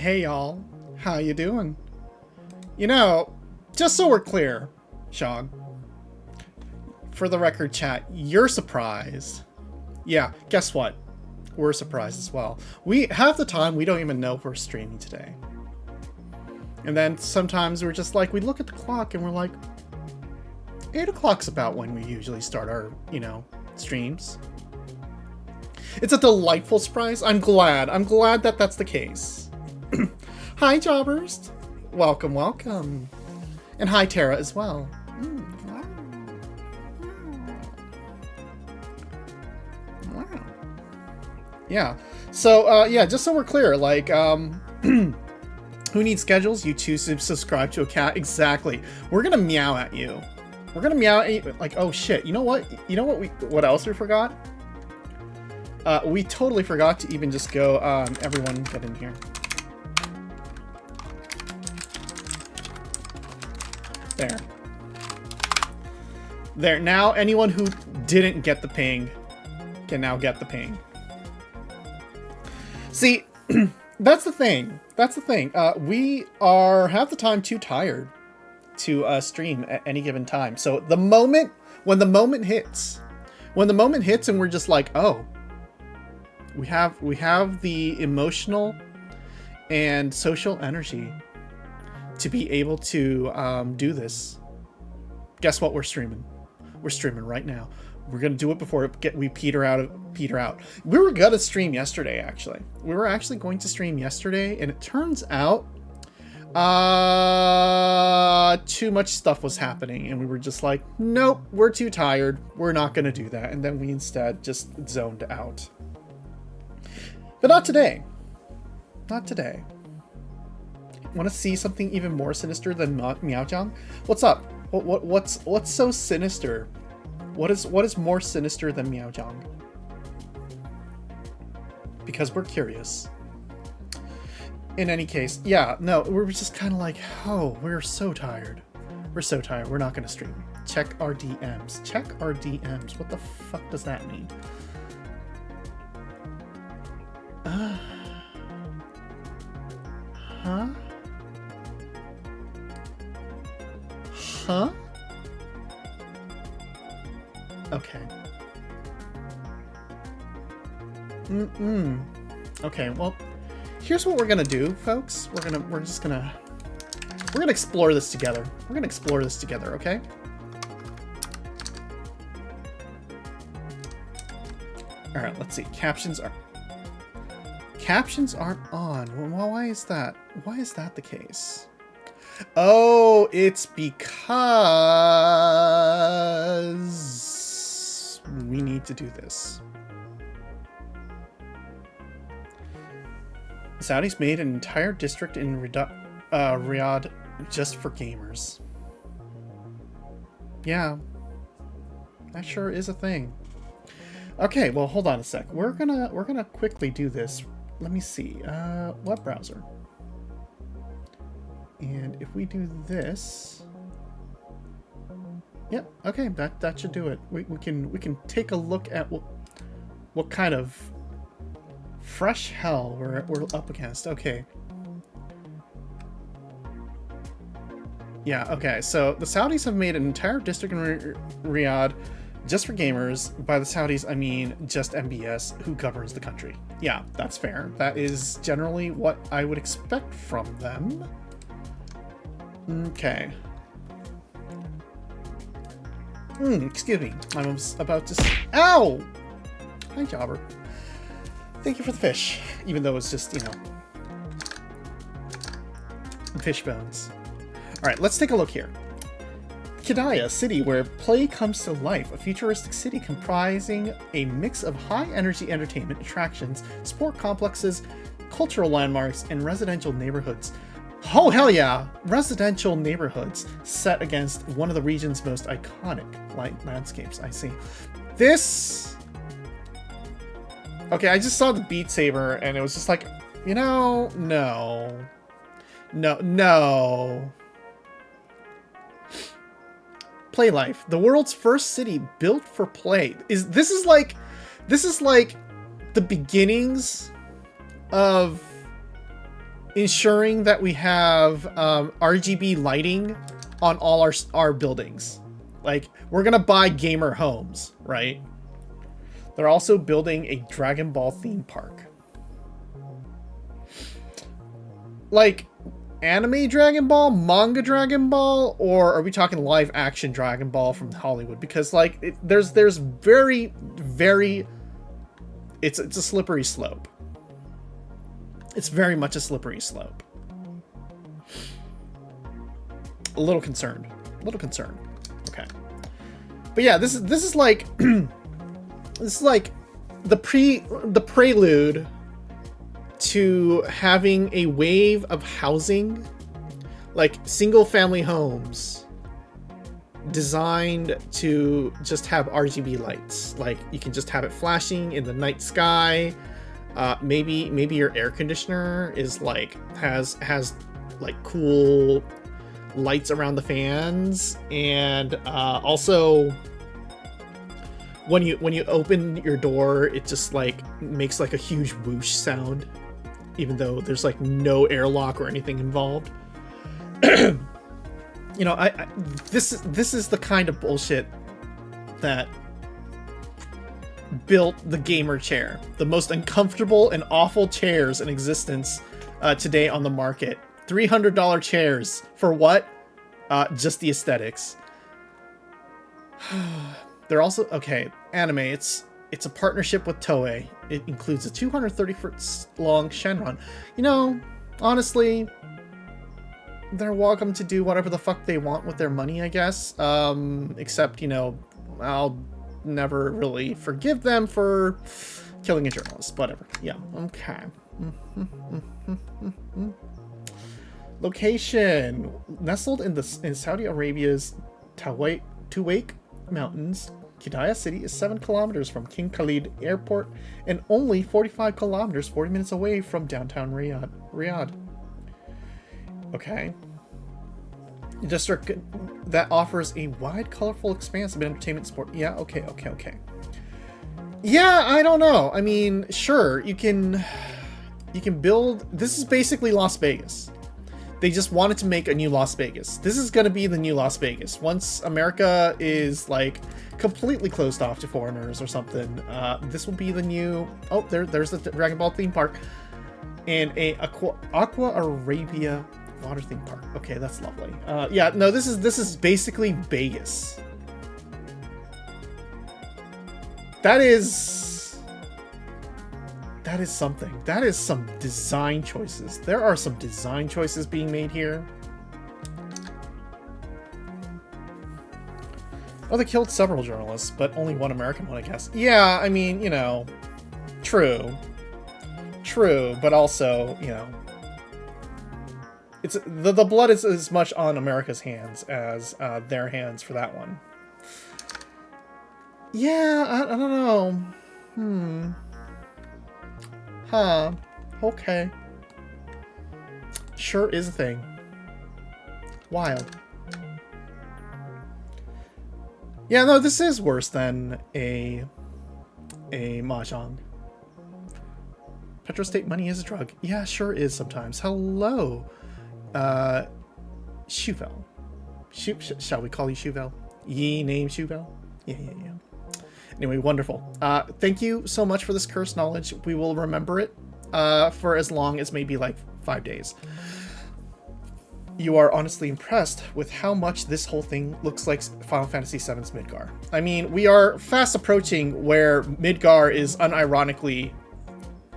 Hey y'all, how you doing? You know, just so we're clear, Sean, for the record chat, you're surprised. Yeah, guess what? We're surprised as well. We half the time we don't even know if we're streaming today. And then sometimes we're just like, we look at the clock and we're like, 8 o'clock's about when we usually start our, streams. It's a delightful surprise. I'm glad that that's the case. Hi, Jobbers. Welcome, welcome. And hi, Tara, as well. Wow. Yeah. So, yeah, just so we're clear, like, who needs schedules? You choose to subscribe to a cat. Exactly. We're gonna meow at you. We're gonna meow at you. Like, oh shit. You know what? What else we forgot? We totally forgot to even just go, everyone get in here. There. There. Now, anyone who didn't get the ping can now get the ping. See, that's the thing. That's the thing. We are half the time too tired to stream at any given time. So when the moment hits and we're just like, oh, we have the emotional and social energy to be able to do this. Guess what? We're streaming right now. We're gonna do it before we peter out. We were gonna stream yesterday, actually. We were actually going to stream yesterday, and it turns out too much stuff was happening, and we were just like, nope, we're too tired. We're not gonna do that. And then we instead just zoned out. But not today. Not today. Want to see something even more sinister than Meowjong? What's up? What's so sinister? What is more sinister than Meowjong? Because we're curious. In any case, yeah, no, we're just kind of like, oh, we're so tired. We're so tired. We're not going to stream. Check our DMs. Check our DMs. What the fuck does that mean? Huh? Huh? Okay. Okay, well, here's what we're gonna do, folks. We're gonna explore this together. We're gonna explore this together, okay? Alright, let's see. Captions aren't on. Well, why is that? Why is that the case? Oh, it's because we need to do this. Saudis made an entire district in Riyadh just for gamers. Yeah, that sure is a thing. Okay, well, hold on a sec. We're gonna quickly do this. Let me see. Web browser. And if we do this, yep, okay, that should do it. We can take a look at what kind of fresh hell we're up against. Okay. Yeah, okay, so the Saudis have made an entire district in Riyadh just for gamers. By the Saudis, I mean just MBS, who governs the country. Yeah, that's fair. That is generally what I would expect from them. Okay. Excuse me. I was about to... Ow! Hi, Jobber. Thank you for the fish. Even though it's just, fish bones. Alright, let's take a look here. Kidaya, a city where play comes to life. A futuristic city comprising a mix of high-energy entertainment attractions, sport complexes, cultural landmarks, and residential neighborhoods. Oh, hell yeah! Residential neighborhoods set against one of the region's most iconic landscapes. I see. This... Okay, I just saw the Beat Saber, and it was just like, no. Play Life, the world's first city built for play. This is like the beginnings of ensuring that we have RGB lighting on all our buildings. Like, we're gonna buy gamer homes, right? They're also building a Dragon Ball theme park. Like, anime Dragon Ball, manga Dragon Ball, or are we talking live action Dragon Ball from Hollywood? Because like there's very it's a slippery slope. It's very much a slippery slope. A little concerned. Okay. But yeah, this is like this is like the prelude to having a wave of housing, like single family homes designed to just have RGB lights. Like you can just have it flashing in the night sky. Maybe your air conditioner is like has like cool lights around the fans, and also when you open your door, it just like makes like a huge whoosh sound, even though there's like no airlock or anything involved. You know, this is the kind of bullshit that built the gamer chair, the most uncomfortable and awful chairs in existence today on the market. $300 chairs for what? Just the aesthetics. They're also okay. Anime. It's a partnership with Toei. It includes a 230-foot long Shenron. You know, honestly, they're welcome to do whatever the fuck they want with their money, I guess. Except, you know, I'll never really forgive them for killing a journalist. Whatever. Yeah. Okay. Location: nestled in Saudi Arabia's Tuwaiq Mountains, Qiddiya City is 7 kilometers from King Khalid Airport and only 45 kilometers, 40 minutes away from downtown Riyadh. Okay. A district that offers a wide, colorful expanse of entertainment sport. Yeah, okay. Yeah, I don't know. I mean, sure, you can build... This is basically Las Vegas. They just wanted to make a new Las Vegas. This is going to be the new Las Vegas. Once America is like completely closed off to foreigners or something, this will be the new... Oh, there's the Dragon Ball theme park. And a Aqua Arabia water theme park. Okay, that's lovely. Yeah, no, this is basically Vegas. That is something. That is some design choices. There are some design choices being made here. Oh, they killed several journalists, but only one American one, I guess. Yeah, I mean, you know, true, but also, you know, it's the blood is as much on America's hands as their hands for that one. Yeah, I don't know. Huh. Okay. Sure is a thing. Wild. Yeah, no, this is worse than a Mahjong. Petrostate money is a drug. Yeah, sure is sometimes. Hello. Shuvel. Shall we call you Shuvel? Ye name Shuvel? Yeah. Anyway, wonderful. Thank you so much for this cursed knowledge. We will remember it for as long as maybe like 5 days. You are honestly impressed with how much this whole thing looks like Final Fantasy VII's Midgar. I mean, we are fast approaching where Midgar is unironically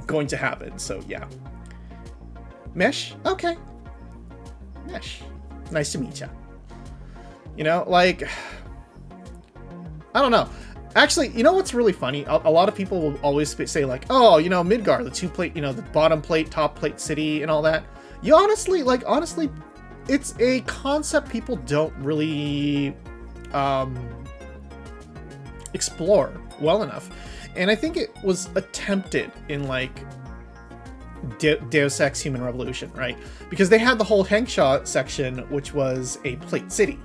going to happen, so yeah. Mesh? Okay. Mesh. Nice to meet ya. You know, like... I don't know. Actually, you know what's really funny? A lot of people will always say like, oh, you know, Midgar, the 2-plate, you know, the bottom plate, top plate city and all that. You honestly, it's a concept people don't really explore well enough. And I think it was attempted in like Deus Ex Human Revolution, right? Because they had the whole Hengsha section, which was a plate city.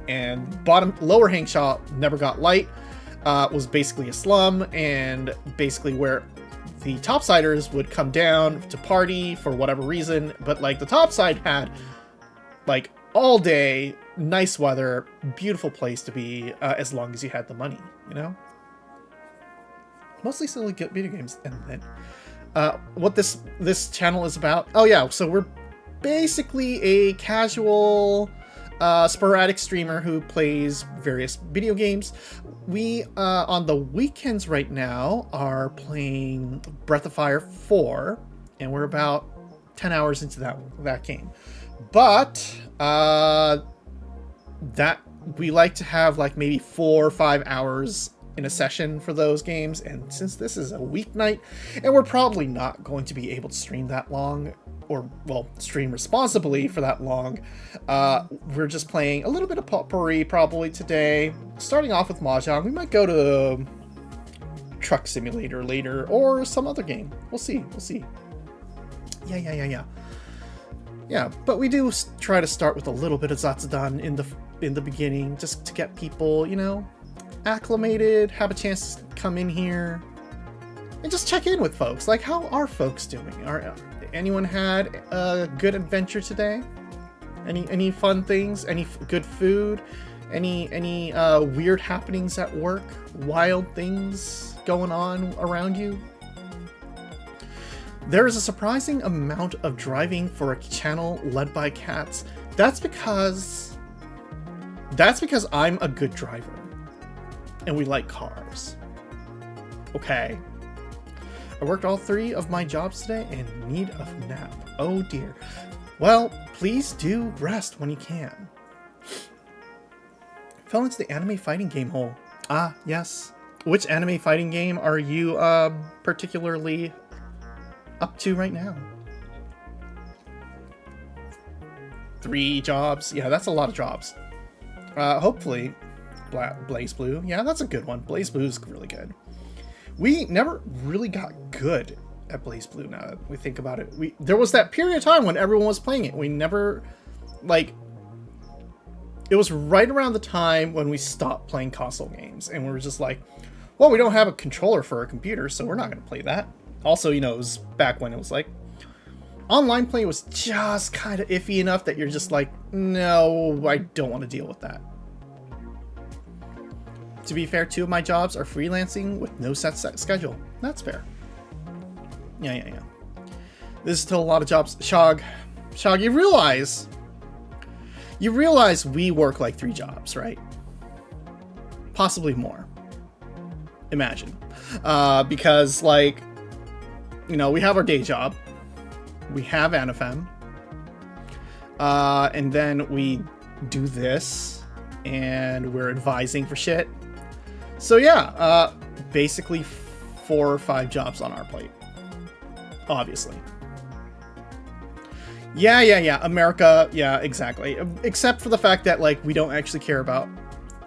And lower Hengsha never got light. Was basically a slum, and basically where the topsiders would come down to party for whatever reason, but like the topside had like all day, nice weather, beautiful place to be, as long as you had the money, you know? Mostly silly video games. And then what this channel is about. Oh yeah, so we're basically a casual, sporadic streamer who plays various video games. We, on the weekends right now, are playing Breath of Fire 4, and we're about 10 hours into that game. But, that we like to have like maybe 4 or 5 hours in a session for those games, and since this is a weeknight, and we're probably not going to be able to stream that long, or, well, stream responsibly for that long, we're just playing a little bit of potpourri probably today. Starting off with Mahjong. We might go to Truck Simulator later, or some other game. We'll see. Yeah, but we do try to start with a little bit of zatsu in the beginning, just to get people, you know, acclimated, have a chance to come in here, and just check in with folks. Like, how are folks doing? Anyone had a good adventure today? Any fun things? Any good food? Any weird happenings at work? Wild things going on around you? There is a surprising amount of driving for a channel led by cats. That's because I'm a good driver. And we like cars. Okay. I worked all 3 of my jobs today and need a nap. Oh dear. Well, please do rest when you can. Fell into the anime fighting game hole. Ah, yes. Which anime fighting game are you particularly up to right now? 3 jobs? Yeah, that's a lot of jobs. Hopefully, Blaze Blue. Yeah, that's a good one. Blaze Blue is really good. We never really got good at Blaze Blue, now that we think about it. There was that period of time when everyone was playing it. We never, like, it was right around the time when we stopped playing console games, and we were just like, well, we don't have a controller for a computer, so we're not going to play that. Also, you know, it was back when it was like, online play was just kind of iffy enough that you're just like, no, I don't want to deal with that. To be fair, 2 of my jobs are freelancing with no set schedule. That's fair. Yeah. This is still a lot of jobs. Shog, you realize we work like 3 jobs, right? Possibly more. Imagine. Because, like, you know, we have our day job. We have ANFM. And then we do this. And we're advising for shit. So yeah, basically 4 or 5 jobs on our plate. Obviously. Yeah. America, yeah, exactly. Except for the fact that, like, we don't actually care about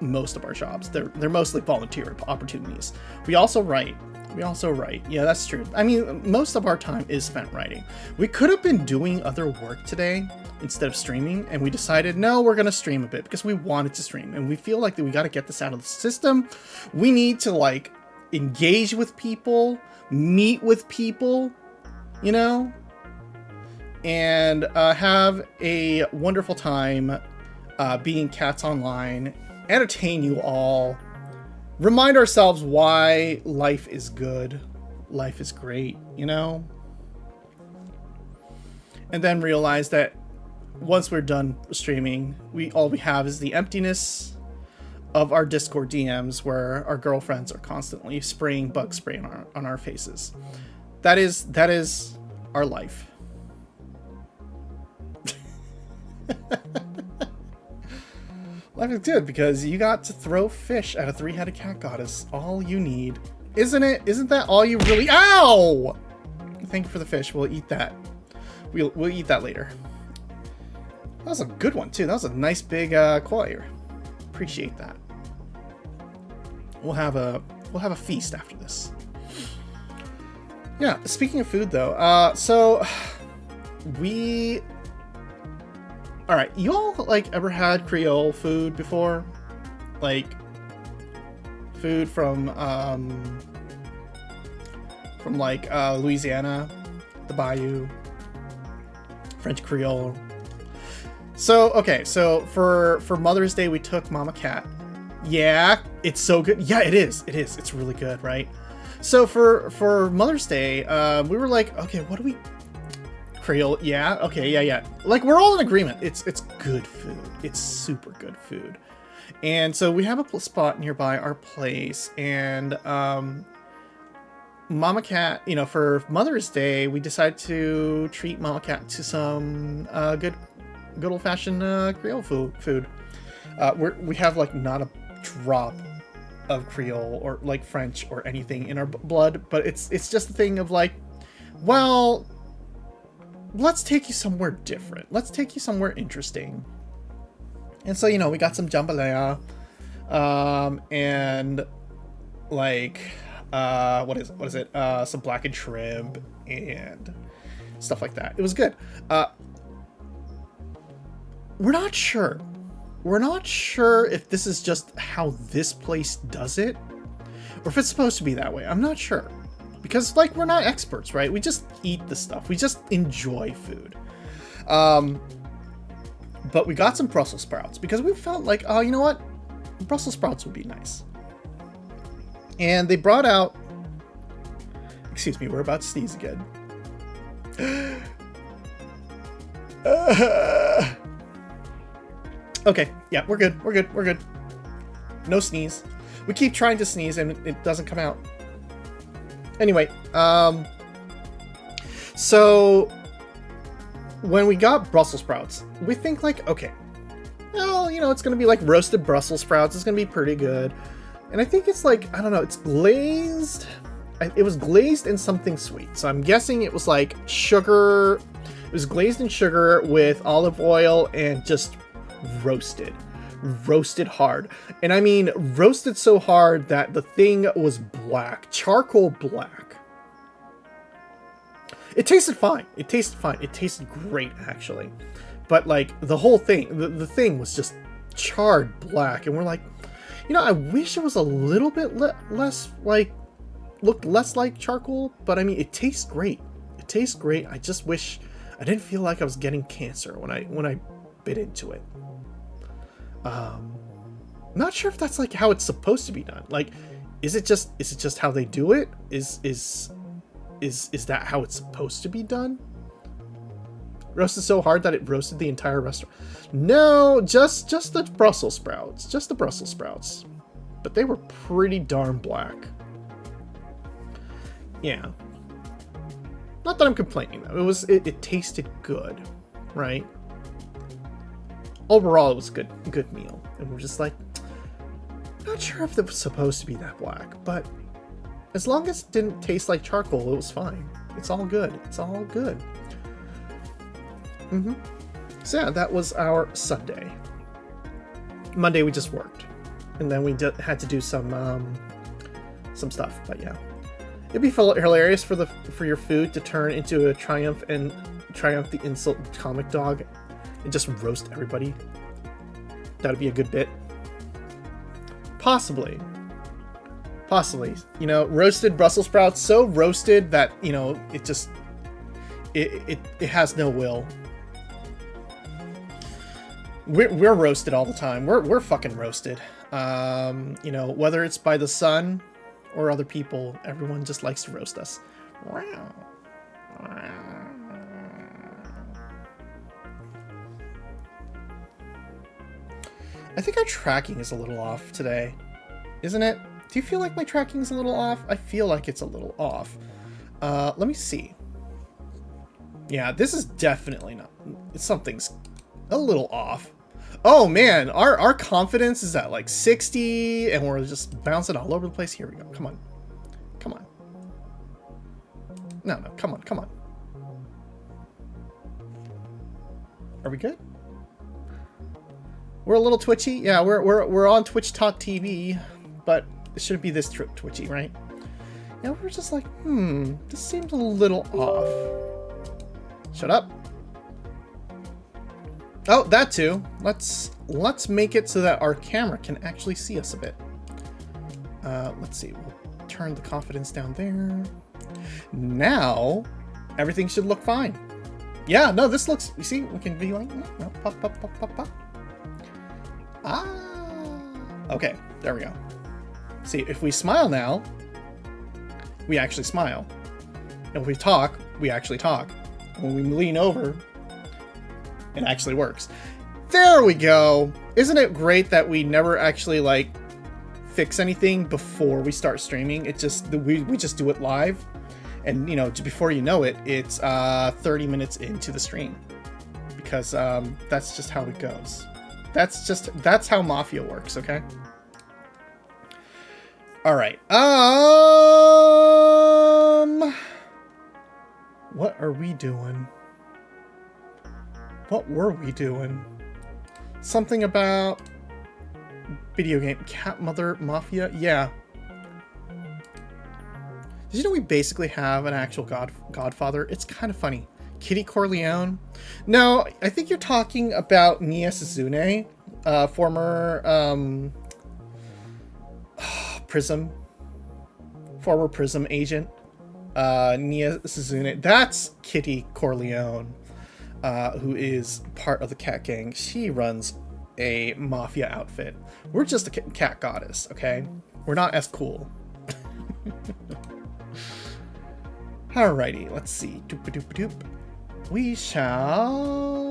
most of our jobs. They're mostly volunteer opportunities. We also write. Yeah, that's true. I mean, most of our time is spent writing. We could have been doing other work today instead of streaming, and we decided, no, we're going to stream a bit because we wanted to stream, and we feel like that we got to get this out of the system. We need to, like, engage with people, meet with people, you know, and have a wonderful time being cats online, entertain you all, remind ourselves why life is good, life is great, you know, and then realize that once we're done streaming, all we have is the emptiness of our Discord DMs where our girlfriends are constantly spraying bug spray on our faces. That is our life. Life is good because you got to throw fish at a 3-headed cat goddess. All you need. Isn't it? Isn't that all you really... Ow! Thank you for the fish. We'll eat that. We'll eat that later. That was a good one, too. That was a nice big koi. Appreciate that. We'll have a feast after this. Yeah, speaking of food, though, so we... Alright, you all, like, ever had Creole food before? Like, food from from like Louisiana, the Bayou, French Creole. So okay, so for Mother's Day we took Mama Cat. Yeah, it's so good. Yeah, it is. It's really good, right? So for Mother's Day, we were like, okay, what do we? Creole, yeah, okay, yeah. Like we're all in agreement. It's good food. It's super good food. And so we have a spot nearby our place, and Mama Cat, you know, for Mother's Day, we decided to treat Mama Cat to some good old-fashioned Creole food. We have like not a drop of Creole or like French or anything in our blood, but it's just a thing of like, well, let's take you somewhere different. Let's take you somewhere interesting. And so, you know, we got some jambalaya, and like, what is it? Some blackened shrimp and stuff like that. It was good. We're not sure. We're not sure if this is just how this place does it, or if it's supposed to be that way. I'm not sure. Because, like, we're not experts, right? We just eat the stuff. We just enjoy food. But we got some Brussels sprouts because we felt like, oh, you know what? Brussels sprouts would be nice. And they brought out... Excuse me, we're about to sneeze again. Okay, yeah, we're good. No sneeze. We keep trying to sneeze and it doesn't come out. Anyway, so when we got Brussels sprouts, we think like, okay, well, you know, it's going to be like roasted Brussels sprouts. It's going to be pretty good. And I think it's like, I don't know, it's glazed. It was glazed in something sweet. So I'm guessing it was like sugar. It was glazed in sugar with olive oil and just roasted hard. And I mean, roasted so hard that the thing was black, charcoal black. It tasted fine. It tasted great, actually. But like the whole thing, the thing was just charred black. And we're like, you know, I wish it was a little bit less like, looked less like charcoal. But I mean, it tastes great. It tastes great. I just wish I didn't feel like I was getting cancer when I bit into it. Not sure if that's like how it's supposed to be done. Like, is it just how they do it? Is that how it's supposed to be done? Roasted so hard that it roasted the entire restaurant? No, just the Brussels sprouts. Just the Brussels sprouts. But they were pretty darn black. Yeah. Not that I'm complaining though. It tasted good, right? Overall, it was a good meal. And we're just like, not sure if it was supposed to be that black, but as long as it didn't taste like charcoal, it was fine. It's all good. It's all good. So yeah, that was our Sunday. Monday we just worked, and then we had to do some stuff. But yeah, it'd be hilarious for your food to turn into a Triumph the Insult comic dog and just roast everybody. That'd be a good bit. Possibly. You know, roasted Brussels sprouts, so roasted that, you know, it just it has no will. We're roasted all the time. We're fucking roasted. You know, whether it's by the sun or other people, everyone just likes to roast us. I think our tracking is a little off today, isn't it? Do you feel like my tracking is a little off? I feel like it's a little off. Let me see. Yeah, this is definitely not. Something's a little off. Oh man, our confidence is at like 60, and we're just bouncing all over the place. Here we go. Come on. No, come on. Are we good? We're a little twitchy. Yeah, we're on Twitch Talk TV, but it shouldn't be this twitchy, right? Yeah, we're just like, this seems a little off. Shut up. Oh, that too. Let's make it so that our camera can actually see us a bit. Let's see. We'll turn the confidence down there. Now, everything should look fine. Yeah, no, this looks, you see, we can be like, no, pop, pop, pop, pop, pop. Ah, okay, there we go. See, if we smile now, we actually smile. And if we talk, we actually talk. And when we lean over, it actually works. There we go. Isn't it great that we never actually, like, fix anything before we start streaming? It just, we just do it live. And, you know, before you know it, it's 30 minutes into the stream. Because that's just how it goes. That's how Mafia works, okay? Alright. What are we doing? What were we doing? Something about video game. Cat Mother Mafia? Yeah. Did you know we basically have an actual godfather? It's kind of funny. Kitty Corleone? No, I think you're talking about Nia Suzune, former former Prism agent. Nia Suzune. That's Kitty Corleone, who is part of the Cat Gang. She runs a mafia outfit. We're just a cat goddess, okay? We're not as cool. Alrighty, let's see. Doop doop doop. We shall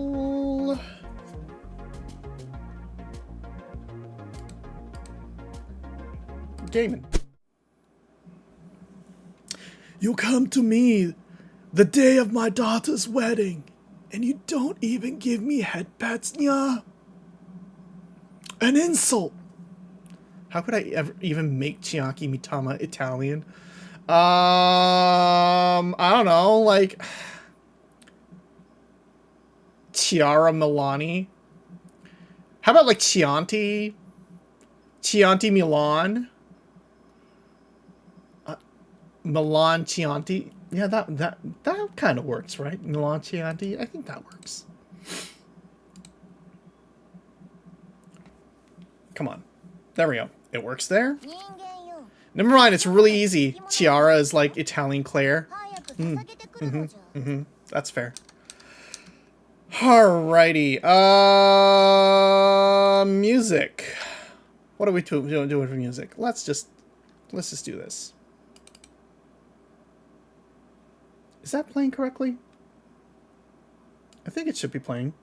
gaming. You come to me the day of my daughter's wedding, and you don't even give me head pats, nya? An insult. How could I ever even make Chiaki Mitama Italian? I don't know, like Chiara Milani. How about like Chianti Milan? Milan Chianti. Yeah, that kind of works, right? Milan Chianti. I think that works. Come on. There we go. It works there. Never mind, it's really easy. Chiara is like Italian Claire. That's fair. Alrighty. Music. What are we doing for music? Let's just do this. Is that playing correctly? I think it should be playing.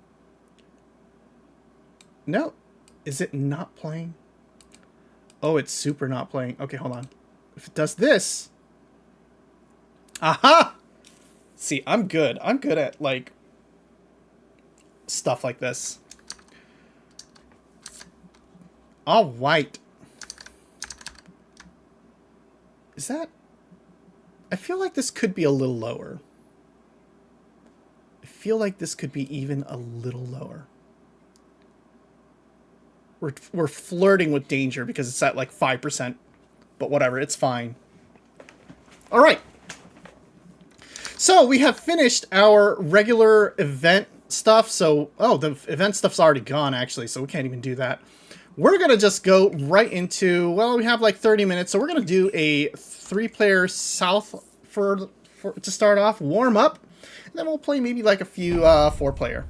No. Is it not playing? Oh, it's super not playing. Okay, hold on. If it does this... Aha! See, I'm good. I'm good at, like, stuff like this. All right. Is that... I feel like this could be a little lower. I feel like this could be even a little lower. We're flirting with danger because it's at like 5%. But whatever, it's fine. All right. So we have finished our regular event stuff. So, oh, the event stuff's already gone actually, so we can't even do that. We're going to just go right into, well, we have like 30 minutes. So we're going to do a 3-player South to start off, warm up. And then we'll play maybe like a few 4-player.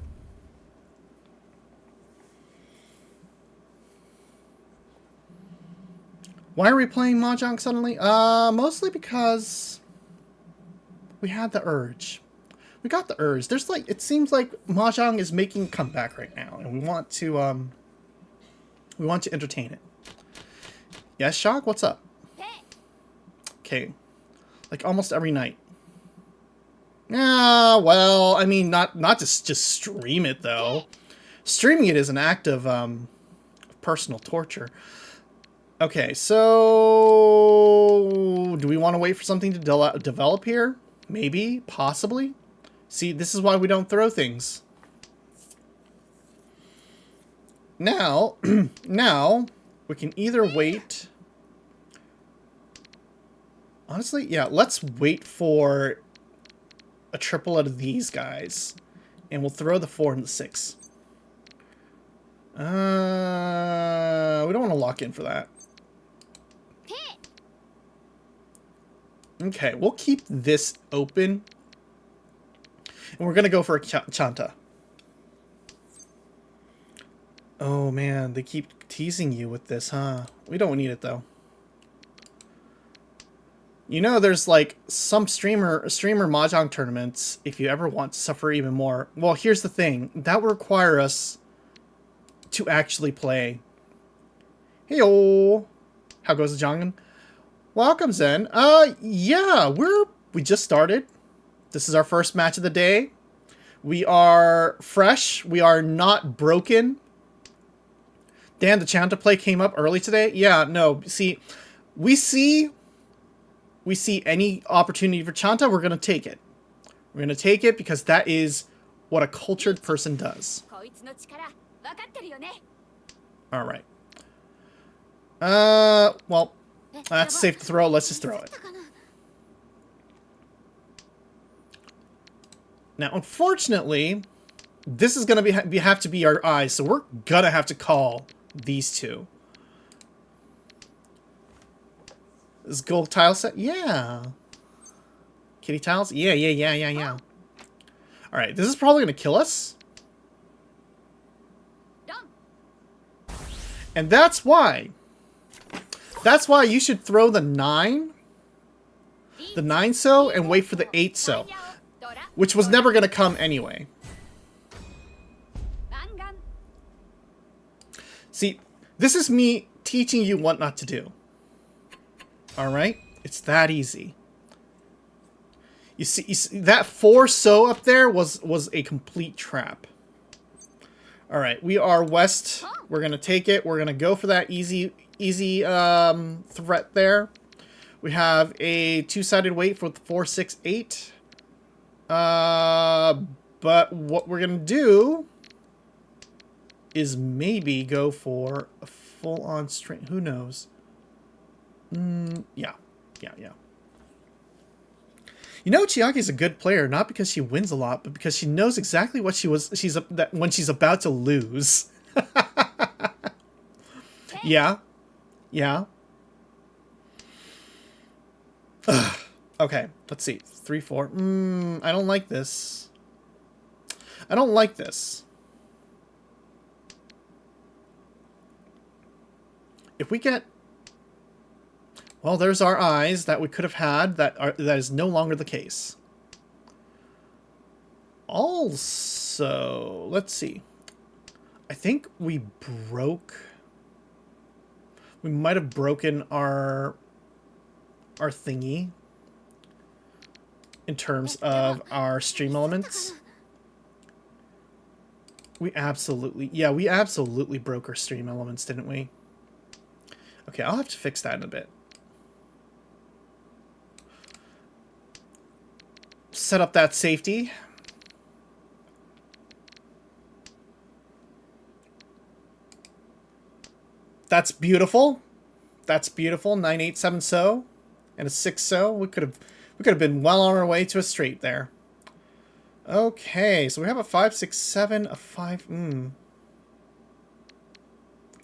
Why are we playing Mahjong suddenly? Mostly because we had the urge. We got the urge. There's like, it seems like Mahjong is making a comeback right now, and we want to entertain it. Yes, Shock, what's up? Okay, like almost every night. Yeah, well, I mean, not just stream it though. Streaming it is an act of personal torture. Okay, so do we want to wait for something to develop here? Maybe, possibly. See, this is why we don't throw things. Now, now we can either wait. Honestly, yeah, let's wait for a triple out of these guys, and we'll throw the 4 and the 6. We don't want to lock in for that. Okay, we'll keep this open. And we're gonna go for a Chanta. Oh man, they keep teasing you with this, huh? We don't need it though. You know, there's like some streamer Mahjong tournaments, if you ever want to suffer even more. Well, here's the thing. That would require us to actually play. Heyo! How goes the Jongan? Welcome, Zen. Yeah, we just started. This is our first match of the day. We are fresh. We are not broken. Dan, the Chanta play came up early today. Yeah, no. See, we see any opportunity for Chanta, we're gonna take it. We're gonna take it because that is what a cultured person does. All right. Well, that's safe to throw. Let's just throw it. Now, unfortunately, this is gonna have to be our eyes, so we're gonna have to call these two. Is gold tile set? Yeah. Kitty tiles? Yeah. Alright, this is probably gonna kill us. And that's why. That's why you should throw the 9. The 9 so and wait for the 8 so. Which was never gonna come anyway. See, this is me teaching you what not to do. Alright? It's that easy. You see that 4 so up there was a complete trap. Alright, we are west. We're gonna take it. We're gonna go for that easy threat there. We have a 2-sided weight for the 4, 6, 8. But what we're gonna do is maybe go for a full-on string. Who knows? Yeah. You know, Chiaki's a good player, not because she wins a lot, but because she knows exactly what when she's about to lose. Yeah. Ugh. Okay, let's see. 3, 4. I don't like this. If we get... Well, there's our eyes that we could have had that is no longer the case. Also, let's see. I think we might have broken our thingy in terms of our stream elements. We absolutely broke our stream elements, didn't we? Okay, I'll have to fix that in a bit. Set up that safety. That's beautiful. 9, 8, 7 so and a 6 so. We could have been well on our way to a straight there. Okay, so we have a 5, 6, 7, a 5. Okay,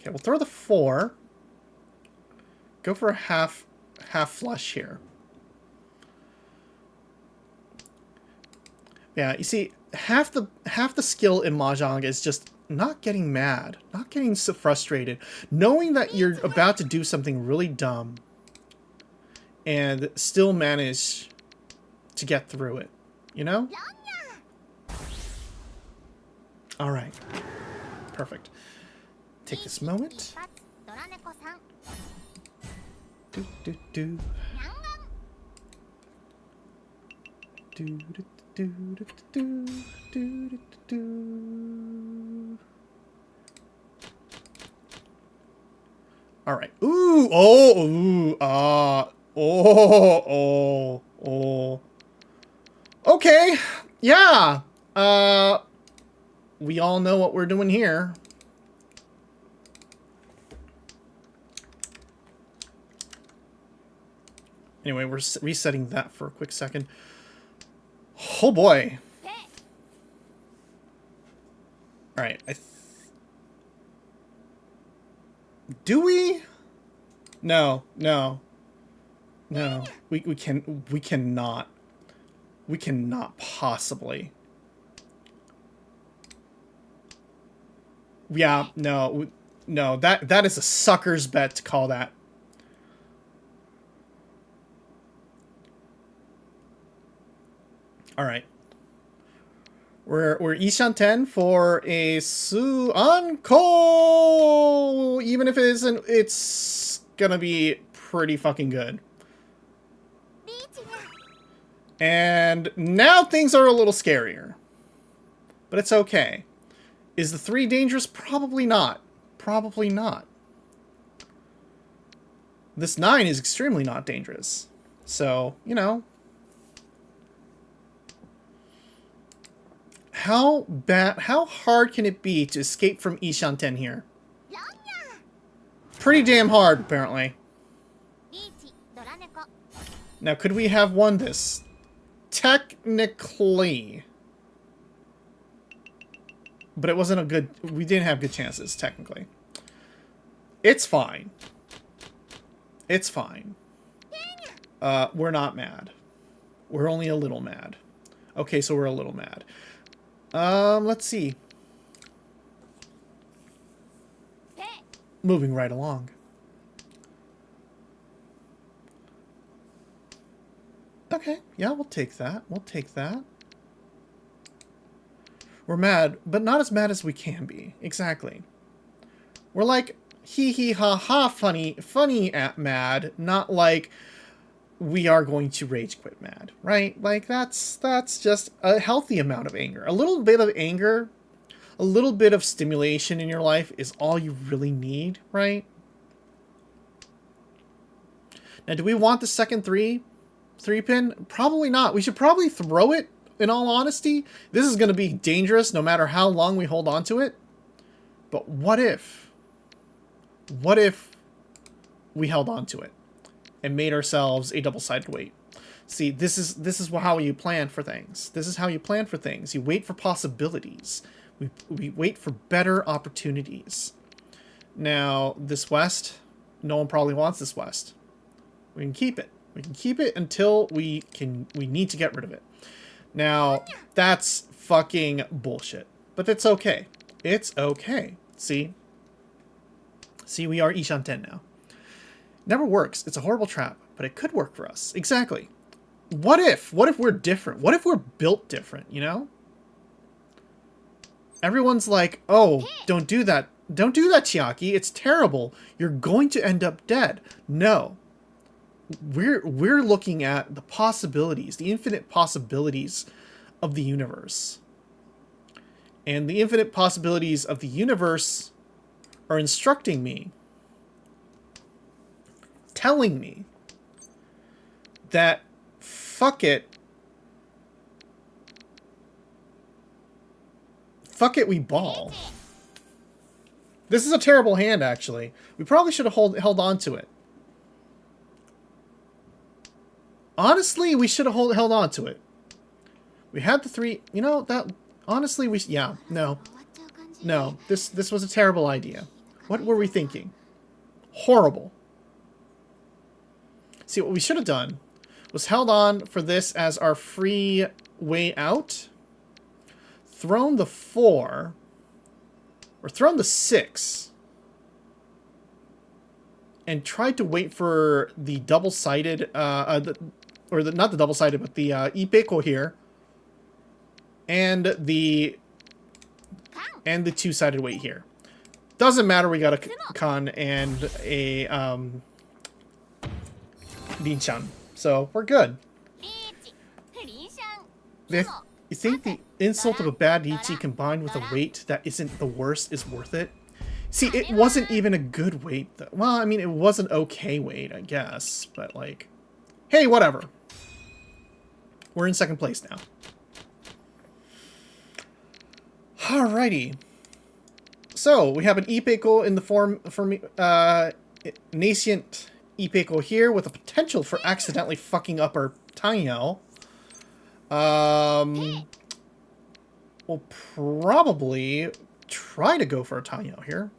we'll throw the 4. Go for a half flush here. Yeah, you see, half the skill in Mahjong is just not getting mad, not getting so frustrated, knowing that you're about to do something really dumb and still manage to get through it, you know? All right, perfect. Take this moment. Do. All right. Ooh. Oh. Ooh. Oh. Okay. Yeah. We all know what we're doing here. Anyway, we're resetting that for a quick second. Oh boy. Alright, do we? No. No, we cannot. We cannot possibly. Yeah, no, no. That is a sucker's bet to call that. All right. We're Ishan 10 for a Suanko! Even if it isn't, it's gonna be pretty fucking good. And now things are a little scarier. But it's okay. Is the 3 dangerous? Probably not. Probably not. This 9 is extremely not dangerous. So, you know. How hard can it be to escape from Ishanten here? Pretty damn hard, apparently. Now, could we have won this? Technically. But it wasn't a good... We didn't have good chances, technically. It's fine. It's fine. We're not mad. We're only a little mad. Okay, so we're a little mad. Let's see. Moving right along. Okay, yeah, we'll take that. We'll take that. We're mad, but not as mad as we can be. Exactly. We're like, hee hee ha ha funny at mad, not like we are going to rage quit mad, right? Like that's just a healthy amount of anger. A little bit of anger, a little bit of stimulation in your life is all you really need, right? Now, do we want the second three pin? Probably not. We should probably throw it, in all honesty. This is going to be dangerous no matter how long we hold on to it. But what if we held on to it and made ourselves a double-sided weight? See, this is how you plan for things. This is how you plan for things. You wait for possibilities. We wait for better opportunities. Now, this west, no one probably wants this west. We can keep it. We can keep it until we need to get rid of it. Now, that's fucking bullshit. But it's okay. It's okay. See? See, we are Ishanten now. Never works. It's a horrible trap, but it could work for us. Exactly. What if? What if we're different? What if we're built different, you know? Everyone's like, oh, don't do that. Don't do that, Chiaki. It's terrible. You're going to end up dead. No. We're looking at the possibilities, the infinite possibilities of the universe. And the infinite possibilities of the universe are instructing me, telling me that fuck it, we ball. This is a terrible hand, actually. We probably should have held on to it. Honestly, we should have held on to it. We had the 3, you know, that, honestly, no, this was a terrible idea. What were we thinking? Horrible. See, what we should have done was held on for this as our free way out, thrown the 4, or thrown the 6, and tried to wait for the double-sided, not the double-sided, but the Ipeko here, and the two-sided weight here. Doesn't matter, we got a Kan and a Rinchan, so we're good. You think the insult of a bad Ichi combined with a weight that isn't the worst is worth it? See, it wasn't even a good weight, though. Well, I mean, it was an okay weight, I guess, but like, hey, whatever. We're in second place now. Alrighty. So, we have an Ipeko in the form for nascent Ipeko here with a potential for accidentally fucking up our Tanyao. We'll probably try to go for a Tanyao here.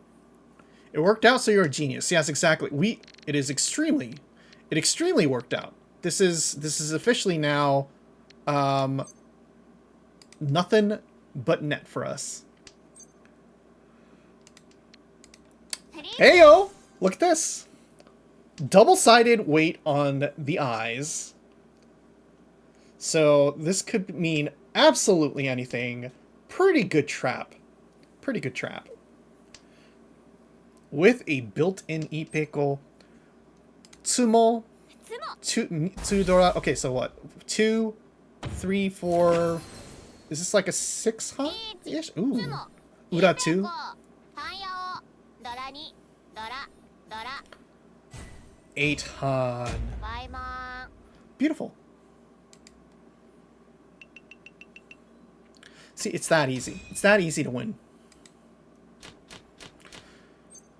It worked out, so you're a genius. Yes, exactly. It is extremely It extremely worked out. This is officially now nothing but net for us. Heyo! Look at this. Double-sided weight on the eyes. So this could mean absolutely anything. Pretty good trap. Pretty good trap. With a built-in ipeko. Tsumo. Tsudora. Okay, so what? 2, 3, 4. Is this like a 6 ish? Ooh. Ura 2. 8 Han. Beautiful. See, it's that easy. It's that easy to win.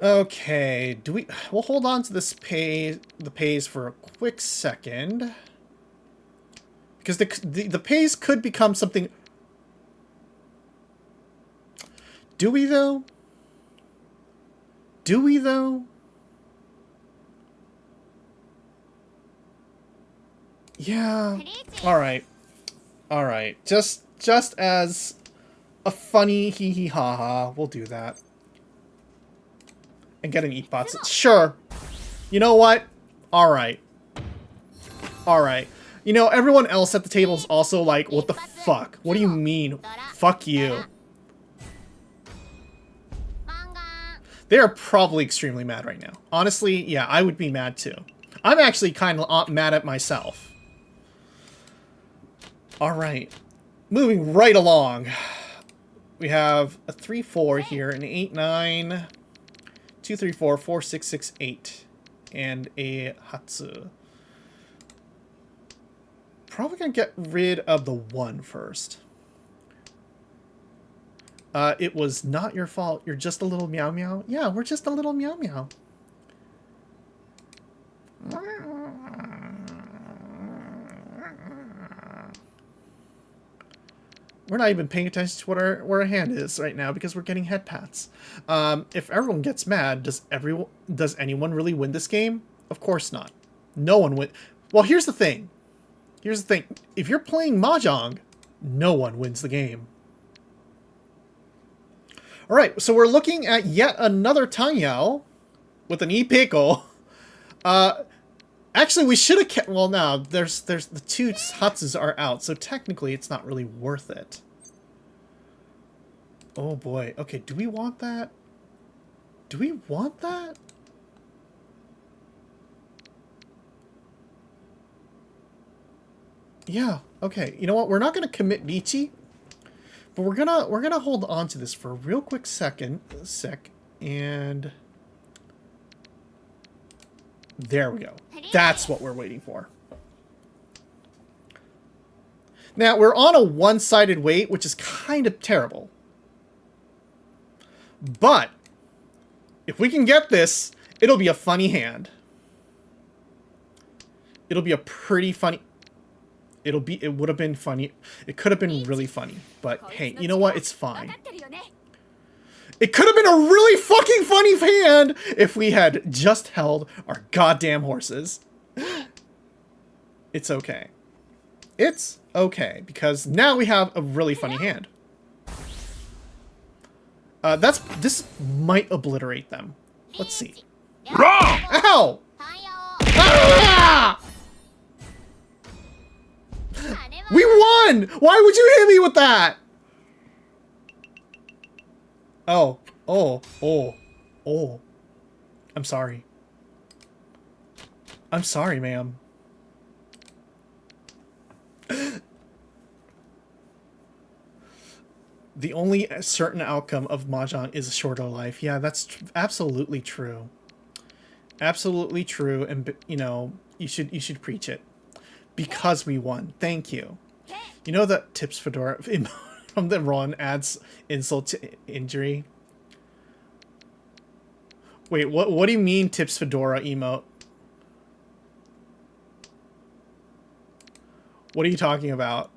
Okay, we'll hold on to this the pays for a quick second. Because the pays could become something. Do we though? Do we though? Yeah. All right. All right. Just as a funny hee hee ha ha, we'll do that. And get an eat bots. Sure. You know what? All right. All right. You know, everyone else at the table is also like, what the fuck? What do you mean? Fuck you. They are probably extremely mad right now. Honestly, yeah, I would be mad too. I'm actually kind of mad at myself. All right. Moving right along. We have a 3-4 here, an 8-9, 2-3-4, 4-6-6-8, and a Hatsu. Probably gonna get rid of the 1 first. It was not your fault. You're just a little meow meow. Yeah, we're just a little meow meow. We're not even paying attention to what where our hand is right now because we're getting head pats. If everyone gets mad, does anyone really win this game? Of course not. No one win. Well, here's the thing. Here's the thing. If you're playing Mahjong, no one wins the game. All right, so we're looking at yet another Tanyao with an e-pickle. Actually, we should have kept... Well, no, there's the 2 Hatsus are out, so technically it's not really worth it. Oh boy. Okay, do we want that? Do we want that? Yeah, okay. You know what? We're not going to commit Michi, but we're gonna hold on to this for a real quick sec, and there we go. That's what we're waiting for. Now, we're on a one-sided weight, which is kind of terrible. But if we can get this, it'll be a funny hand. It'll be a pretty funny... It would have been funny. It could have been really funny. But hey, you know what? It's fine. It could have been a really fucking funny hand if we had just held our goddamn horses. It's okay. It's okay, because now we have a really funny hand. This might obliterate them. Let's see. Wrong! Ow! Ah! We won! Why would you hit me with that? Oh. Oh. Oh. Oh. I'm sorry. I'm sorry, ma'am. The only certain outcome of Mahjong is a shorter life. Yeah, that's absolutely true. Absolutely true, and you know, you should preach it. Because we won. Thank you. You know that Tips Fedora from the Ron adds insult to injury? Wait, what do you mean Tips Fedora emote? What are you talking about?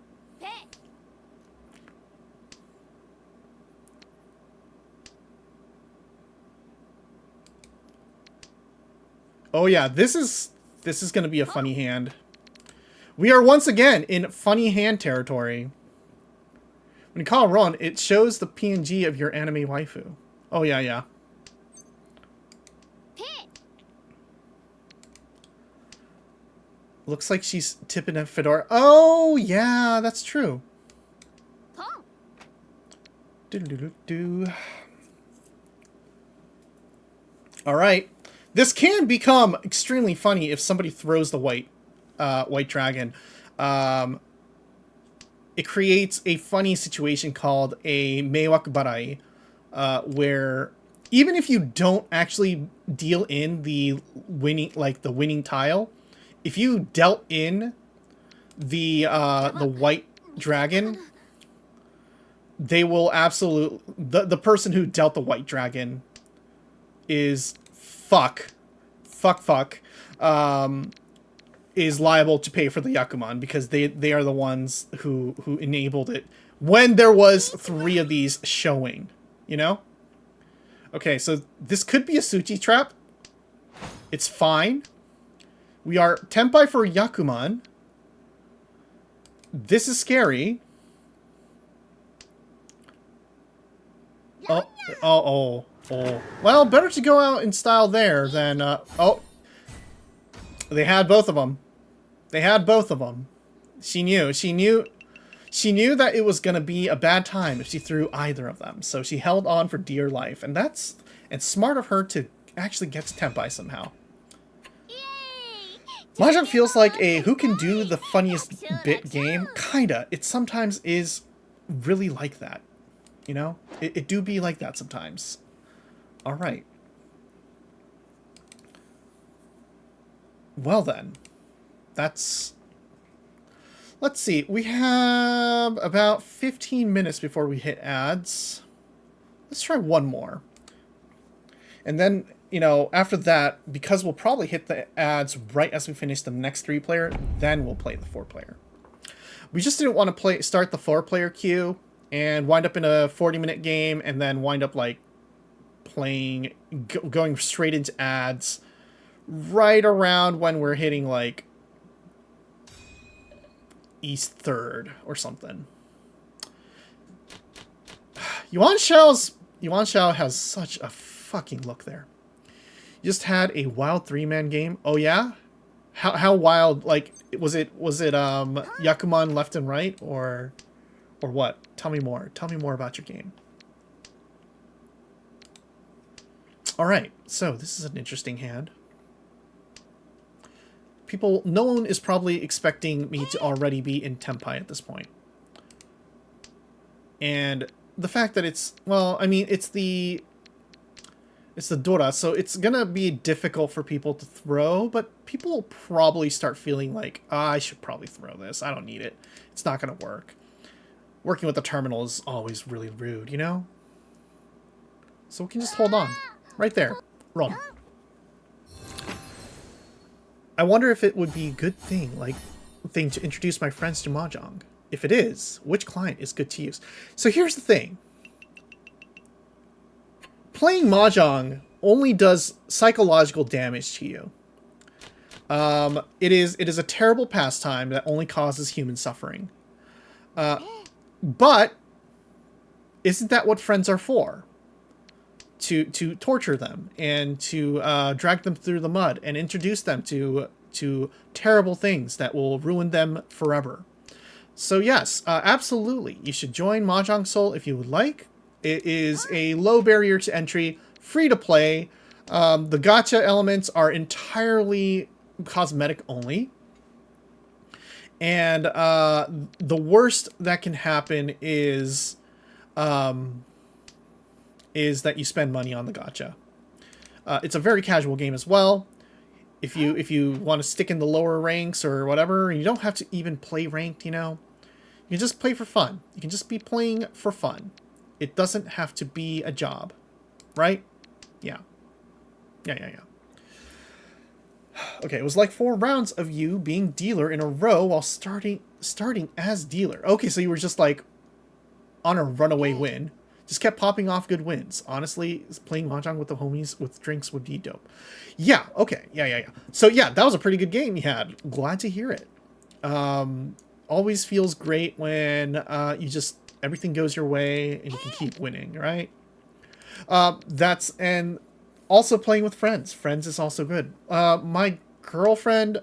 Oh yeah, this is This is going to be a funny hand. We are once again in funny hand territory. When you call a run, it shows the PNG of your anime waifu. Oh, yeah, yeah. Looks like she's tipping a fedora. Oh, yeah, that's true. Do-do-do-do. All right. This can become extremely funny if somebody throws the white dragon. It creates a funny situation called a meiwaku barai, where even if you don't actually deal in the winning tile, if you dealt in the white dragon, they will absolutely the person who dealt the white dragon is is liable to pay for the Yakuman because they are the ones who enabled it when there was 3 of these showing, you know? Okay, so this could be a Suchi trap. It's fine. We are Tenpai for Yakuman. This is scary. Oh. Well, better to go out in style there than, oh. They had both of them. They had both of them. She knew that it was going to be a bad time if she threw either of them. So she held on for dear life. And it's smart of her to actually get to Tenpai somehow. Mahjong feels like a who can do the funniest bit game. Kinda. It sometimes is really like that. You know? It do be like that sometimes. Alright. Well then. Let's see. We have about 15 minutes before we hit ads. Let's try one more. And then, you know, after that, because we'll probably hit the ads right as we finish the next 3-player, then we'll play the 4-player. We just didn't want to start the 4-player queue and wind up in a 40-minute game and then wind up, like, going straight into ads right around when we're hitting, like, East 3rd or something. Yuan Shao has such a fucking look there. You just had a wild 3-man game. Oh yeah? How wild? Like, was it Yakuman left and right or what? Tell me more. Tell me more about your game. All right. So this is an interesting hand. No one is probably expecting me to already be in Tenpai at this point. And the fact that it's, well, I mean, it's the Dora, so it's gonna be difficult for people to throw, but people will probably start feeling like, I should probably throw this. I don't need it. It's not gonna work. Working with the terminal is always really rude, you know? So we can just hold on. Right there. Roll. I wonder if it would be a good thing to introduce my friends to Mahjong. If it is, which client is good to use? So here's the thing. Playing Mahjong only does psychological damage to you. It is a terrible pastime that only causes human suffering. But isn't that what friends are for? To torture them and to drag them through the mud and introduce them to terrible things that will ruin them forever. So yes, absolutely, you should join Mahjong Soul if you would like. It is a low barrier to entry, free to play. The gacha elements are entirely cosmetic only. And the worst that can happen is that you spend money on the gacha. It's a very casual game as well. If you want to stick in the lower ranks or whatever, you don't have to even play ranked, you know. You can just play for fun. You can just be playing for fun. It doesn't have to be a job, right? Yeah. Okay, it was like 4 rounds of you being dealer in a row while starting as dealer. Okay, so you were just like on a runaway win. Just kept popping off good wins. Honestly, playing Mahjong with the homies with drinks would be dope. Yeah, okay. Yeah. So yeah, that was a pretty good game you had. Glad to hear it. Always feels great when you just everything goes your way and you can keep winning, right? That's and also playing with friends. Friends is also good. My girlfriend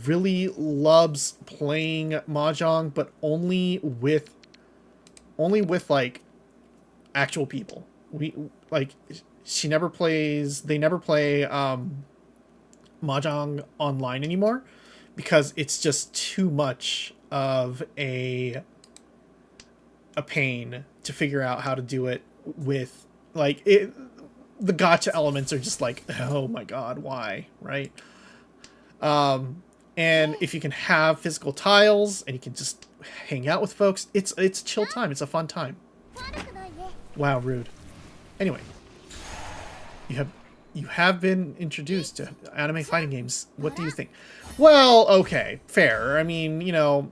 really loves playing mahjong, but only with like actual people. We like she never plays. They never play mahjong online anymore because it's just too much of a pain to figure out how to do it with like it. The gotcha elements are just like, oh my god, why, right? And if you can have physical tiles and you can just hang out with folks, it's chill time. It's a fun time. Wow, rude. Anyway, you have you have been introduced to anime fighting games. What do you think? Well, okay, fair. I mean, you know,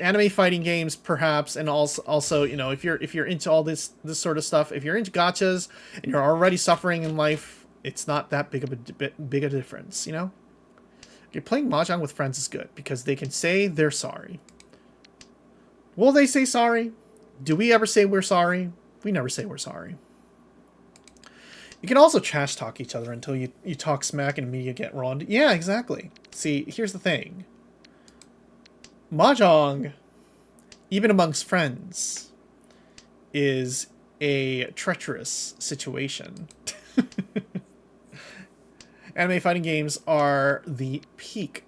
anime fighting games perhaps, and also you know, if you're into all this sort of stuff, if you're into gotchas and you're already suffering in life, it's not that big a difference, you know. Okay, playing mahjong with friends is good because they can say they're sorry. Will they say sorry? Do we ever say we're sorry? We never say we're sorry. You can also trash talk each other until you talk smack and immediately get wronged. Yeah, exactly. See, here's the thing. Mahjong, even amongst friends, is a treacherous situation. Anime fighting games are the peak.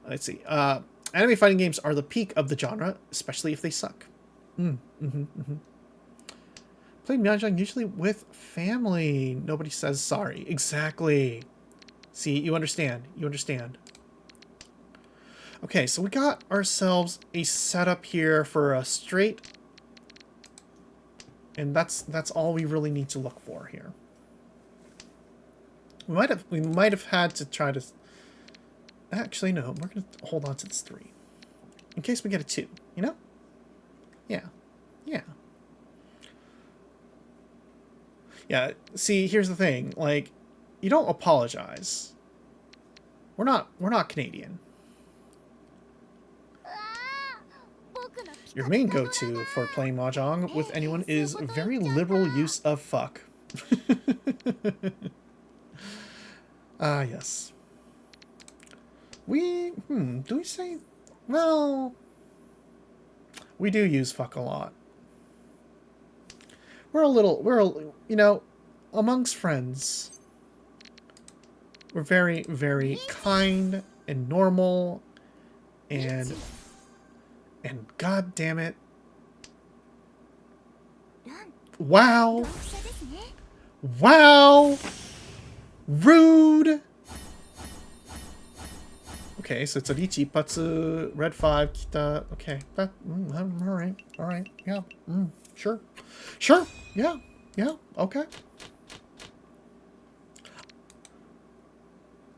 Let's see. Anime fighting games are the peak of the genre, especially if they suck. Play Meowjong usually with family. Nobody says sorry. Exactly. See, you understand. You understand. Okay, so we got ourselves a setup here for a straight. And that's all we really need to look for here. We might have had to try to actually no, we're gonna hold on to this 3. In case we get a 2, you know? Yeah. Yeah. Yeah, see, here's the thing. Like, you don't apologize. We're not Canadian. Your main go-to for playing Mahjong with anyone is very liberal use of fuck. Ah, yes. Do we say... Well... We do use fuck a lot. You know, amongst friends, we're very, very kind and normal and god damn it. Wow. Wow. Rude. Okay, so it's Arichi, Patsu, Red 5, Kita. Okay, that, all right, yeah, sure, yeah, okay.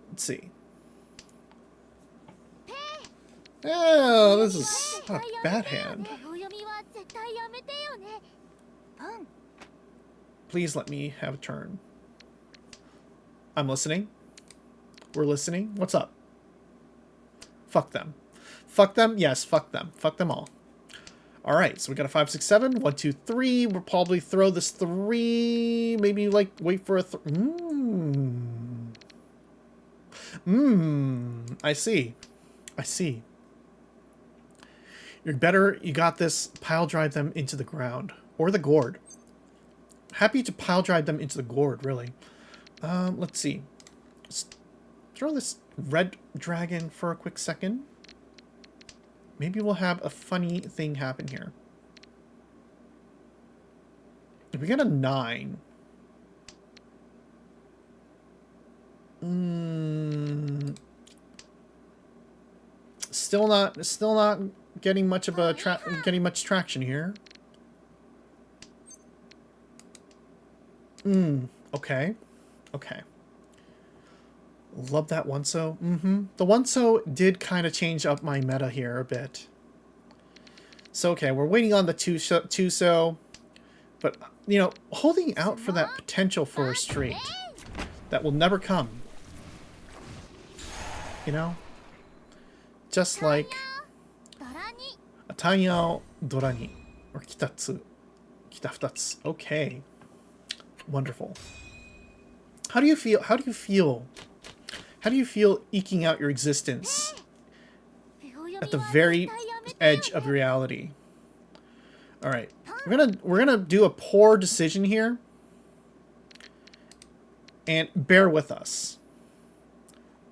Let's see. Oh, this is not a bad hand. Please let me have a turn. I'm listening. We're listening. What's up? Fuck them. Fuck them? Yes, fuck them. Fuck them all. Alright, so we got a 5, 6, 7. 1, 2, 3. We'll probably throw this 3. Maybe, like, wait for a... I see. I see. You're better. You got this. Pile drive them into the ground. Or the gourd. Happy to pile drive them into the gourd, really. Let's see. Let's throw this red dragon for a quick second. Maybe we'll have a funny thing happen here. If we get a 9... Still not getting much of a getting much traction here. Okay. Okay. Love that one-so. The one-so did kind of change up my meta here a bit. So, okay, we're waiting on the Tuso, but, you know, holding out for that potential for a straight that will never come. You know? Just like Atanyao Dorani, or Kitatsu. Kitafutatsu. Okay. Wonderful. How do you feel? How do you feel? How do you feel eking out your existence at the very edge of reality? All right, we're gonna do a poor decision here, and bear with us.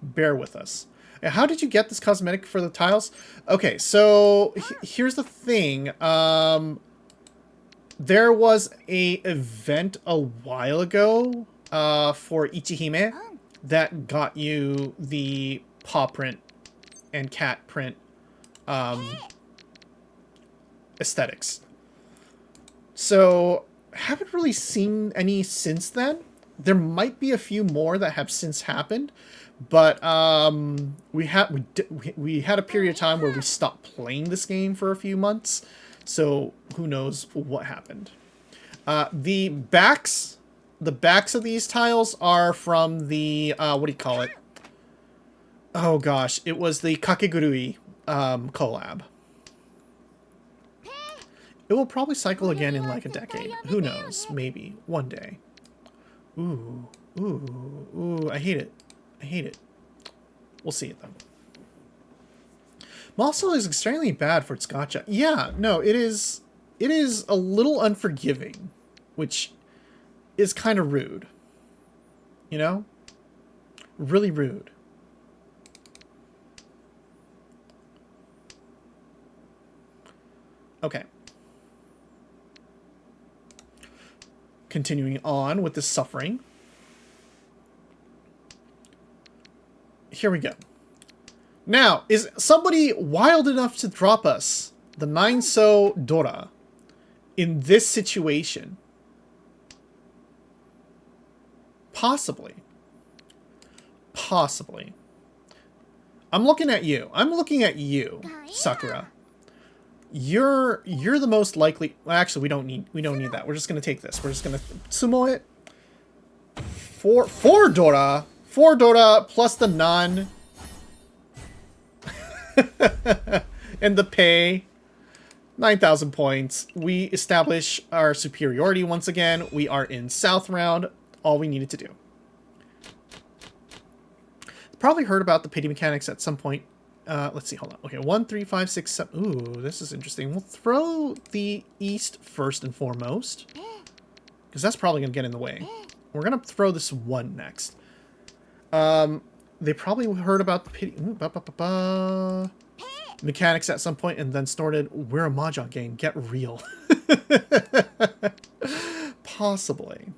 Bear with us. And how did you get this cosmetic for the tiles? Okay, so here's the thing. There was a event a while ago for Ichihime that got you the paw print and cat print aesthetics. So, haven't really seen any since then. There might be a few more that have since happened, but we had a period of time where we stopped playing this game for a few months, so who knows what happened. The backs of these tiles are from the what do you call it? Oh gosh, it was the Kakegurui collab. It will probably cycle again in like a decade. Who knows? Maybe one day. Ooh, ooh, ooh! I hate it. I hate it. We'll see it though. Mahjong is extremely bad for its gacha. Yeah, no, it is. It is a little unforgiving, which is kind of rude. You know, really rude. Okay. Continuing on with the suffering. Here we go. Now, is somebody wild enough to drop us the 9-so Dora in this situation? Possibly. Possibly. I'm looking at you. I'm looking at you, Sakura. You're the most likely. Well, actually, we don't need that. We're just gonna take this. We're just gonna sumo it. Four Dora plus the non and the pay. 9,000 points. We establish our superiority once again. We are in South round. All we needed to do. Probably heard about the pity mechanics at some point. Let's see, hold on. Okay, 1, 3, 5, 6, 7. Ooh, this is interesting. We'll throw the east first and foremost, because that's probably going to get in the way. We're going to throw this one next. They probably heard about the pity mechanics at some point and then snorted, we're a Mahjong game, get real. Possibly.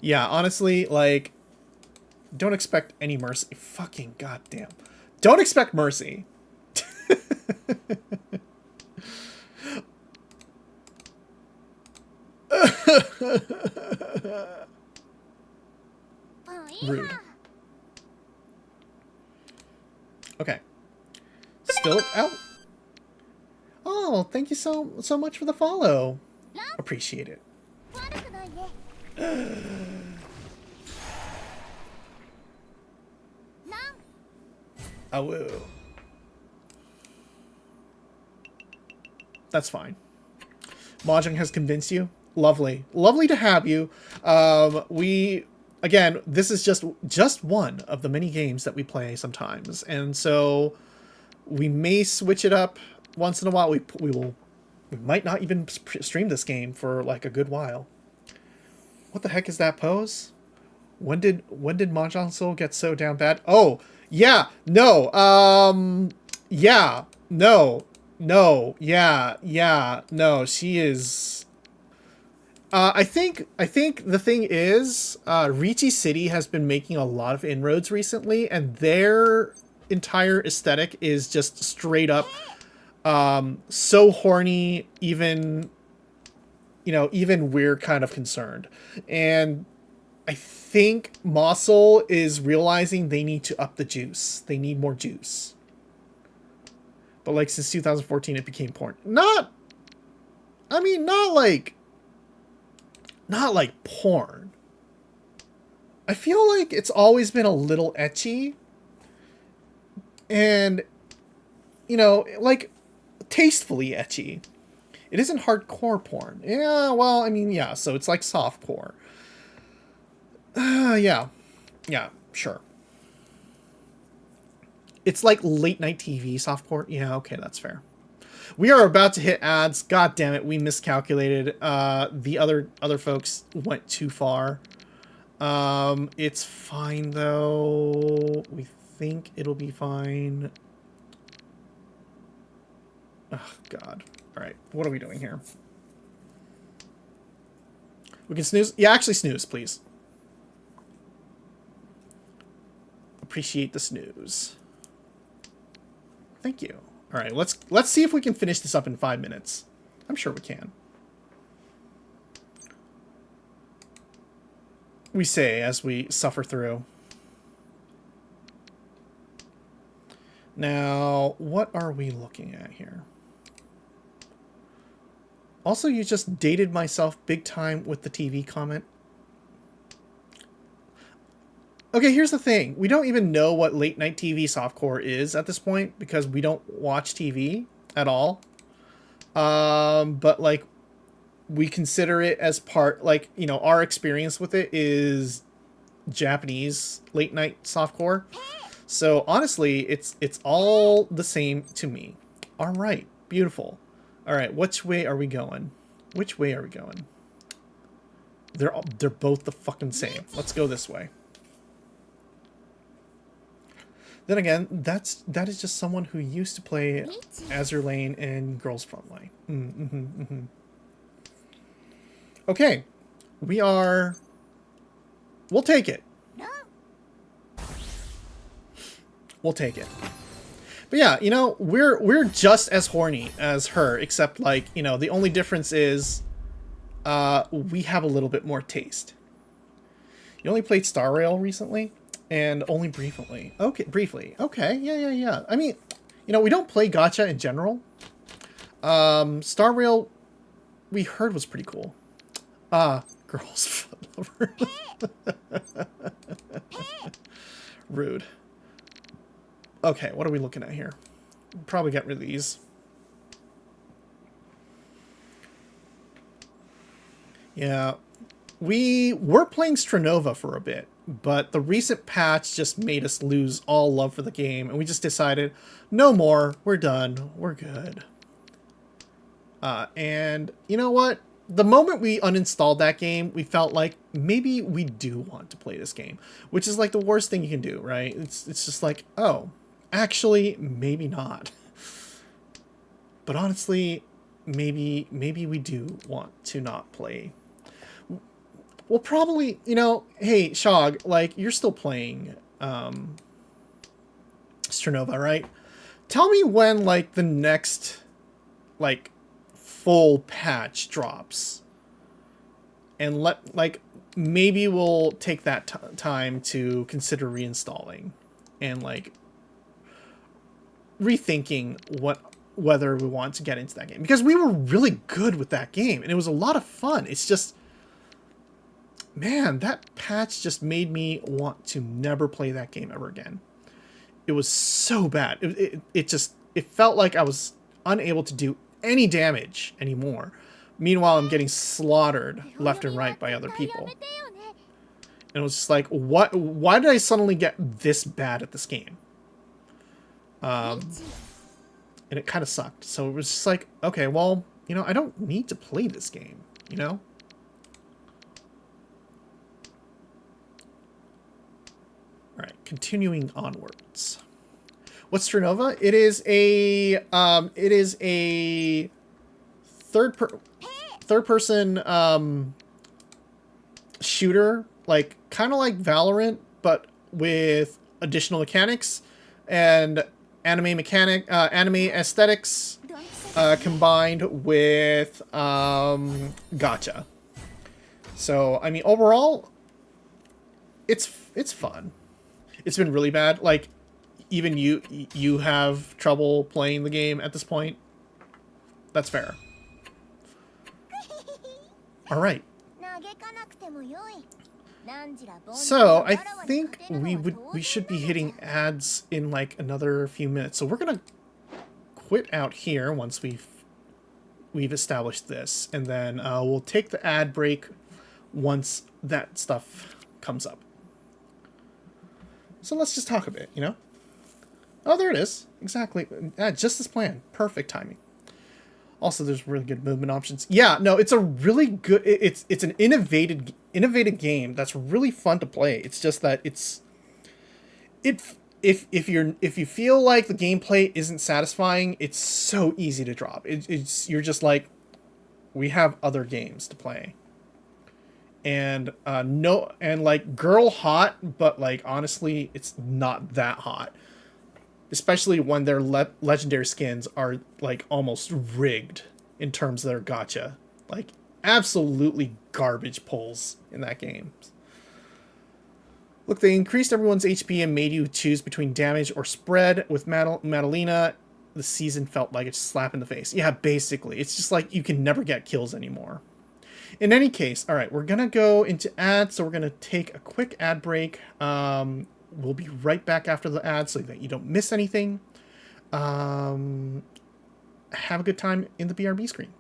Yeah, honestly, like, don't expect any mercy. Fucking goddamn. Don't expect mercy. Rude. Okay. Still out. Oh, thank you so much for the follow. Appreciate it. Oh, woo. That's fine. Mahjong has convinced you. Lovely. Lovely to have you. Again, this is just one of the many games that we play sometimes. And so we may switch it up once in a while. We might not even stream this game for like a good while. What the heck is that pose? When did Mahjong Soul get so down bad? Oh, yeah, no, yeah, no, yeah, no, she is, I think the thing is, Ricci City has been making a lot of inroads recently, and their entire aesthetic is just straight up, so horny, even we're kind of concerned, and I think Mossel is realizing they need to up the juice. They need more juice. but like since 2014 it became porn. Not, I mean, not like porn. I feel like it's always been a little ecchi, and you know, like tastefully ecchi. It isn't hardcore porn. Yeah, well, I mean, yeah, so it's like softcore. Yeah, sure. It's like late night TV softcore. Yeah, okay, that's fair. We are about to hit ads. God damn it, we miscalculated. The other folks went too far. It's fine though. We think it'll be fine. Oh God. All right, what are we doing here? We can snooze. Yeah, actually snooze, please. Appreciate the snooze. Thank you. All right, let's see if we can finish this up in 5 minutes. I'm sure we can. We say as we suffer through. Now, what are we looking at here? Also, you just dated myself big time with the TV comment. Okay, here's the thing. We don't even know what late night TV softcore is at this point because we don't watch TV at all. But like we consider it as part, like, you know, our experience with it is Japanese late night softcore. So honestly, it's all the same to me. All right, beautiful. All right, which way are we going? Which way are we going? They're both the fucking same. Let's go this way. Then again, that is just someone who used to play Azure Lane and Girls Frontline. Okay, we'll take it. We'll take it. But yeah, you know, we're just as horny as her, except like, you know, the only difference is we have a little bit more taste. You only played Star Rail recently? And only briefly. Okay, briefly. Okay, yeah. I mean, you know, we don't play gacha in general. Star Rail, we heard was pretty cool. Girls foot lover. Rude. Okay, what are we looking at here? Probably get rid of these. Yeah. We were playing Stranova for a bit, but the recent patch just made us lose all love for the game, and we just decided, no more, we're done, we're good. And you know what? The moment we uninstalled that game, we felt like maybe we do want to play this game, which is like the worst thing you can do, right? It's just like, oh, actually, maybe not. But honestly, maybe we do want to not play. Well, probably, you know, hey, Shog, like, you're still playing Stranova, right? Tell me when, like, the next, like, full patch drops. And maybe we'll take that time to consider reinstalling. And, like, rethinking whether we want to get into that game. Because we were really good with that game, and it was a lot of fun. It's just... man, that patch just made me want to never play that game ever again. It was so bad. It felt like I was unable to do any damage anymore. Meanwhile, I'm getting slaughtered left and right by other people. And it was just like, what? Why did I suddenly get this bad at this game? And it kind of sucked. So it was just like, okay, well, you know, I don't need to play this game, you know? All right, continuing onwards. What's Stranova? It is a third person shooter, like kind of like Valorant, but with additional mechanics and anime aesthetics combined with gacha. So I mean, overall, it's fun. It's been really bad. Like, even you have trouble playing the game at this point. That's fair. All right. So I think we should be hitting ads in like another few minutes. So we're gonna quit out here once we've established this, and then we'll take the ad break once that stuff comes up. So let's just talk a bit, you know? Oh, there it is. Exactly. Just as planned. Perfect timing. Also, there's really good movement options. Yeah, no, it's a really good... It's an innovative game that's really fun to play. It's just that if you feel like the gameplay isn't satisfying, it's so easy to drop. You're just like, we have other games to play. And like girl hot, but like honestly, it's not that hot. Especially when their legendary skins are like almost rigged in terms of their gacha. Like absolutely garbage pulls in that game. Look, they increased everyone's HP and made you choose between damage or spread. With Madalena, the season felt like a slap in the face. Yeah, basically. It's just like you can never get kills anymore. In any case, all right, we're going to go into ads, so we're going to take a quick ad break. We'll be right back after the ads so that you don't miss anything. Have a good time in the BRB screen.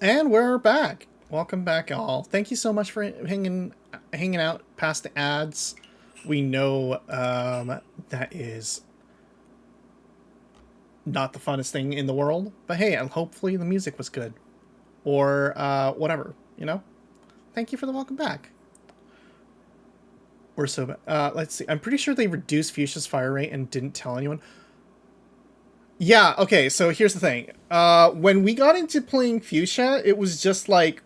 And we're back. Welcome back, all. Thank you so much for hanging out past the ads. We know that is not the funnest thing in the world, but hey, hopefully the music was good, or whatever. You know. Thank you for the welcome back. We're so let's see. I'm pretty sure they reduced Fuchsia's fire rate and didn't tell anyone. Yeah, okay, so here's the thing. When we got into playing Fuchsia, it was just like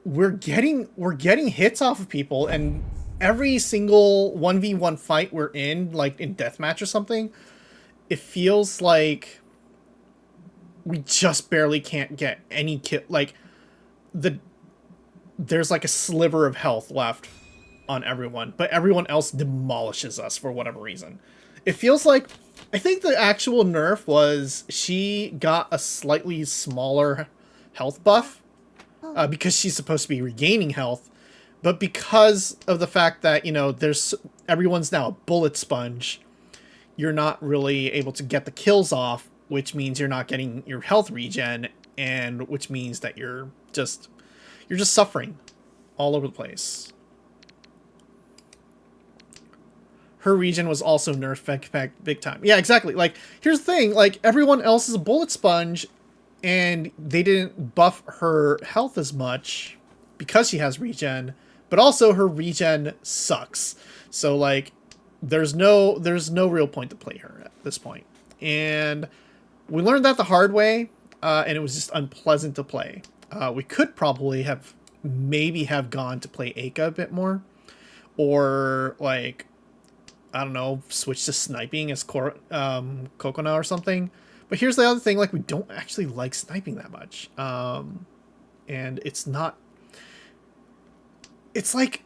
we're getting hits off of people, and every single 1v1 fight we're in, like in deathmatch or something, it feels like we just barely can't get any kill. Like there's like a sliver of health left on everyone, but everyone else demolishes us for whatever reason. It feels like, I think the actual nerf was she got a slightly smaller health buff because she's supposed to be regaining health, but because of the fact that, you know, everyone's now a bullet sponge, you're not really able to get the kills off, which means you're not getting your health regen, and which means that you're just suffering all over the place. Her regen was also nerfed big time. Yeah, exactly. Like, here's the thing. Like, everyone else is a bullet sponge, and they didn't buff her health as much because she has regen, but also her regen sucks. So, like, there's no real point to play her at this point. And we learned that the hard way, and it was just unpleasant to play. We could probably maybe have gone to play Aka a bit more, or like, I don't know, switch to sniping as Kokona or something. But here's the other thing, like, we don't actually like sniping that much. And it's not... It's like,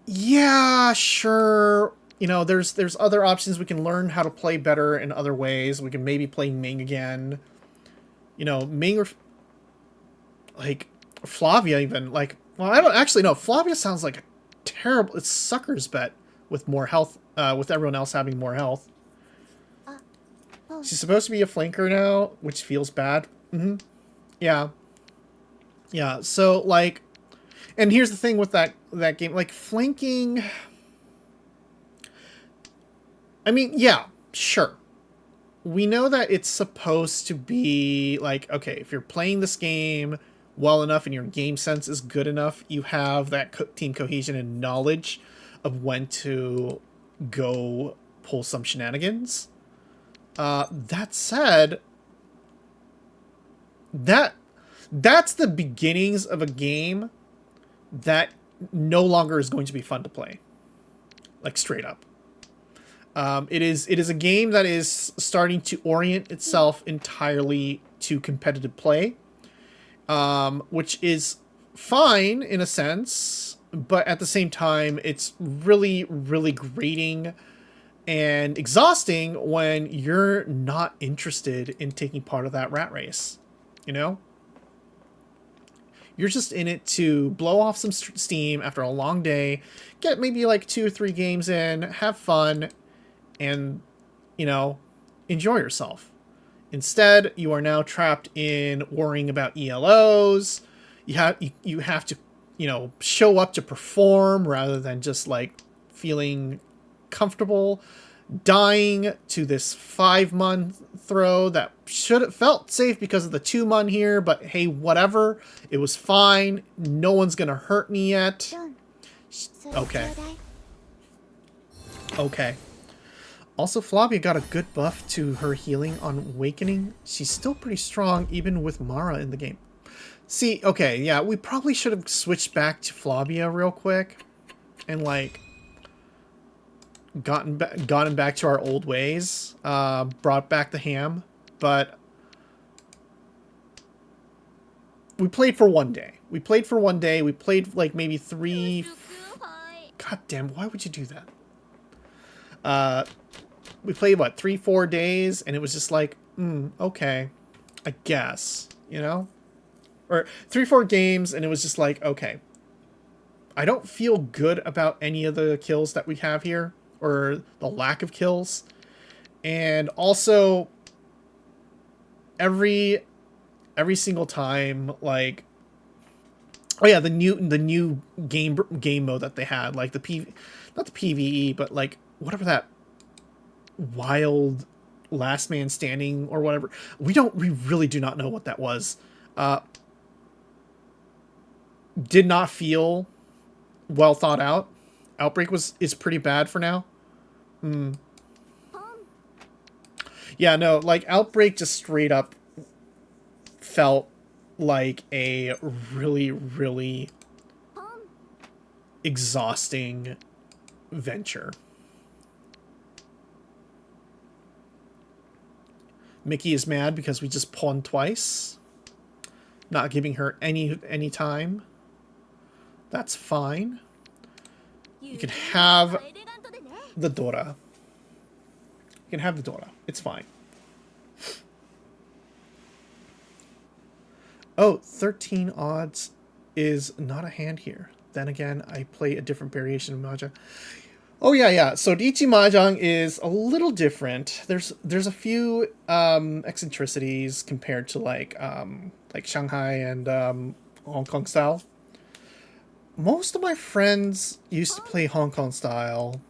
yeah, sure, you know, there's other options. We can learn how to play better in other ways. We can maybe play Ming again. You know, Ming or... Like, Flavia even. Like, well, I don't actually know. Flavia sounds like a terrible... It's sucker's bet with more health, with everyone else having more health. She's supposed to be a flanker now, which feels bad. Mm-hmm. Yeah. Yeah, so, like... And here's the thing with that game. Like, flanking... I mean, yeah, sure. We know that it's supposed to be, like, okay, if you're playing this game well enough and your game sense is good enough, you have that team cohesion and knowledge of when to go pull some shenanigans. That said, that's the beginnings of a game that no longer is going to be fun to play. Like, straight up. It is a game that is starting to orient itself entirely to competitive play, which is fine in a sense, but at the same time, it's really, really grating and exhausting when you're not interested in taking part of that rat race, you know? You're just in it to blow off some steam after a long day, get maybe like 2 or 3 games in, have fun, and, you know, enjoy yourself. Instead, you are now trapped in worrying about ELOs. You have to, you know, show up to perform rather than just, like, feeling comfortable. Dying to this 5-month throw that should have felt safe because of the 2-month here, but hey, whatever. It was fine. No one's gonna hurt me yet. Okay. Okay. Also, Flavia got a good buff to her healing on Awakening. She's still pretty strong, even with Mara in the game. See, okay, yeah, we probably should have switched back to Flavia real quick. And, like, gotten back to our old ways. Brought back the ham. But we played for 1 day. We played, like, maybe 3... God damn, why would you do that? We played, what, 3-4 days, and it was just like, okay, I guess, you know? Or 3-4 games, and it was just like, okay. I don't feel good about any of the kills that we have here, or the lack of kills. And also, every every single time, like, oh yeah, the new game mode that they had, like not the PvE, but like whatever that wild last man standing or whatever. We really do not know what that was. Did not feel well thought out. Outbreak is pretty bad for now. Yeah, no, like Outbreak just straight up felt like a really, really exhausting venture. Mickey is mad because we just pawned twice. Not giving her any time. That's fine. You can have the Dora. You can have the Dora. It's fine. Oh, 13 odds is not a hand here. Then again, I play a different variation of Mahjong. Oh yeah, yeah. So Daiichi Mahjong is a little different. There's a few eccentricities compared to like Shanghai and Hong Kong style. Most of my friends used to play Hong Kong style,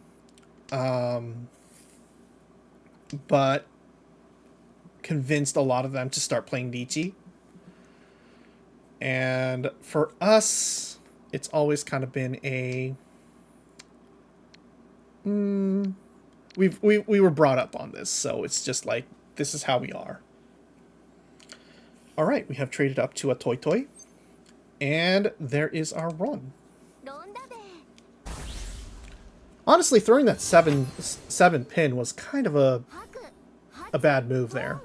but convinced a lot of them to start playing Daiichi. And for us, it's always kind of been a we were brought up on this, so it's just like this is how we are. All right, we have traded up to a Toy Toy, and there is our run. Honestly, throwing that 7 pin was kind of a bad move there.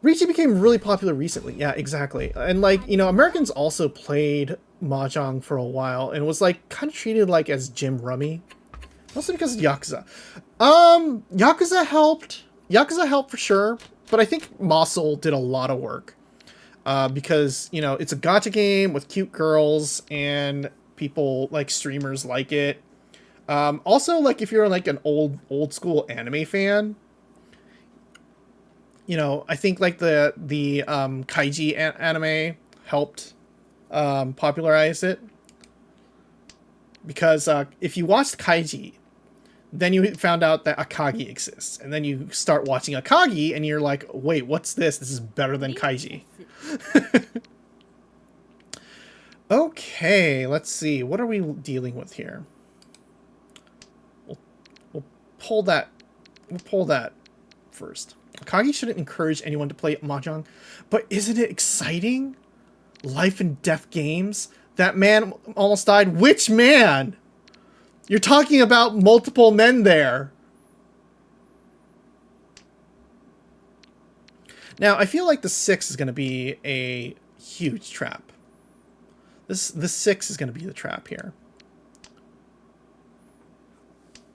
Riichi became really popular recently. Yeah, exactly. And like, you know, Americans also played Mahjong for a while and was like kind of treated like as gym rummy. Mostly because of Yakuza. Yakuza helped. Yakuza helped for sure. But I think Mahjong Soul did a lot of work. Because, you know, it's a gacha game with cute girls and people like streamers like it. Also, like if you're like an old school anime fan, you know, I think like the Kaiji anime helped popularize it. Because if you watched Kaiji, then you found out that Akagi exists. And then you start watching Akagi and you're like, wait, what's this? This is better than Kaiji. Okay, let's see. What are we dealing with here? We'll pull that. We'll pull that first. Akagi shouldn't encourage anyone to play Mahjong, but isn't it exciting? Life and death games? That man almost died. Which man? You're talking about multiple men there. Now, I feel like the 6 is going to be a huge trap. The 6 is going to be the trap here.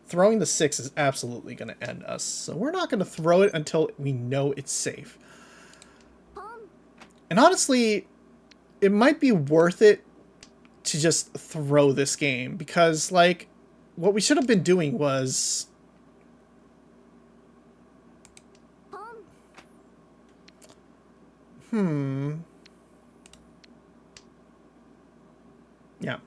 Throwing the 6 is absolutely going to end us. So we're not going to throw it until we know it's safe. And honestly, it might be worth it to just throw this game. Because, like, what we should have been doing was... Yeah.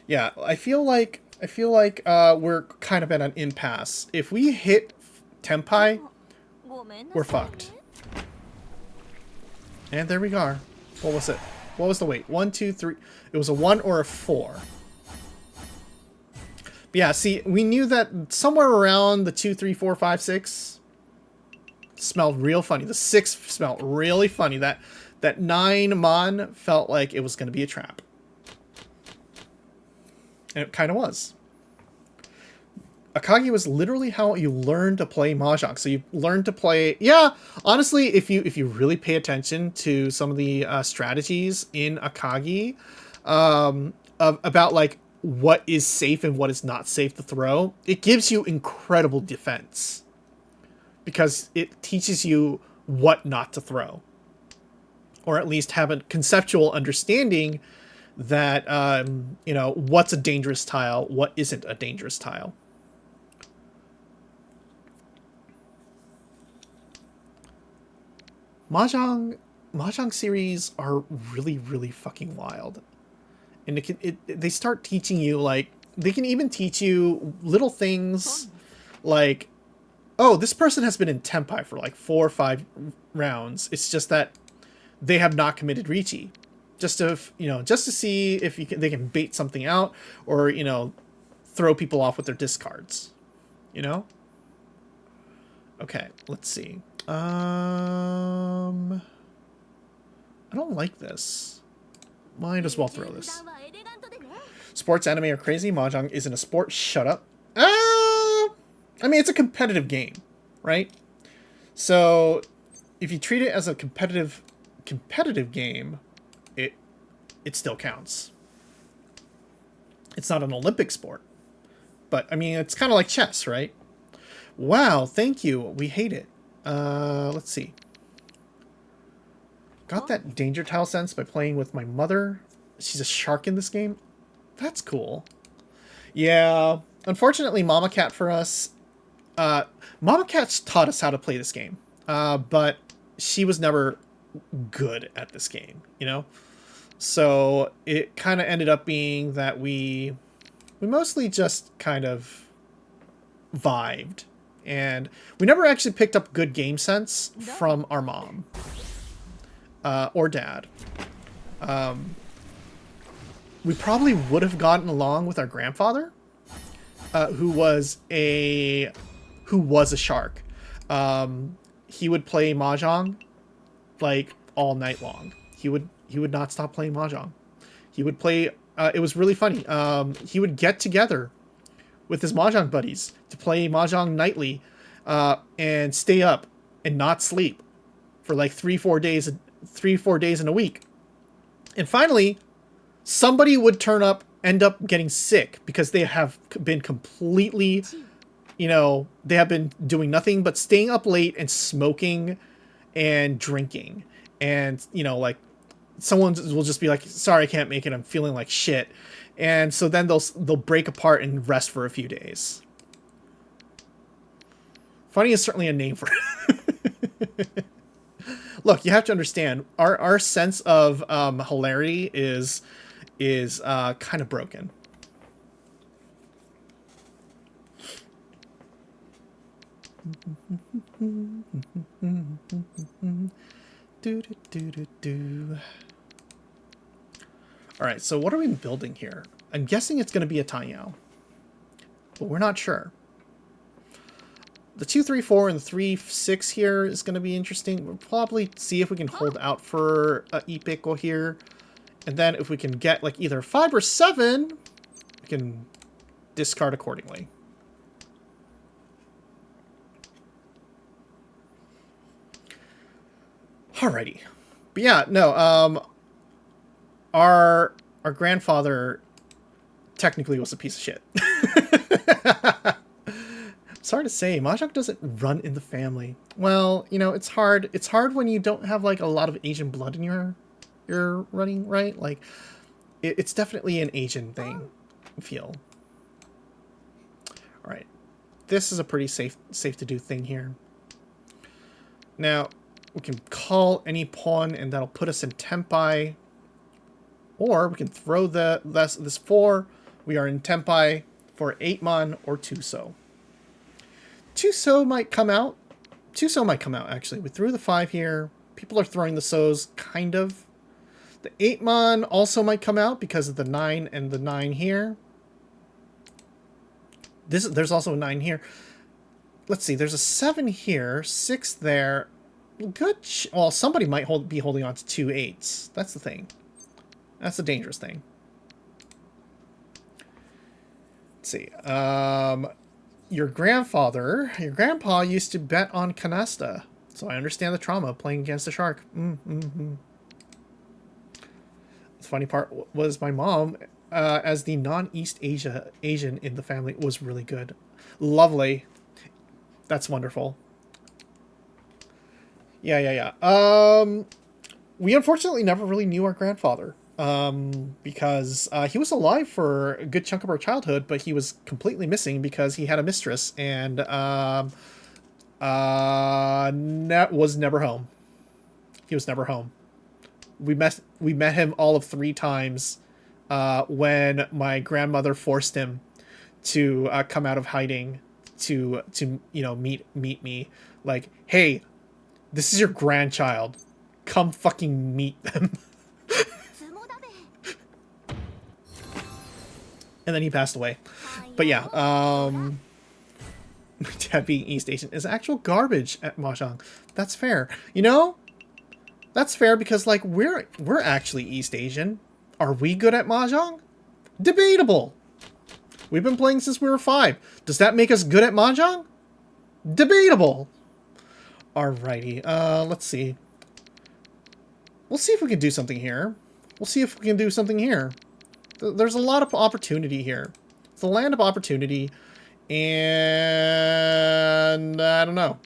Yeah, I feel like we're kind of at an impasse. If we hit Tenpai, we're fucked. And there we are. What was it? What was the weight? 1, 2, 3. It was a 1 or a 4. But yeah, see, we knew that somewhere around the 2, 3, 4, 5, 6 smelled real funny. The 6 smelled really funny. That 9 mon felt like it was going to be a trap. And it kind of was. Akagi was literally how you learn to play Mahjong. So you learn to play... Yeah, honestly, if you really pay attention to some of the strategies in Akagi, about like what is safe and what is not safe to throw, it gives you incredible defense. Because it teaches you what not to throw. Or at least have a conceptual understanding that, you know, what's a dangerous tile, what isn't a dangerous tile. Mahjong series are really, really fucking wild. And they start teaching you, like, they can even teach you little things like, oh, this person has been in Tenpai for like 4 or 5 rounds. It's just that they have not committed Richi. Just to, just to see if they can bait something out, or, throw people off with their discards. Okay, let's see. I don't like this. Might as well throw this. Sports anime are crazy. Mahjong isn't a sport. Shut up. I mean, it's a competitive game, right? So if you treat it as a competitive game, it still counts. It's not an Olympic sport, but I mean, it's kind of like chess, right? Wow, thank you. We hate it. Let's see. Got that danger tile sense by playing with my mother. She's a shark in this game. That's cool. Yeah, unfortunately, Mama Cat for us. Mama Cat taught us how to play this game, but she was never good at this game, So it kind of ended up being that we mostly just kind of vibed, and we never actually picked up good game sense from our mom or dad. We probably would have gotten along with our grandfather, who was a shark. He would play Mahjong like all night long. He would not stop playing Mahjong. He would play. It was really funny. He would get together with his Mahjong buddies to play Mahjong nightly, and stay up and not sleep for like 3-4 days in a week. And finally, somebody would end up getting sick because they have been completely, they have been doing nothing but staying up late and smoking and drinking. And, like, someone will just be like, sorry, I can't make it. I'm feeling like shit. And so then they'll break apart and rest for a few days. Funny is certainly a name for it. Look, you have to understand, our sense of hilarity is kind of broken. Alright, so what are we building here? I'm guessing it's going to be a Tanyao, but we're not sure. The 2-3-4 and the 3-6 here is going to be interesting. We'll probably see if we can hold out for a Ipeko here. And then if we can get like either 5 or 7, we can discard accordingly. Alrighty. But yeah, no, our grandfather technically was a piece of shit. Sorry to say, Mahjong doesn't run in the family. Well, it's hard. It's hard when you don't have like a lot of Asian blood in your running, right? Like, it's definitely an Asian thing, I feel. All right, this is a pretty safe to do thing here. Now we can call any pawn, and that'll put us in Tenpai. Or we can throw this 4. We are in Tenpai for 8-mon or 2-so. 2-so might come out. 2-so might come out, actually. We threw the 5 here. People are throwing the so's, kind of. The 8-mon also might come out because of the 9 and the 9 here. There's also a 9 here. Let's see. There's a 7 here. 6 there. Good. Well, somebody might be holding on to 2 8s. That's the thing. That's the dangerous thing. Let's see. Your grandpa used to bet on canasta, so I understand the trauma of playing against a shark. The funny part was my mom, as the non-East Asian in the family, was really good. Lovely. That's wonderful. Yeah. We unfortunately never really knew our grandfather. Because he was alive for a good chunk of our childhood, but he was completely missing because he had a mistress and was never home. He was never home. We met him all of 3 times when my grandmother forced him to come out of hiding to meet me. Like, hey, this is your grandchild. Come fucking meet them. And then he passed away. But yeah, dad being East Asian is actual garbage at Mahjong. That's fair. You know, that's fair because like we're actually East Asian. Are we good at Mahjong? Debatable. We've been playing since we were 5. Does that make us good at Mahjong? Debatable. Alrighty, let's see. We'll see if we can do something here. We'll see if we can do something here. There's a lot of opportunity here. It's the land of opportunity, and I don't know.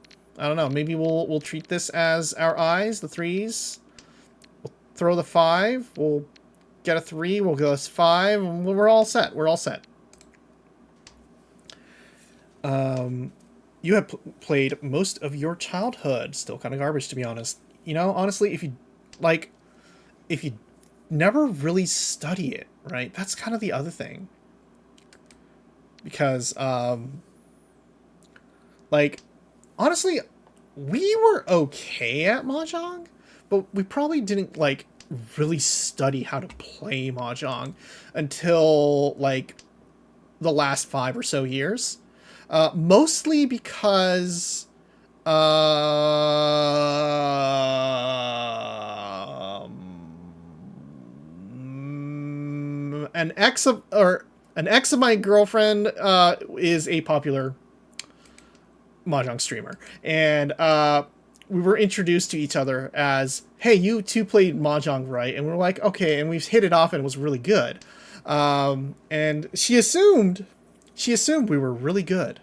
Maybe we'll treat this as our eyes, the 3s. We'll throw the 5. We'll get a 3. We'll go 5. And we're all set. We're all set. You have played most of your childhood. Still kind of garbage, to be honest. You know, honestly, if you never really study it, right? That's kind of the other thing. Because, like, honestly, we were okay at Mahjong, but we probably didn't, like, really study how to play Mahjong until, like, the last 5 or so years. Mostly because an ex of my girlfriend is a popular Mahjong streamer, and we were introduced to each other as, hey, you two played Mahjong, right? And we're like, okay, and we've hit it off and it was really good. And she assumed we were really good.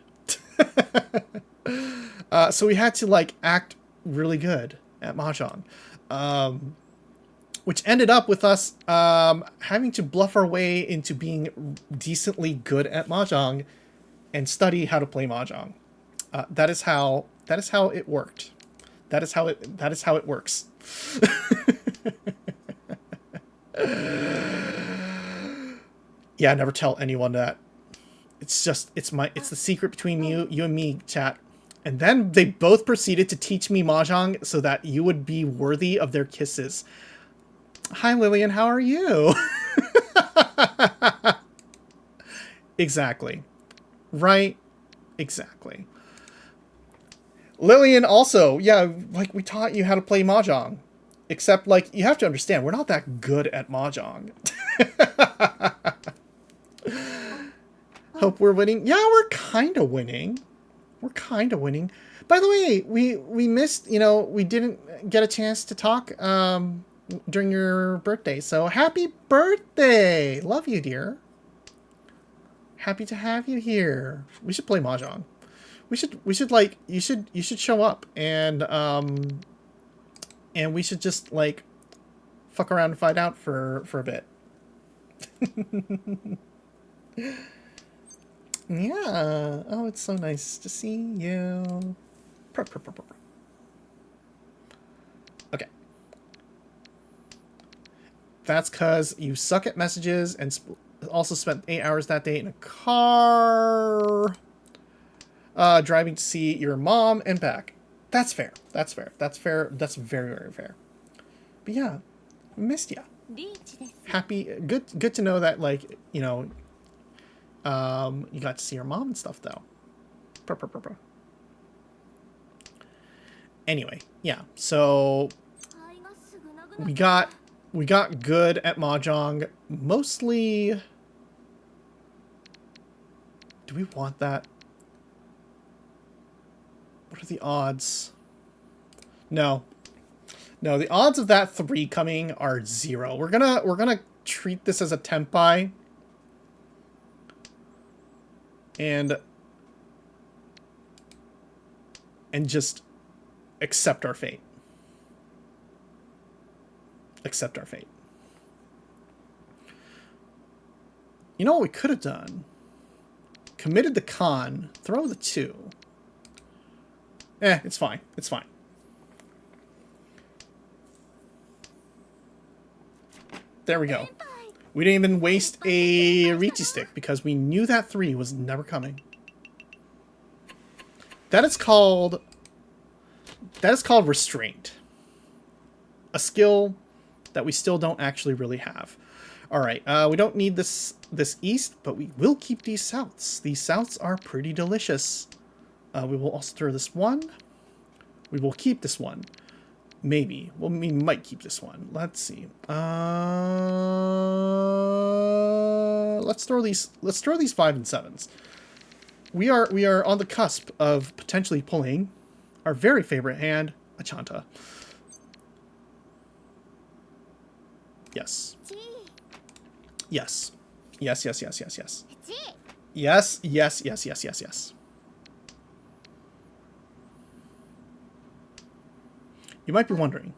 So we had to like act really good at Mahjong, which ended up with us having to bluff our way into being decently good at Mahjong and study how to play Mahjong. That is how it worked. That is how it works. Yeah, never tell anyone that. It's the secret between you and me, chat. And then they both proceeded to teach me Mahjong so that you would be worthy of their kisses. Hi, Lillian, how are you? Exactly. Right? Exactly. Lillian also, yeah, like we taught you how to play Mahjong. Except, like, you have to understand, we're not that good at Mahjong. Hope we're winning. Yeah, we're kind of winning. We're kind of winning. By the way, we missed, we didn't get a chance to talk during your birthday. So happy birthday! Love you, dear. Happy to have you here. We should play Mahjong. We should like, you should show up and we should just like fuck around and find out for a bit. Yeah. Oh, it's so nice to see you. Okay. That's because you suck at messages and also spent 8 hours that day in a car driving to see your mom and back. That's fair. That's fair. That's fair. That's very, very fair. But yeah, missed ya. Happy. Good to know that, like, you got to see your mom and stuff, though. Anyway, yeah. So we got good at Mahjong. Mostly. Do we want that? What are the odds? No, the odds of that 3 coming are 0. We're gonna treat this as a tempai. And just accept our fate. Accept our fate. You know what we could have done? Committed the con. Throw the 2. It's fine. It's fine. There we go. We didn't even waste a Riichi stick because we knew that 3 was never coming. That is called restraint. A skill that we still don't actually really have. All right, we don't need this east, but we will keep these souths. These souths are pretty delicious. We will also throw this one. We will keep this one. Maybe. Well, we might keep this one. Let's see. Let's throw these 5 and 7s. We are on the cusp of potentially pulling our very favorite hand, a Chanta. Yes. Yes. Yes, yes, yes, yes, yes. Yes, yes, yes, yes, yes, yes. You might be wondering,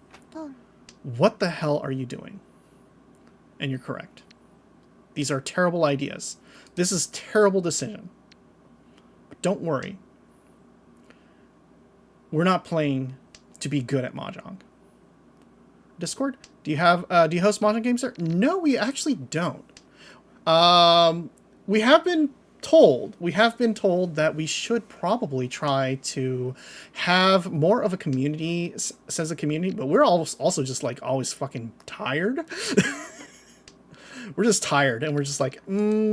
what the hell are you doing? And you're correct. These are terrible ideas. This is a terrible decision. But don't worry. We're not playing to be good at Mahjong. Discord? Do you host Mahjong games there? No, we actually don't. We have been told that we should probably try to have more of a community sense of community, but we're also just like always fucking tired. We're just tired, and we're just like, no.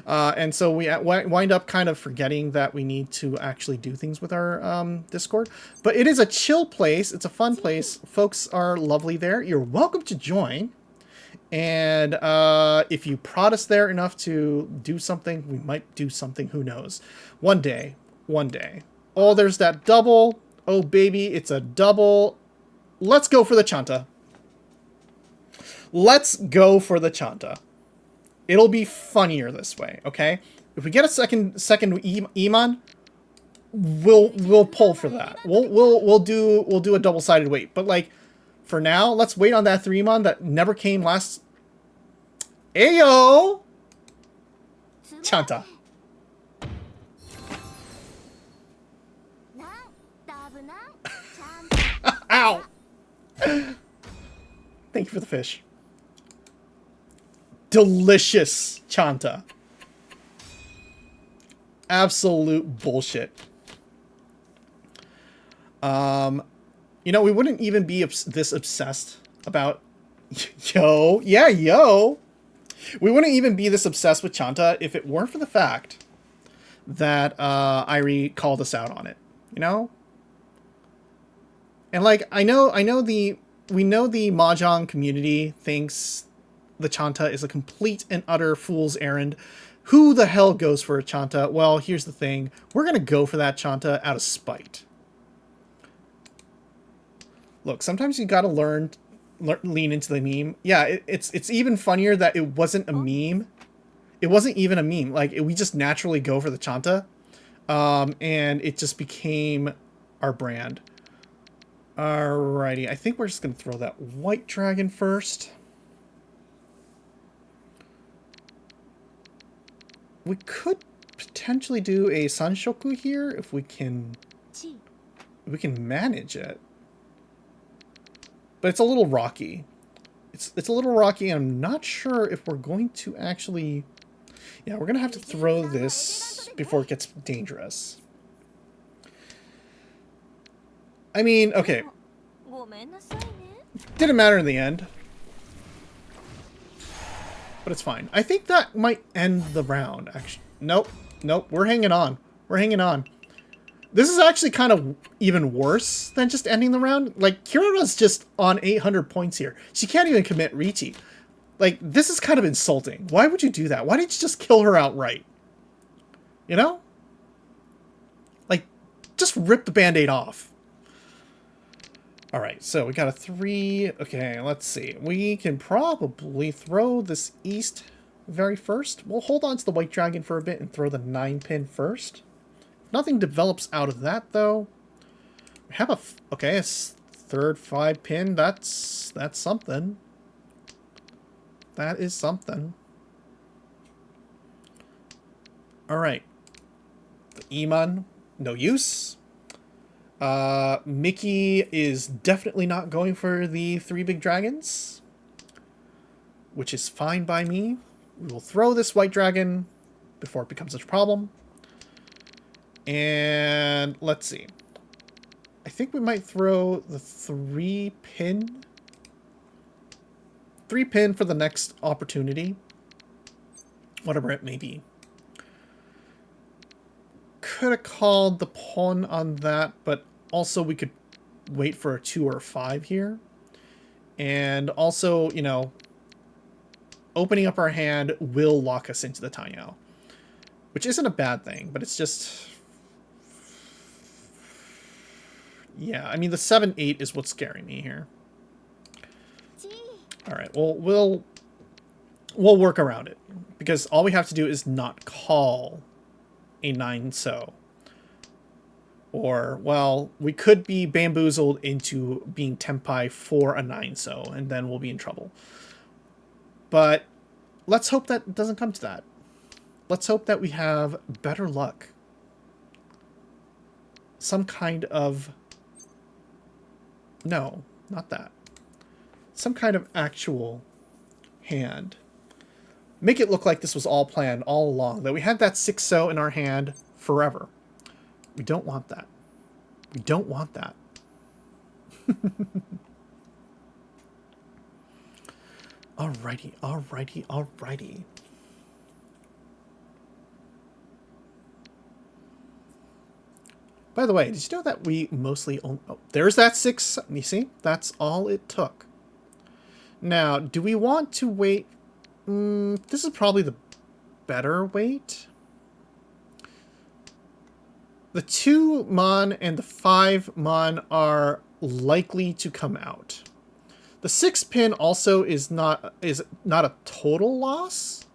And so we wind up kind of forgetting that we need to actually do things with our Discord. But it is a chill place. It's a fun place. Folks are lovely there. You're welcome to join. And if you prod us there enough to do something, we might do something. Who knows? One day. Oh, there's that double. Oh, baby, it's a double. Let's go for the Chanta. Let's go for the Chanta. It'll be funnier this way, okay? If we get a second Iman, we'll pull for that. We'll do a double-sided wait. But like for now, let's wait on that 3 Iman that never came last. Ayo! Chanta. Ow! Thank you for the fish. Delicious Chanta. Absolute bullshit. You know, we wouldn't even be this obsessed about... Yo. Yeah, yo. We wouldn't even be this obsessed with Chanta if it weren't for the fact that Irie called us out on it. You know? And like, we know the Mahjong community thinks the Chanta is a complete and utter fool's errand. Who the hell goes for a Chanta? Well, here's the thing. We're going to go for that Chanta out of spite. Look, sometimes you got to lean into the meme. Yeah, it's even funnier that it wasn't a meme. It wasn't even a meme. Like, we just naturally go for the Chanta. And it just became our brand. Alrighty, I think we're just going to throw that white dragon first. We could potentially do a Sanshoku here if we can manage it. But it's a little rocky. It's a little rocky, and I'm not sure if we're going to actually... Yeah, we're going to have to throw this before it gets dangerous. I mean, okay. Didn't matter in the end. But it's fine. I think that might end the round, actually. Nope. We're hanging on. This is actually kind of even worse than just ending the round. Like, Kirura's just on 800 points here. She can't even commit Riichi. Like, this is kind of insulting. Why would you do that? Why didn't you just kill her outright? You know? Like, just rip the band-aid off. Alright, so we got a 3. Okay, let's see. We can probably throw this east very first. We'll hold on to the white dragon for a bit and throw the 9-pin first. Nothing develops out of that, though. We have a... Okay, a third 5-pin. That's something. That is something. Alright. The Iman, no use. Mickey is definitely not going for the 3 big dragons, which is fine by me. We will throw this white dragon before it becomes a problem. And let's see. I think we might throw the 3 pin. 3 pin for the next opportunity. Whatever it may be. Could have called the pawn on that, but also we could wait for a 2 or a 5 here. And also, you know, opening up our hand will lock us into the Taiyao. Which isn't a bad thing, but it's just... Yeah, I mean, the 7-8 is what's scaring me here. Alright, well, we'll work around it. Because all we have to do is not call a 9-so. Or, well, we could be bamboozled into being Tenpai for a 9-so, and then we'll be in trouble. But let's hope that doesn't come to that. Let's hope that we have better luck. Some kind of... No, not that. Some kind of actual hand. Make it look like this was all planned all along. That we had that 6-so in our hand forever. We don't want that. We don't want that. Alrighty, alrighty, alrighty. By the way, did you know that we mostly own... Oh, there's that 6. You see? That's all it took. Now, do we want to wait... this is probably the better wait. The 2 mon and the 5 mon are likely to come out. The 6 pin also is not a total loss,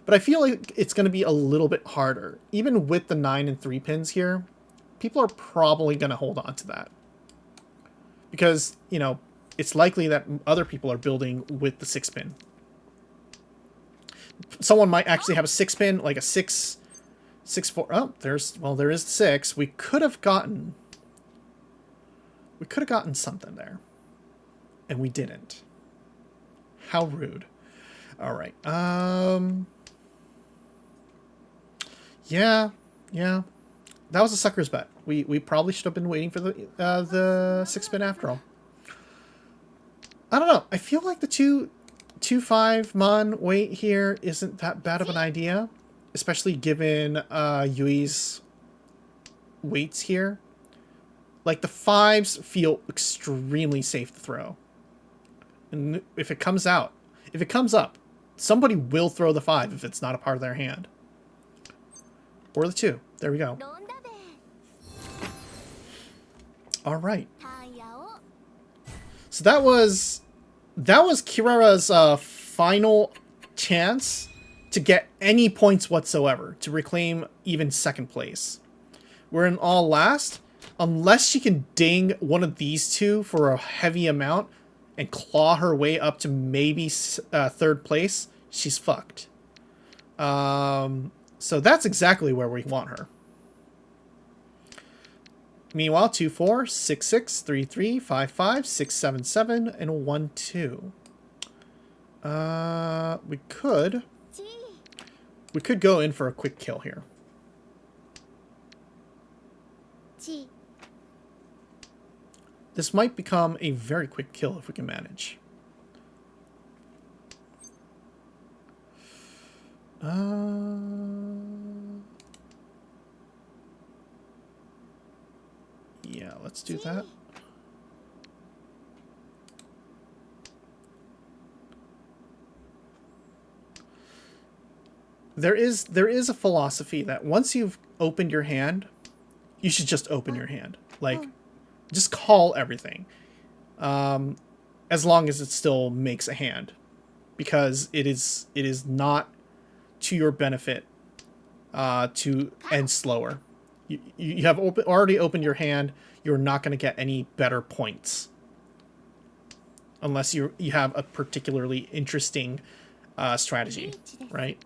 but I feel like it's going to be a little bit harder. Even with the 9 and 3 pins here, people are probably going to hold on to that. Because, you know, it's likely that other people are building with the 6 pin. Someone might actually have a 6 pin, like a 6, 4. Oh, there is the 6. We could have gotten something there. And we didn't. How rude. All right. Yeah. That was a sucker's bet. We probably should have been waiting for the 6 pin after all. I don't know. I feel like the 2-5 mon wait here isn't that bad of an idea, especially given Yui's weights here. Like the 5s feel extremely safe to throw. And if it comes up, somebody will throw the 5 if it's not a part of their hand. Or the 2. There we go. All right. So that was Kirara's final chance to get any points whatsoever, to reclaim even 2nd place. We're in all last. Unless she can ding one of these 2 for a heavy amount and claw her way up to maybe 3rd place, she's fucked. So that's exactly where we want her. Meanwhile, 2-4, 6-6, 3-3, 5-5, 6-7-7, and 1-2. We could go in for a quick kill here. This might become a very quick kill if we can manage. Yeah, let's do that. There is a philosophy that once you've opened your hand, you should just open your hand. Like, just call everything. As long as it still makes a hand. Because it is not to your benefit to end slower. You have already opened your hand. You're not going to get any better points. Unless you have a particularly interesting strategy, right?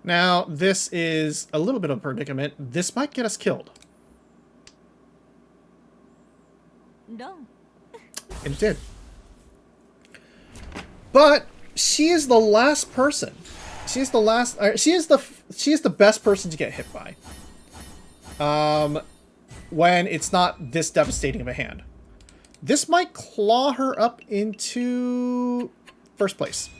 Now, this is a little bit of a predicament. This might get us killed. And it did. But she is the last person. She is the last. She is the best person to get hit by. When it's not this devastating of a hand. This might claw her up into first place.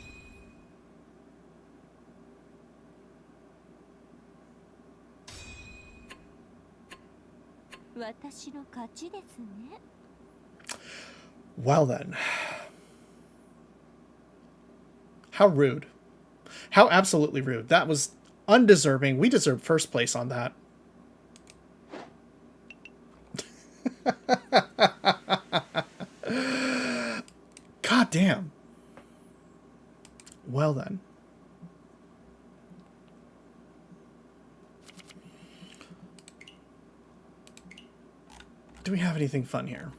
Well then. How rude. How absolutely rude. That was undeserving. We deserve first place on that. God damn. Well then. Do we have anything fun here?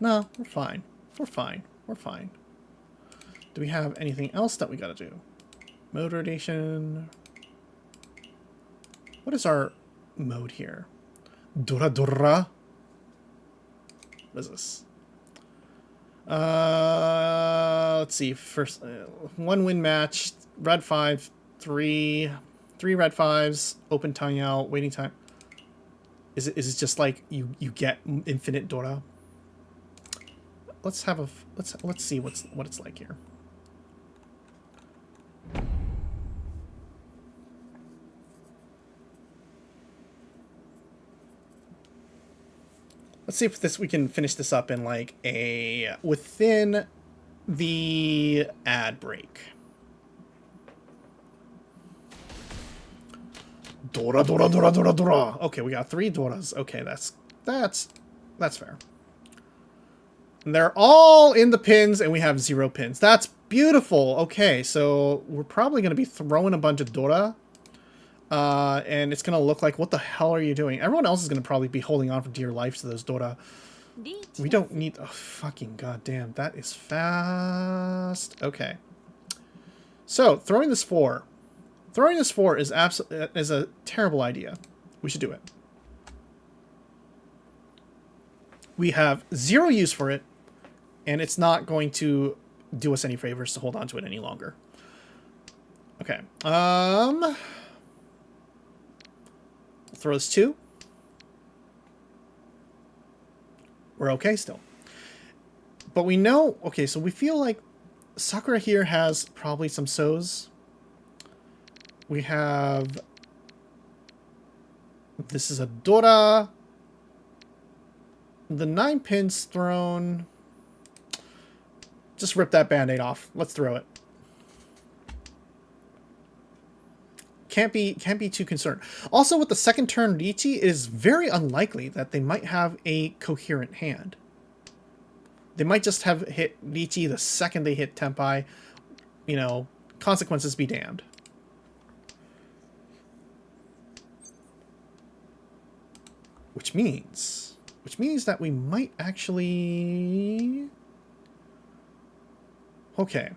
No, we're fine. We're fine. We're fine. Do we have anything else that we gotta do? Mode rotation. What is our mode here? Dora Dora. What is this? Let's see. First, one win match. Red 5, 3 red 5s. Open timeout. Waiting time. Is it just like you get infinite Dora? Let's have a let's see what it's like here. Let's see if we can finish this up in like a within the ad break. Dora Dora Dora Dora Dora. Okay, we got 3 Doras. Okay, that's fair. And they're all in the pins, and we have 0 pins. That's beautiful. Okay, so we're probably going to be throwing a bunch of Dora. And it's going to look like, what the hell are you doing? Everyone else is going to probably be holding on for dear life to those Dora. We don't need... Oh, fucking goddamn. That is fast. Okay. So, throwing this 4. Throwing this 4 is a terrible idea. We should do it. We have 0 use for it, and it's not going to do us any favors to hold on to it any longer. Okay. Throws 2. We're okay still. But we know... Okay, so we feel like Sakura here has probably some so's. We have... This is a Dora. The 9 pins thrown. Just rip that band-aid off. Let's throw it. Can't be too concerned. Also, with the second turn Riichi, it is very unlikely that they might have a coherent hand. They might just have hit Riichi the second they hit Tenpai. You know, consequences be damned. Which means that we might actually... Okay.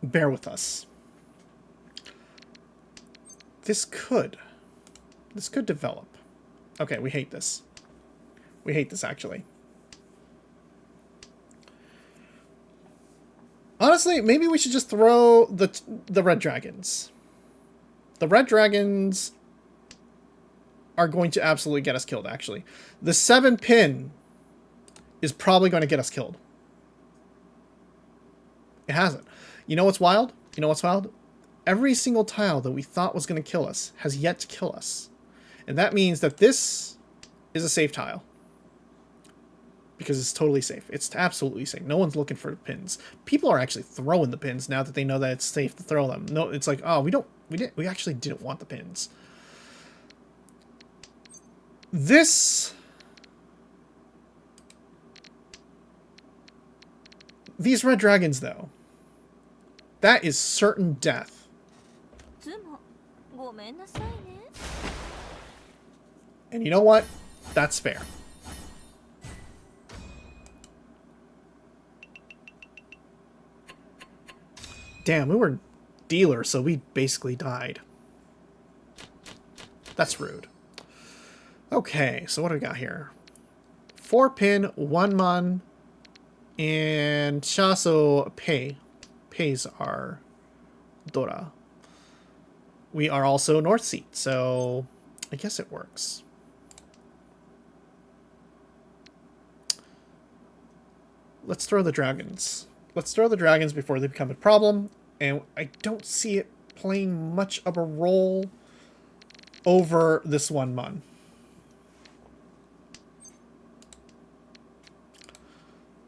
Bear with us. This could develop. Okay, we hate this. We hate this, actually. Honestly, maybe we should just throw the red dragons. The red dragons are going to absolutely get us killed, actually. The 7 pin is probably going to get us killed. It hasn't. You know what's wild? You know what's wild? Every single tile that we thought was going to kill us has yet to kill us. And that means that this is a safe tile. Because it's totally safe. It's absolutely safe. No one's looking for pins. People are actually throwing the pins now that they know that it's safe to throw them. No, it's like, oh, we actually didn't want the pins. These red dragons, though, that is certain death. And you know what? That's fair. Damn, we were dealers, so we basically died. That's rude. Okay, so what do we got here? 4 pin, 1 mon, and Shaso pays our Dora. We are also North Seat, so I guess it works. Let's throw the dragons. Let's throw the dragons before they become a problem, and I don't see it playing much of a role over this 1 mon.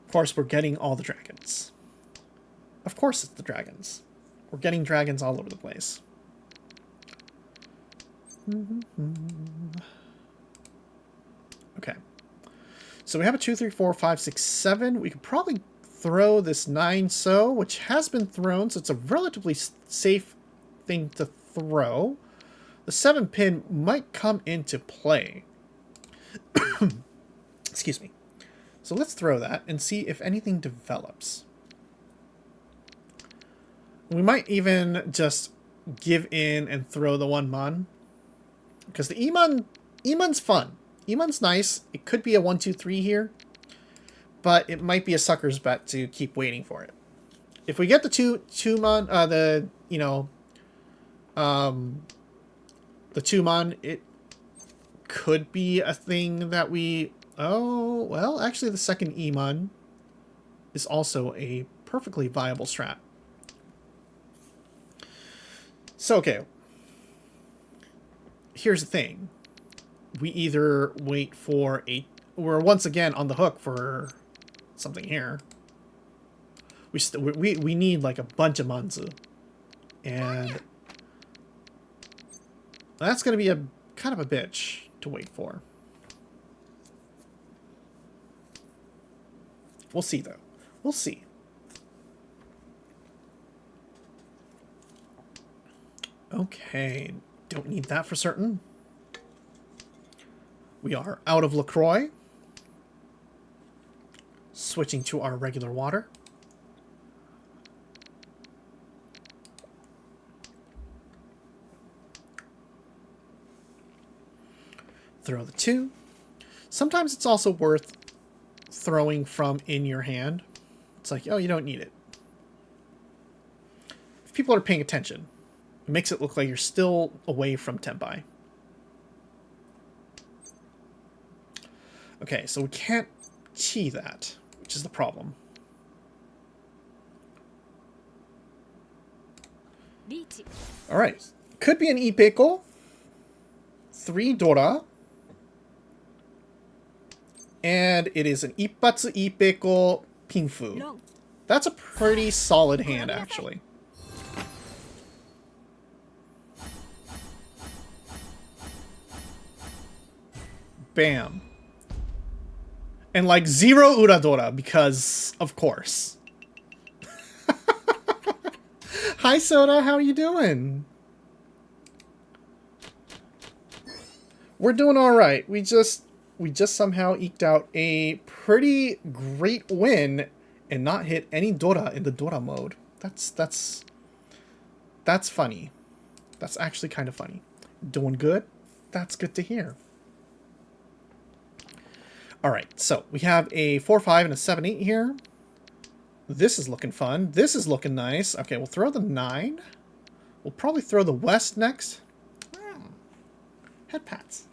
Of course, we're getting all the dragons. Of course it's the dragons. We're getting dragons all over the place. Okay. So we have a 2, 3, 4, 5, 6, 7. We could probably throw this 9 so, which has been thrown, so it's a relatively safe thing to throw. The 7 pin might come into play. Excuse me. So let's throw that and see if anything develops. We might even just give in and throw the 1 mon. Because the Emon's fun. Emon's nice. It could be a 1, 2, 3 here. But it might be a sucker's bet to keep waiting for it. If we get the the 2 mon, it could be a thing that we... Oh, well, actually the second Emon is also a perfectly viable strat. So, okay. Here's the thing. We either wait for a... We're once again on the hook for something here. We need like a bunch of Manzu. And that's going to be a kind of a bitch to wait for. We'll see, though. We'll see. Okay. Don't need that for certain. We are out of LaCroix. Switching to our regular water. Throw the 2. Sometimes it's also worth throwing from in your hand. It's like, oh, you don't need it. If people are paying attention, it makes it look like you're still away from Tenpai. Okay, so we can't chi that, which is the problem. Alright, could be an Ipeko. 3 Dora. And it is an Ippatsu Ipeko Pinfu. That's a pretty solid hand, actually. Bam. And like 0 Uradora, because of course. Hi Soda, how are you doing? We're doing alright. We just somehow eked out a pretty great win and not hit any Dora in the Dora mode. That's funny. That's actually kind of funny. Doing good? That's good to hear. Alright, so we have a 4-5 and a 7-8 here. This is looking fun. This is looking nice. Okay, we'll throw the 9. We'll probably throw the West next. Head pats.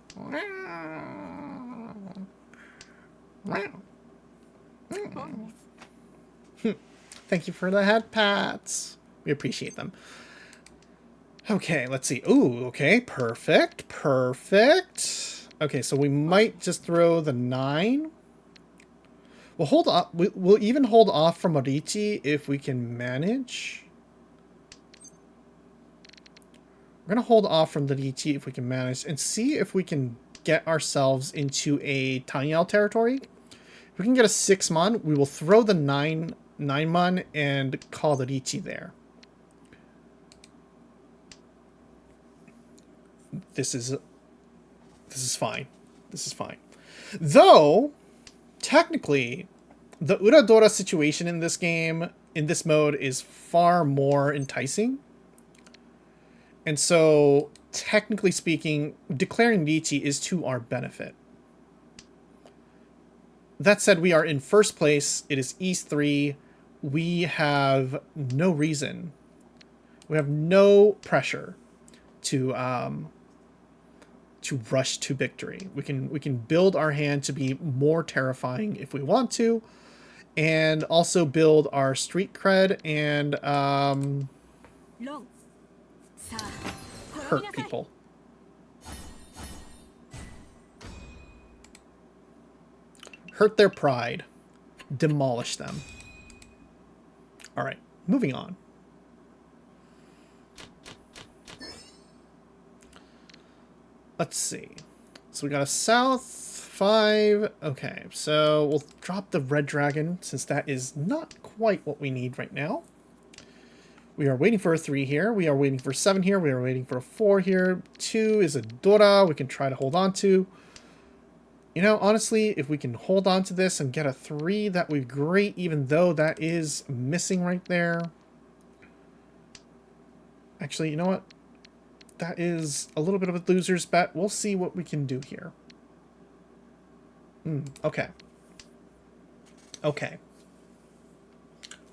Thank you for the head pats. We appreciate them. Okay, let's see. Ooh, okay, perfect, perfect. Okay, so we might just throw the 9. We'll hold off. We'll even hold off from Orichi if we can manage. We're gonna hold off from the Orichi if we can manage and see if we can get ourselves into a Tanyao territory. If we can get a 6 mon, we will throw the 9 mon and call the Orichi there. This is fine. This is fine. Though, technically, the Uradora situation in this game in this mode is far more enticing. And so, technically speaking, declaring Riichi is to our benefit. That said, we are in first place. It is East 3. We have no reason. We have no pressure to rush to victory. We can build our hand to be more terrifying if we want to, and also build our street cred and hurt people. Hurt their pride. Demolish them. Alright, moving on. Let's see. So we got a south 5. Okay, so we'll drop the red dragon since that is not quite what we need right now. We are waiting for a 3 here. We are waiting for 7 here. We are waiting for a 4 here. 2 is a Dora we can try to hold on to. You know, honestly, if we can hold on to this and get a 3, that would be great, even though that is missing right there. Actually, you know what? That is a little bit of a loser's bet. We'll see what we can do here. Okay. Okay.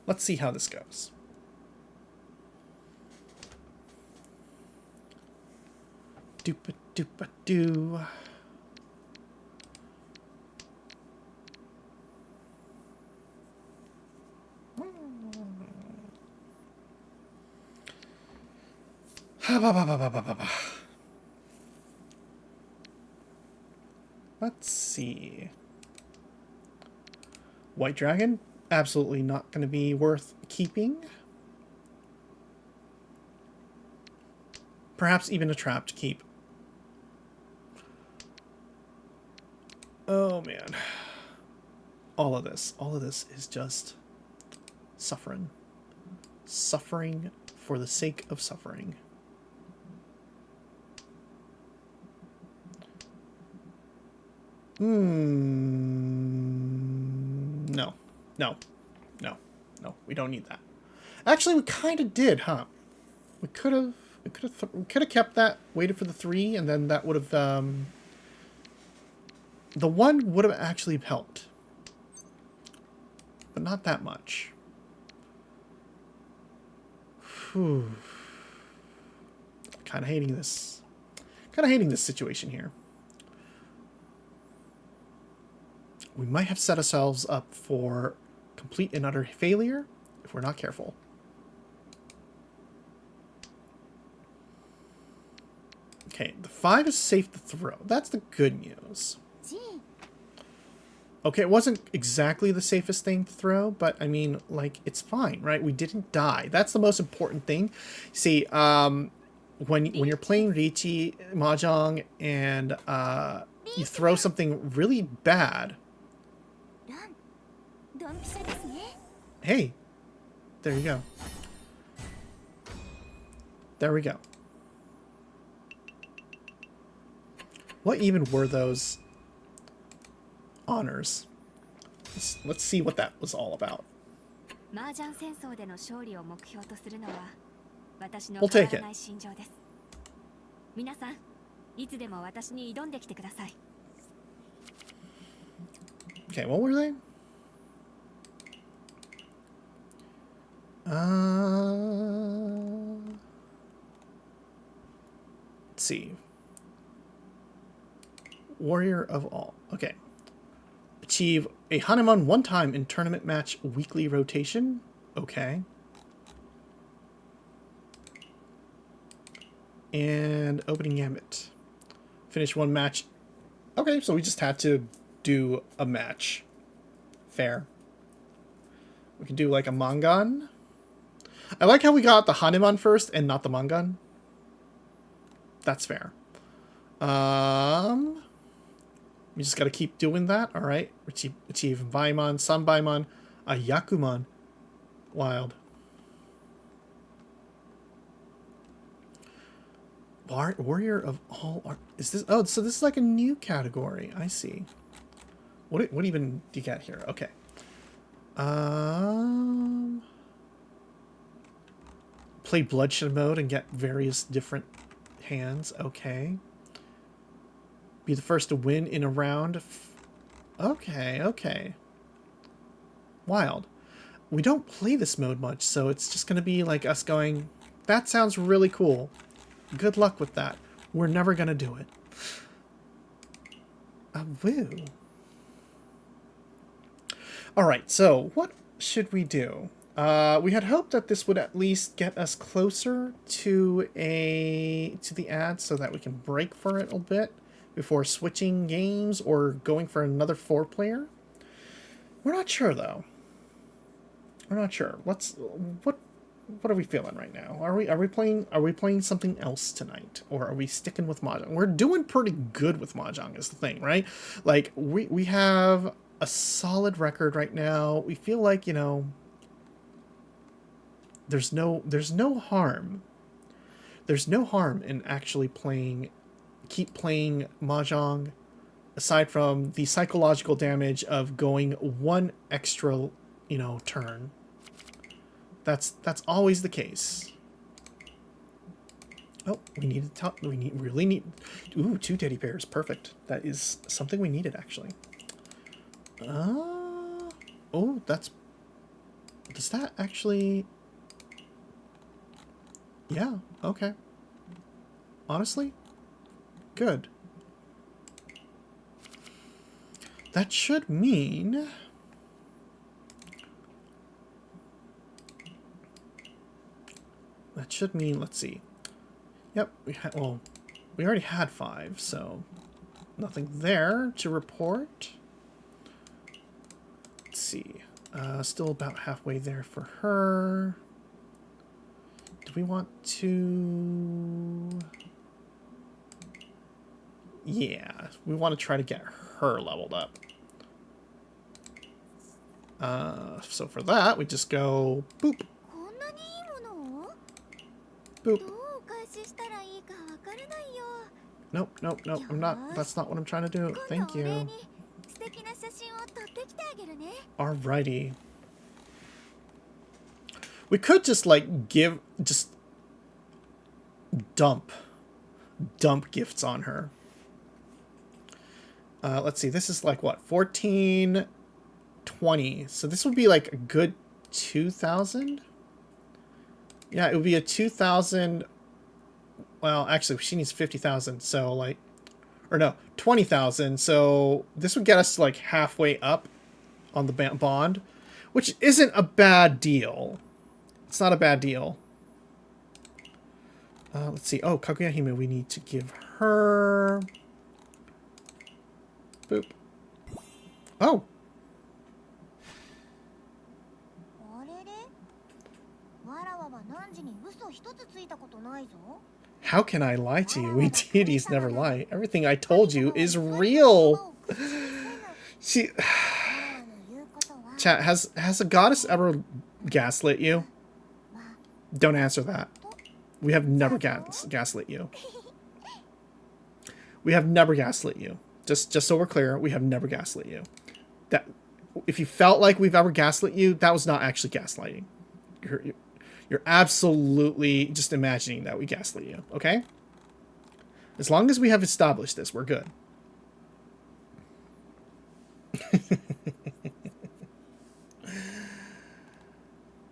Let's see how this goes. Doopa-doopa-doo. Let's see. White dragon? Absolutely not going to be worth keeping. Perhaps even a trap to keep. Oh man. All of this is just suffering. Suffering for the sake of suffering. No. No. No. No. We don't need that. Actually, we kind of did, huh? We could have kept that, waited for the 3, and then that would have, the 1 would have actually helped. But not that much. Whew. Kind of hating this. Kind of hating this situation here. We might have set ourselves up for complete and utter failure if we're not careful. Okay, the 5 is safe to throw. That's the good news. Okay, it wasn't exactly the safest thing to throw, but I mean, like, it's fine, right? We didn't die. That's the most important thing. See, when you're playing Riichi, Mahjong, and you throw something really bad. Hey, there you go. There we go. What even were those honors? Let's see what that was all about. We'll take it. Okay, what were they? Let's see. Warrior of all. Okay. Achieve a Hanuman 1 time in tournament match weekly rotation. Okay. And opening gambit. Finish 1 match. Okay, so we just had to do a match. Fair. We can do like a Mangan. I like how we got the Hanuman first and not the Mangan. That's fair. We just gotta keep doing that. Alright. Achieve Baiman, Sanbaiman, a Yakuman. Wild. Warrior of all art. Is this? Oh, so this is like a new category. I see. What even do you get here? Okay. play bloodshed mode and get various different hands. Okay. Be the first to win in a round. Okay, okay. Wild. We don't play this mode much, so it's just going to be like us going, that sounds really cool. Good luck with that. We're never going to do it. Woo. Alright, so what should we do? We had hoped that this would at least get us closer to the ad so that we can break for it a bit before switching games or going for another 4-player. We're not sure though. We're not sure. What are we feeling right now? Are we playing something else tonight, or are we sticking with Mahjong? We're doing pretty good with Mahjong is the thing, right? Like we have a solid record right now. We feel like, you know, there's no harm. There's no harm in actually keep playing Mahjong, aside from the psychological damage of going one extra, you know, turn. That's always the case. Oh, really need. Ooh, 2 teddy bears, perfect. That is something we needed actually. Oh, does that actually? Yeah, okay. Honestly, good. That should mean let's see. Yep, we already had 5, so nothing there to report. Let's see. Still about halfway there for her. Do we want to? Yeah, we want to try to get her leveled up. So for that, we just go boop. Boop. Nope, nope, nope. I'm not. That's not what I'm trying to do. Thank you. Alrighty. We could just like dump gifts on her. Let's see. This is like what, 14, 20. So this would be like a good 2,000. Yeah, it would be a 2,000. Well, actually, she needs 50,000. So like, or no, 20,000. So this would get us like halfway up on the bond, which isn't a bad deal. It's not a bad deal. Let's see. Oh, Kaguya Hime, we need to give her. Boop. Oh. How can I lie to you? We deities never lie. Everything I told you is real. She... Chat, has a goddess ever gaslit you? Don't answer that. We have never gaslit you. We have never gaslit you. Just so we're clear, we have never gaslit you. That if you felt like we've ever gaslit you, that was not actually gaslighting. You're absolutely just imagining that we gaslit you, okay? As long as we have established this, we're good.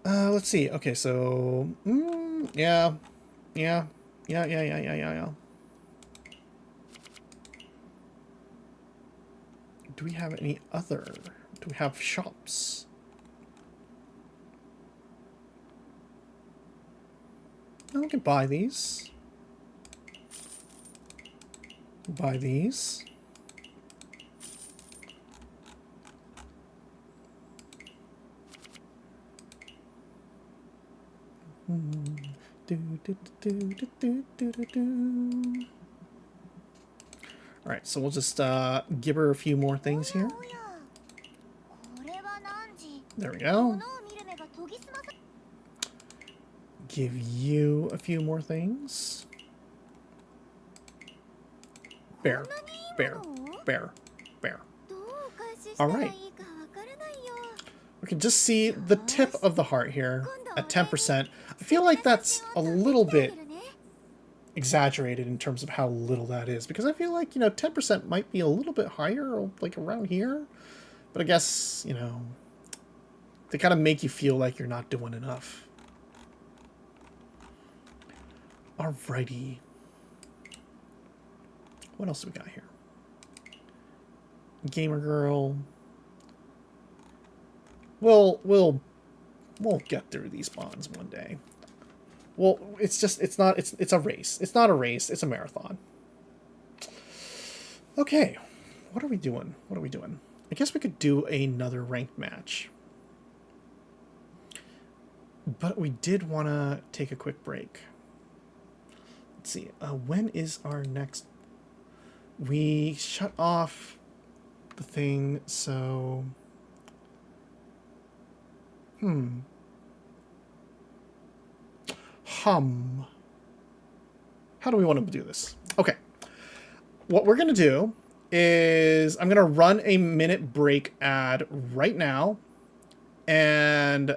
Let's see. Okay, so yeah. Do we have any other? Do we have shops? Oh, we can buy these. Buy these. Alright, so we'll just give her a few more things here. There we go. Give you a few more things. Bear. Alright. We can just see the tip of the heart here. at 10%. I feel like that's a little bit exaggerated in terms of how little that is, because I feel like, 10% might be a little bit higher, like around here. But I guess, they kind of make you feel like you're not doing enough. Alrighty. What else do we got here? Gamer girl. We'll get through these bonds one day. Well, it's a race. It's not a race, it's a marathon. Okay. What are we doing? I guess we could do another ranked match. But we did want to take a quick break. Let's see. When is our next... We shut off the thing, so... How do we want to do this? Okay. What we're going to do is I'm going to run a minute break ad right now and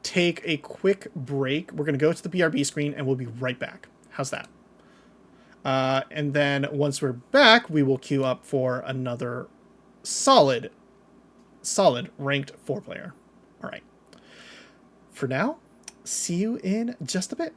take a quick break. We're going to go to the BRB screen and we'll be right back. How's that? And then once we're back, we will queue up for another solid ranked 4-player. All right. For now, see you in just a bit.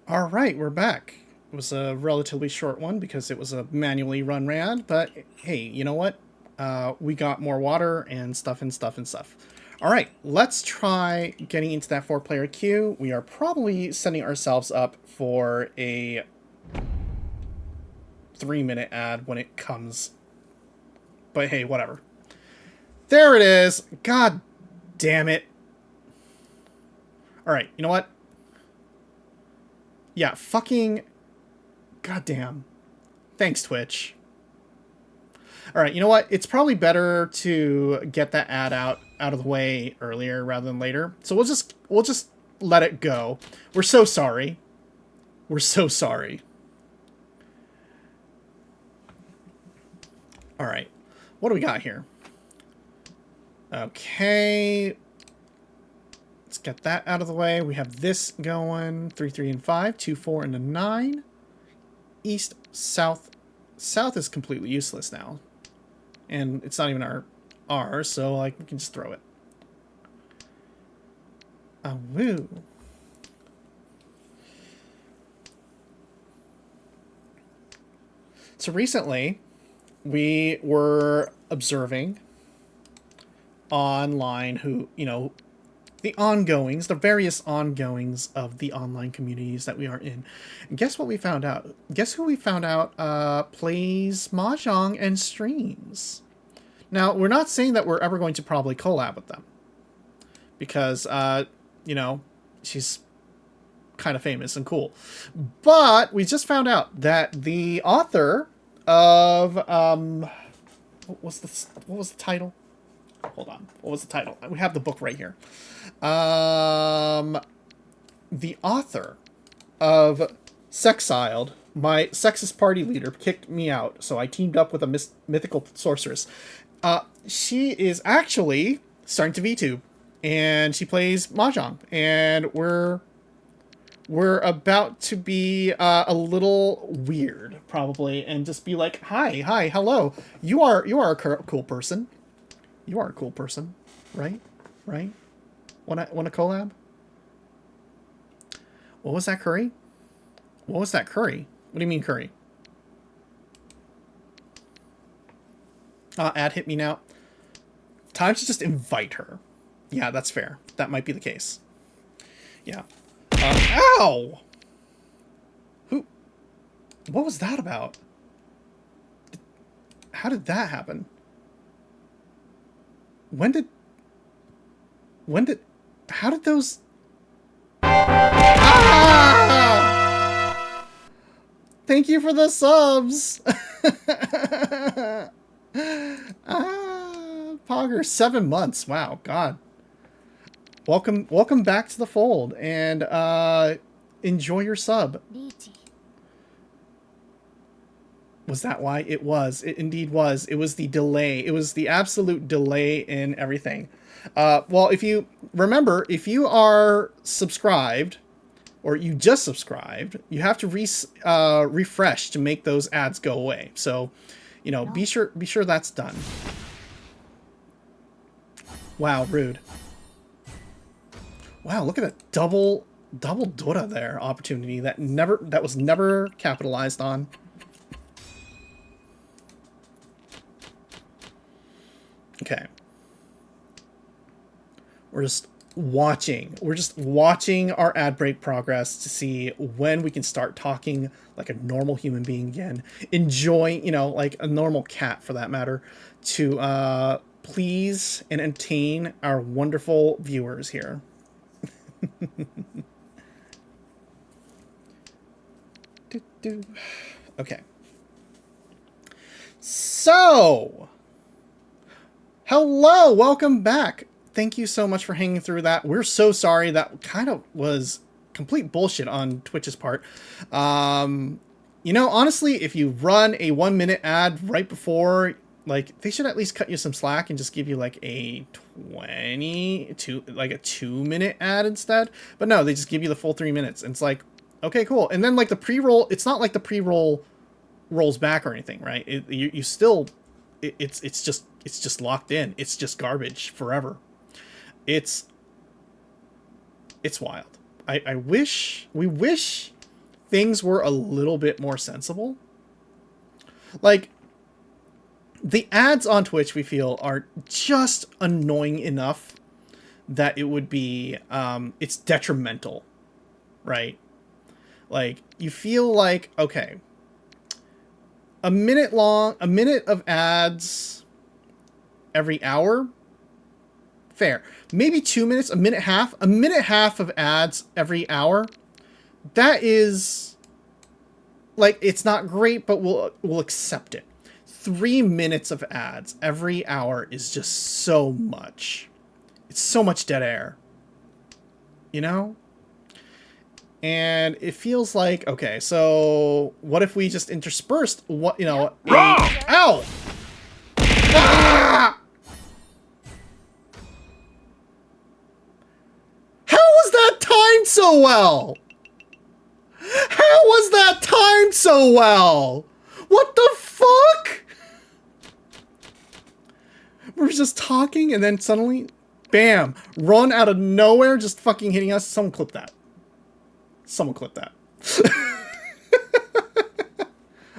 All right, we're back. It was a relatively short one because it was a manually run ad, but hey, you know what? We got more water and stuff. All right, let's try getting into that 4-player queue. We are probably setting ourselves up for a 3-minute ad when it comes. But hey, whatever. There it is. God damn it. Alright, you know what? Yeah, fucking... Goddamn. Thanks, Twitch. Alright, you know what? It's probably better to get that ad out of the way earlier rather than later. So we'll just let it go. We're so sorry. We're so sorry. Alright. What do we got here? Okay. Let's get that out of the way. We have this going. 3, 3, and 5. 2, 4, and a 9. East, south. South is completely useless now. And it's not even ours, so like we can just throw it. Oh, woo. So recently, we were observing online who, you know, the ongoings, the various ongoings of the online communities that we are in. And guess what we found out? Guess who we found out plays Mahjong and streams? Now, we're not saying that we're ever going to probably collab with them. Because, you know, she's kind of famous and cool. But we just found out that the author of... what was the title? Hold on. What was the title? We have the book right here. The author of Sexiled, my sexist party leader, kicked me out, so I teamed up with a mythical sorceress. She is actually starting to VTube, and she plays Mahjong, and we're about to be a little weird, probably, and just be like, hi, hello. You are a cool person. You are a cool person, right? Right? Want a collab? What was that, curry? What was that, curry? What do you mean, curry? Ad hit me now. Time to just invite her. Yeah, that's fair. That might be the case. Yeah. Ow! Who? What was that about? How did that happen? How did those... Ah! Thank you for the subs! Pogger, 7 months. Wow, God. Welcome back to the fold, and enjoy your sub. Was that why? It was. It indeed was. It was the delay. It was the absolute delay in everything. Well, if you remember, if you are subscribed, or you just subscribed, you have to refresh to make those ads go away. So, you know, be sure that's done. Wow, rude. Wow, look at that double Dora there opportunity that was never capitalized on. Okay. We're just watching our ad break progress to see when we can start talking like a normal human being again. Enjoying, you know, like a normal cat for that matter, to please and entertain our wonderful viewers here. Okay. So, hello, welcome back. Thank you so much for hanging through that. We're so sorry. That kind of was complete bullshit on Twitch's part. You know, honestly, if you run a 1-minute ad right before, like, they should at least cut you some slack and just give you like a 2-minute ad instead. But no, they just give you the full 3 minutes. And it's like, okay, cool. And then like the pre-roll, it's not like the pre-roll rolls back or anything, right? You still, it's just locked in. It's just garbage forever. It's wild. We wish things were a little bit more sensible. Like, the ads on Twitch, we feel, are just annoying enough that it would be, it's detrimental, right? Like, you feel like, okay, a minute of ads every hour Fair. Maybe 2 minutes, a minute half of ads every hour. That is, like, it's not great, but we'll accept it. 3 minutes of ads every hour is just so much. It's so much dead air. You know? And it feels like, okay, so what if we just interspersed what, you know, ow! Ah! How was that timed so well? How was that timed so well? What the fuck? We're just talking and then suddenly, bam, run out of nowhere, just fucking hitting us. Someone clip that. Someone clip that.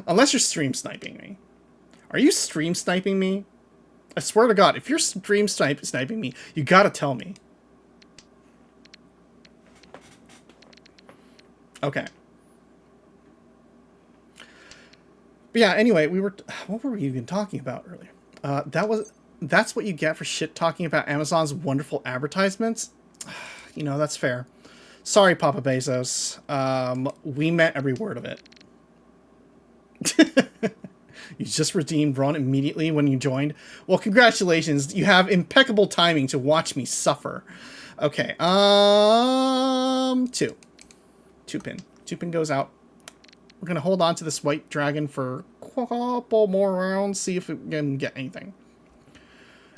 Unless you're stream sniping me. Are you stream sniping me? I swear to God, if you're stream sniping me, you gotta tell me. Okay. But yeah, anyway, what were we even talking about earlier? That's what you get for shit talking about Amazon's wonderful advertisements. You know, that's fair. Sorry, Papa Bezos. We meant every word of it. You just redeemed Ron immediately when you joined. Well, congratulations. You have impeccable timing to watch me suffer. Okay, 2. 2 pin. 2 pin goes out. We're gonna hold on to this white dragon for a couple more rounds, see if we can get anything.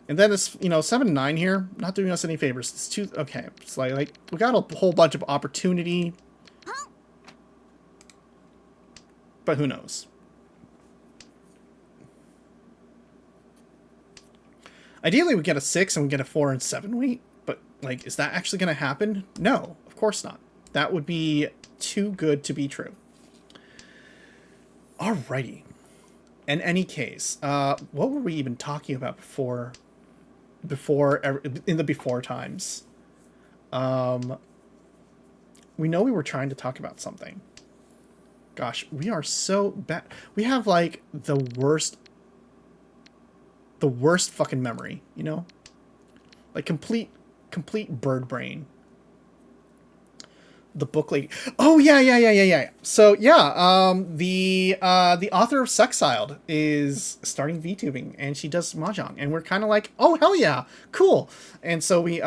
And then it's, you know, 7-9 here, not doing us any favors. It's 2. Okay, it's like we got a whole bunch of opportunity, but who knows? Ideally, we get a 6 and we get a 4 and 7 weight, but like, is that actually gonna happen? No, of course not. That would be too good to be true. Alrighty. In any case, what were we even talking about before in the before times? We know we were trying to talk about something. Gosh, we are so bad. We have like the worst fucking memory, you know? Like complete bird brain. The book lady. Oh yeah. So yeah, the author of Sexiled is starting VTubing, and she does Mahjong, and we're kind of like, oh hell yeah, cool. And so we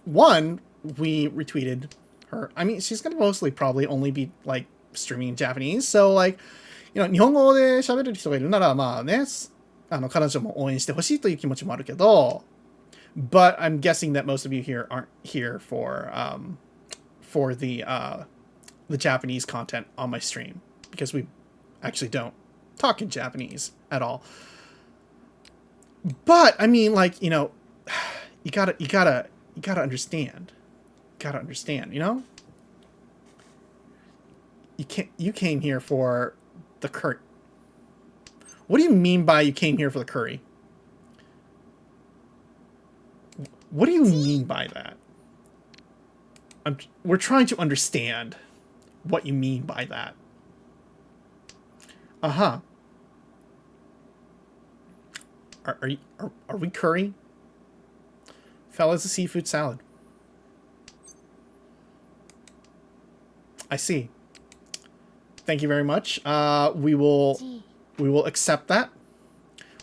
retweeted her. I mean, she's gonna mostly probably only be like streaming in Japanese, so like, you know, 日本語で喋れる人がいるならまあね、彼女も応援してほしいという気持ちもあるけど。But I'm guessing that most of you here aren't here for the Japanese content on my stream, because we actually don't talk in Japanese at all. But I mean, like, you know, you gotta understand. Gotta understand, you know? You came here for the curry. What do you mean by you came here for the curry? What do you mean by that? We're trying to understand what you mean by that. Uh-huh. Are we curry? Fella's a seafood salad. I see. Thank you very much. We will accept that.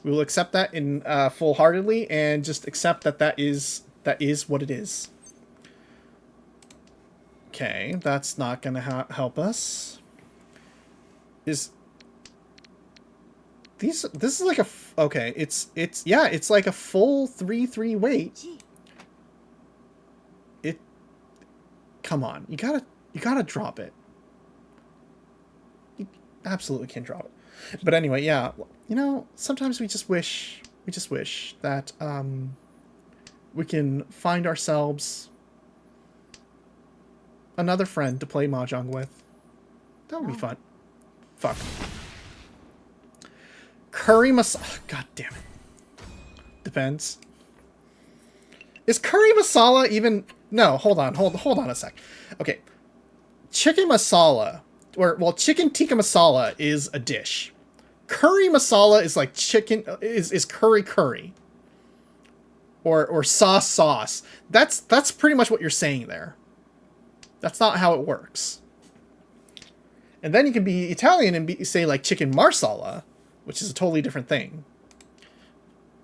We will accept that in full-heartedly, and just accept that is what it is. Okay, that's not gonna help us. This is like okay. It's like a full 3-3 weight. Come on, you gotta drop it. You absolutely can drop it. But anyway, yeah, you know, sometimes we just wish that we can find ourselves another friend to play Mahjong with. That would be fun. Fuck. Curry masala. God damn it. Depends. Is curry masala even? No, hold on a sec. Okay, chicken masala, well, chicken tikka masala is a dish. Curry masala is like chicken, is curry. or sauce. That's pretty much what you're saying there. That's not how it works. And then you can be Italian and say like chicken marsala, which is a totally different thing.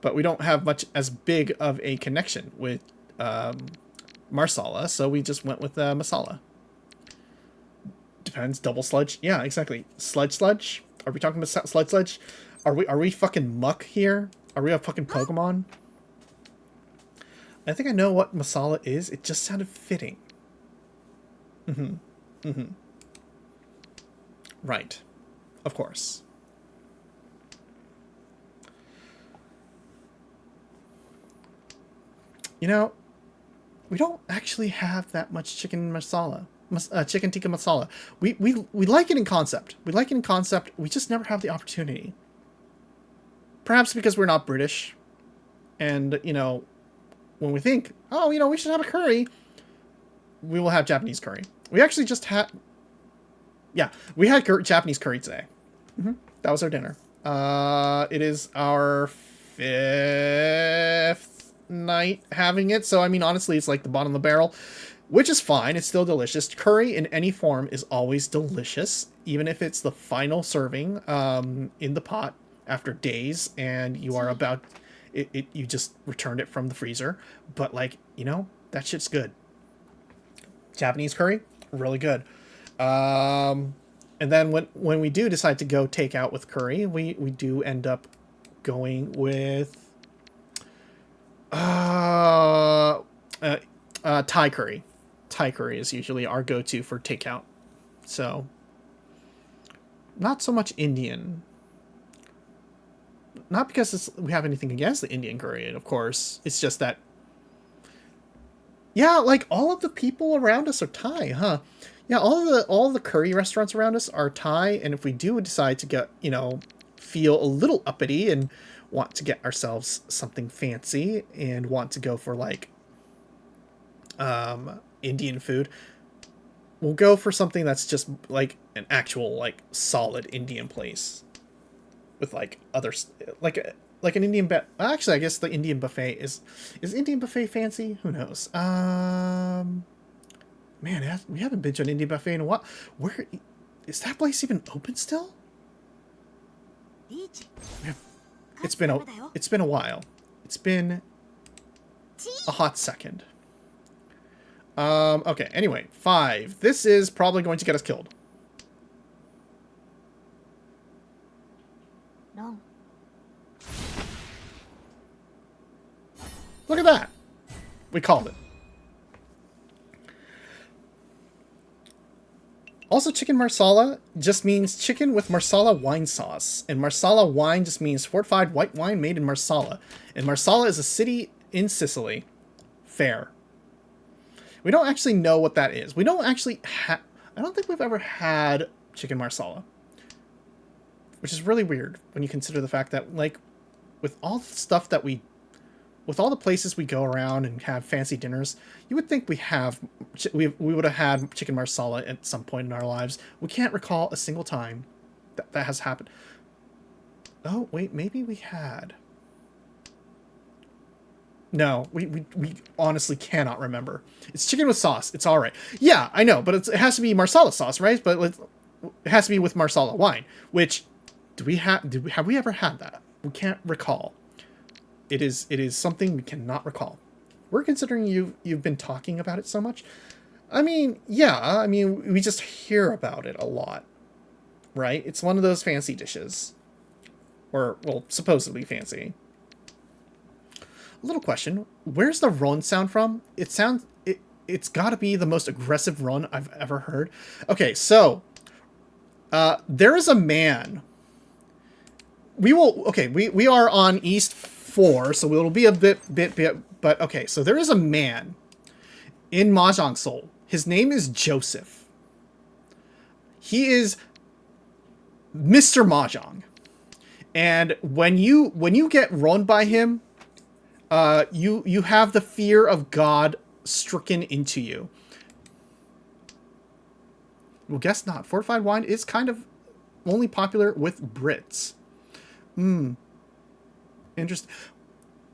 But we don't have much as big of a connection with marsala, so we just went with masala. Depends. Double sludge. Yeah, exactly. Sludge. Are we talking about sludge? Are we fucking muck here? Are we a fucking Pokemon? I think I know what masala is. It just sounded fitting. Right. Of course. You know, we don't actually have that much chicken masala. Chicken tikka masala. We like it in concept. We like it in concept. We just never have the opportunity. Perhaps because we're not British. And, you know, when we think, oh, you know, we should have a curry, we will have Japanese curry. We actually just had... Yeah, we had Japanese curry today. That was our dinner. It is our 5th night having it. So, I mean, honestly, it's like the bottom of the barrel, which is fine. It's still delicious. Curry in any form is always delicious, even if it's the final serving in the pot after days and you are about... you just returned it from the freezer. But, like, you know, that shit's good. Japanese curry, really good. And then when we do decide to go take out with curry, we do end up going with Thai curry. Thai curry is usually our go-to for takeout. So not so much Indian. Not because we have anything against the Indian curry, of course. It's just that, yeah, like all of the people around us are Thai, huh? Yeah, all the curry restaurants around us are Thai, and if we do decide to get, you know, feel a little uppity and want to get ourselves something fancy and want to go for like Indian food, we'll go for something that's just like an actual like solid Indian place with like others like an Indian actually I guess the Indian buffet is Indian buffet fancy? Who knows? Man, we haven't been to an Indian buffet in a while. Where is that place even open still? It's been a while. It's been a hot second. Okay, anyway, 5. This is probably going to get us killed. No. Look at that. We called it. Also, chicken marsala just means chicken with marsala wine sauce. And marsala wine just means fortified white wine made in Marsala. And Marsala is a city in Sicily. Fair. We don't actually know what that is. We don't actually have... I don't think we've ever had chicken marsala. Which is really weird when you consider the fact that, like, with all the stuff that we... With all the places we go around and have fancy dinners, you would think we would have had chicken marsala at some point in our lives. We can't recall a single time that has happened. Oh, wait, maybe we had. No, we honestly cannot remember. It's chicken with sauce. It's all right. Yeah, I know, but it has to be marsala sauce, right? But it has to be with marsala wine, which have we ever had that? We can't recall. It is something we cannot recall. We're considering you've been talking about it so much. I mean, yeah, I mean, we just hear about it a lot, right? It's one of those fancy dishes. Or, well, supposedly fancy. A little question. Where's the run sound from? It's got to be the most aggressive run I've ever heard. Okay, so there is a man. We are on East 4, so it'll be a bit, but okay, so there is a man in Mahjong Soul. His name is Joseph. He is Mr. Mahjong. And when you get run by him, you have the fear of God stricken into you. Well, guess not. Fortified wine is kind of only popular with Brits. Interesting.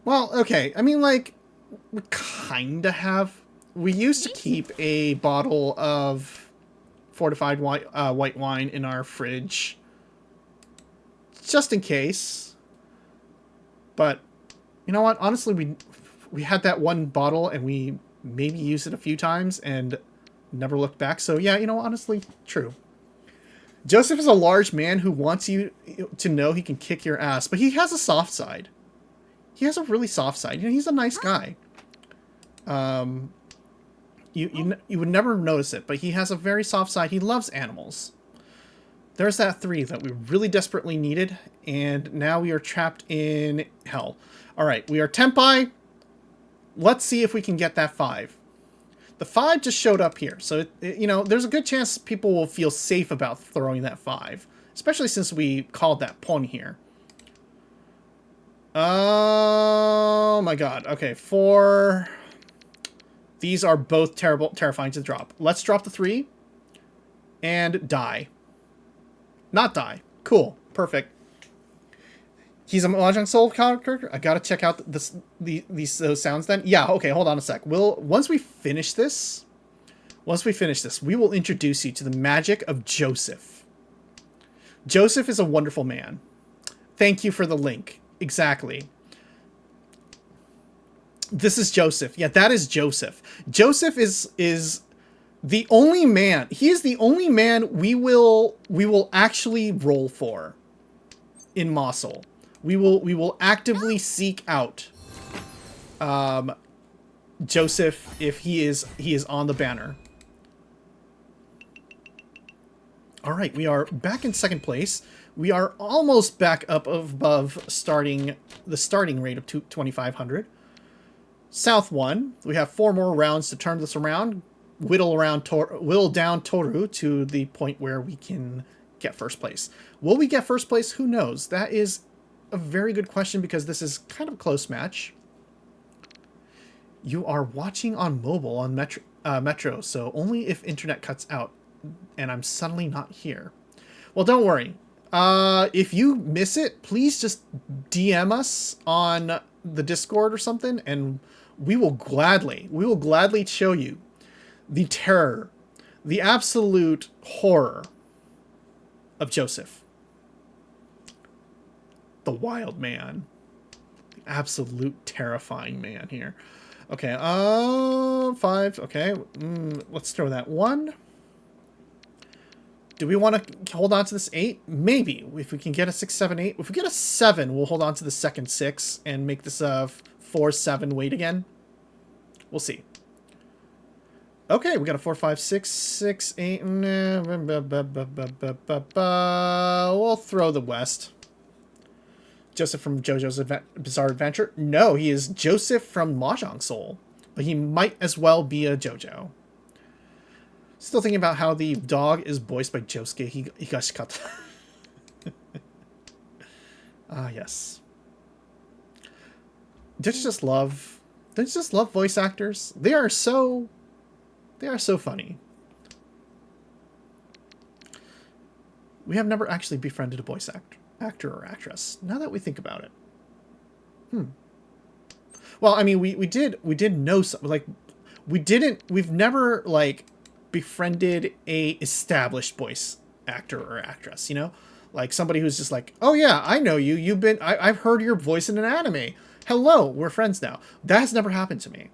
Well, okay. I mean, like, we kind of have. We used to keep a bottle of fortified white wine in our fridge, just in case. But you know what? Honestly, we had that one bottle and we maybe used it a few times and never looked back. So yeah, you know, honestly, true. Joseph is a large man who wants you to know he can kick your ass, but he has a soft side. He has a really soft side. You know, he's a nice guy. Um, you would never notice it, but he has a very soft side. He loves animals. There's that 3 that we really desperately needed, and now we are trapped in hell. All right, we are Tempai. Let's see if we can get that 5. The 5 just showed up here, so you know, there's a good chance people will feel safe about throwing that 5, especially since we called that pon here. Oh my god. Okay, 4. These are both terrifying to drop. Let's drop the 3 and die. Not die. Cool. Perfect. He's a Mahjong Soul character. I gotta check out those sounds then. Yeah, okay, hold on a sec. Once we finish this, we will introduce you to the magic of Joseph. Joseph is a wonderful man. Thank you for the link. Exactly. This is Joseph. Yeah, that is Joseph. Joseph is the only man. He is the only man we will actually roll for in Mahjong Soul. We will actively seek out Joseph if he is on the banner. All right, we are back in second place. We are almost back up above the starting rate of 2,500. South 1. We have 4 more rounds to turn this around. Whittle down Toru to the point where we can get first place. Will we get first place? Who knows? That is a very good question because this is kind of a close match. You are watching on mobile on Metro, so only if internet cuts out and I'm suddenly not here. Well, don't worry. If you miss it, please just DM us on the Discord or something, and we will gladly show you the terror, the absolute horror of Joseph. The wild man. The absolute terrifying man here. Okay, 5. Okay, let's throw that 1. Do we want to hold on to this 8? Maybe. If we can get a 6, 7, 8. If we get a 7, we'll hold on to the second 6 and make this a 4, 7 wait again. We'll see. Okay, we got a 4, 5, 6, 6, 8. We'll throw the West. Joseph from JoJo's Bizarre Adventure? No, he is Joseph from Mahjong Soul. But he might as well be a JoJo. Still thinking about how the dog is voiced by Josuke Higashikata. Ah, yes. Don't you just love voice actors? They are so funny. We have never actually befriended a voice actor or actress, now that we think about it. Well, I mean, we did know some, like, we've never, like, befriended a established voice actor or actress, you know? Like somebody who's just like, oh yeah, I know you. I've heard your voice in an anime. Hello, we're friends now. That has never happened to me.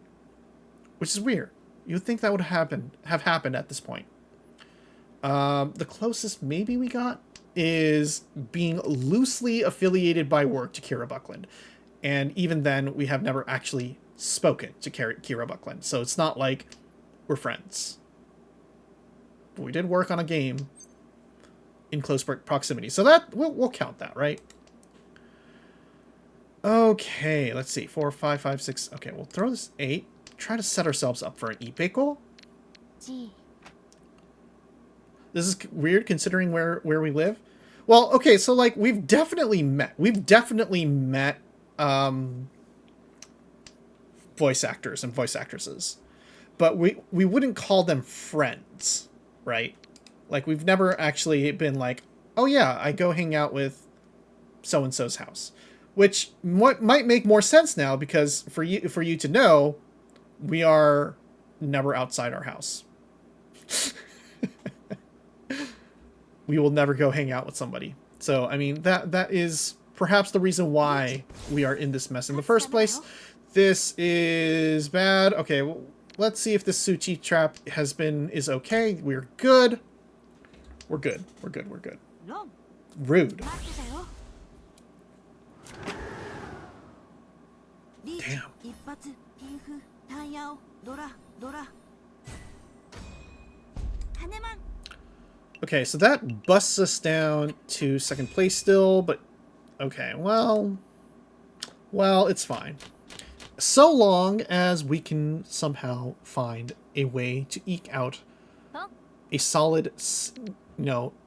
Which is weird. You'd think that would have happened at this point. The closest maybe we got is being loosely affiliated by work to Kira Buckland. And even then, we have never actually spoken to Kira Buckland. So it's not like we're friends. But we did work on a game in close proximity. So that we'll count that, right? Okay, let's see. 4, 5, 5, 6. Okay, we'll throw this 8. Try to set ourselves up for an Ipeko. This is weird considering where we live. Well, okay, so like we've definitely met voice actors and voice actresses. But we wouldn't call them friends, right? Like we've never actually been like, "Oh yeah, I go hang out with so and so's house." Which might make more sense now, because for you to know, we are never outside our house. We will never go hang out with somebody. So, I mean, that is perhaps the reason why we are in this mess in the first place. This is bad. Okay, well, let's see if this Suchi trap is okay. We're good. We're good. We're good. We're good. Rude. Damn. Okay, so that busts us down to second place still, but okay, well, it's fine. So long as we can somehow find a way to eke out a solid,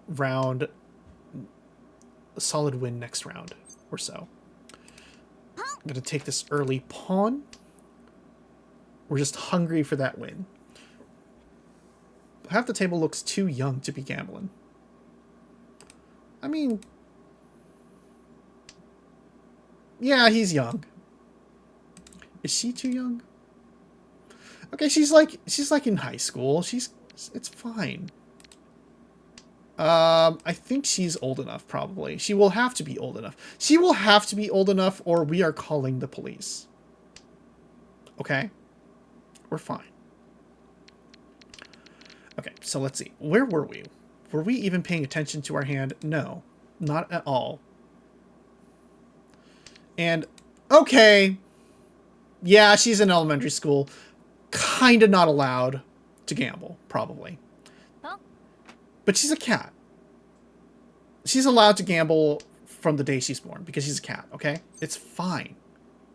round, a solid win next round or so. I'm gonna take this early pawn. We're just hungry for that win. Half the table looks too young to be gambling. I mean, yeah, he's young. Is she too young? Okay, she's like in high school. It's fine. I think she's old enough, probably. She will have to be old enough. She will have to be old enough, or we are calling the police. Okay? We're fine. Okay, so let's see. Where were we? Were we even paying attention to our hand? No, not at all. And, okay. Yeah, she's in elementary school. Kind of not allowed to gamble, probably. Huh? But she's a cat. She's allowed to gamble from the day she's born, because she's a cat, okay? It's fine.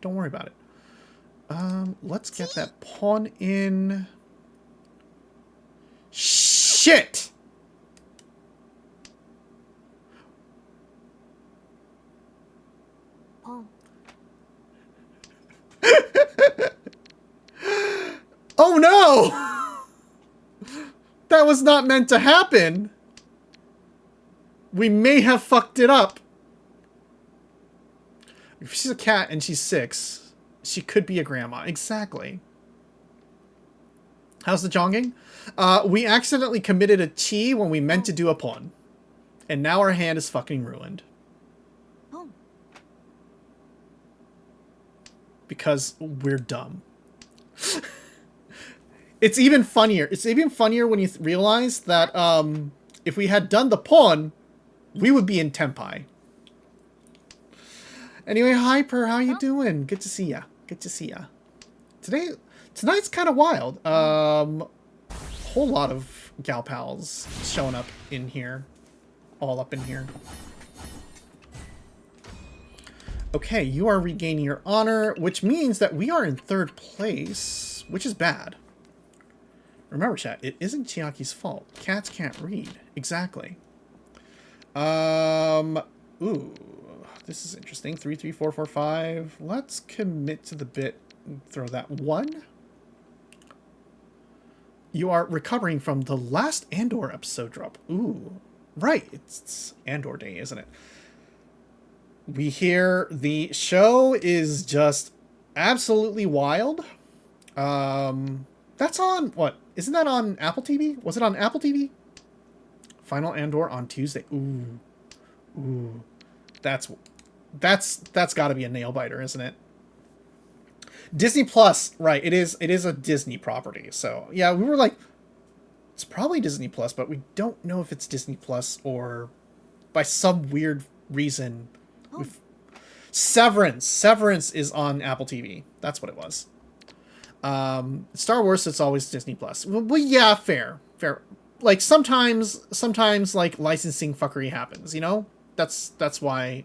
Don't worry about it. Let's get that pawn in. Shit! Oh no! That was not meant to happen. We may have fucked it up. If she's a cat and she's 6, she could be a grandma. Exactly. How's the jonging? We accidentally committed a chi when we meant to do a pawn. And now our hand is fucking ruined. Because we're dumb. It's even funnier. It's even funnier when you realize that if we had done the pawn, we would be in Tenpai. Anyway, hi Per, how you doing? Good to see ya. Good to see ya. Tonight's kind of wild. Whole lot of gal pals showing up in here. All up in here. Okay, you are regaining your honor, which means that we are in 3rd place, which is bad. Remember, chat, it isn't Chiaki's fault. Cats can't read. Exactly. Ooh, this is interesting. 3, 3, 4, 4, 5. Let's commit to the bit. Throw that 1. You are recovering from the last Andor episode drop. Ooh, right. It's Andor Day, isn't it? We hear the show is just absolutely wild. That's on, what? Isn't that on Apple TV? Was it on Apple TV? Final Andor on Tuesday. Ooh. Ooh. That's got to be a nail biter, isn't it? Disney Plus, right? It is a Disney property. So yeah, we were like, it's probably Disney Plus, but we don't know if it's Disney Plus or by some weird reason. Severance is on Apple TV. That's what it was. Star Wars, it's always Disney Plus. Well, yeah, fair. Like sometimes like licensing fuckery happens. You know, that's why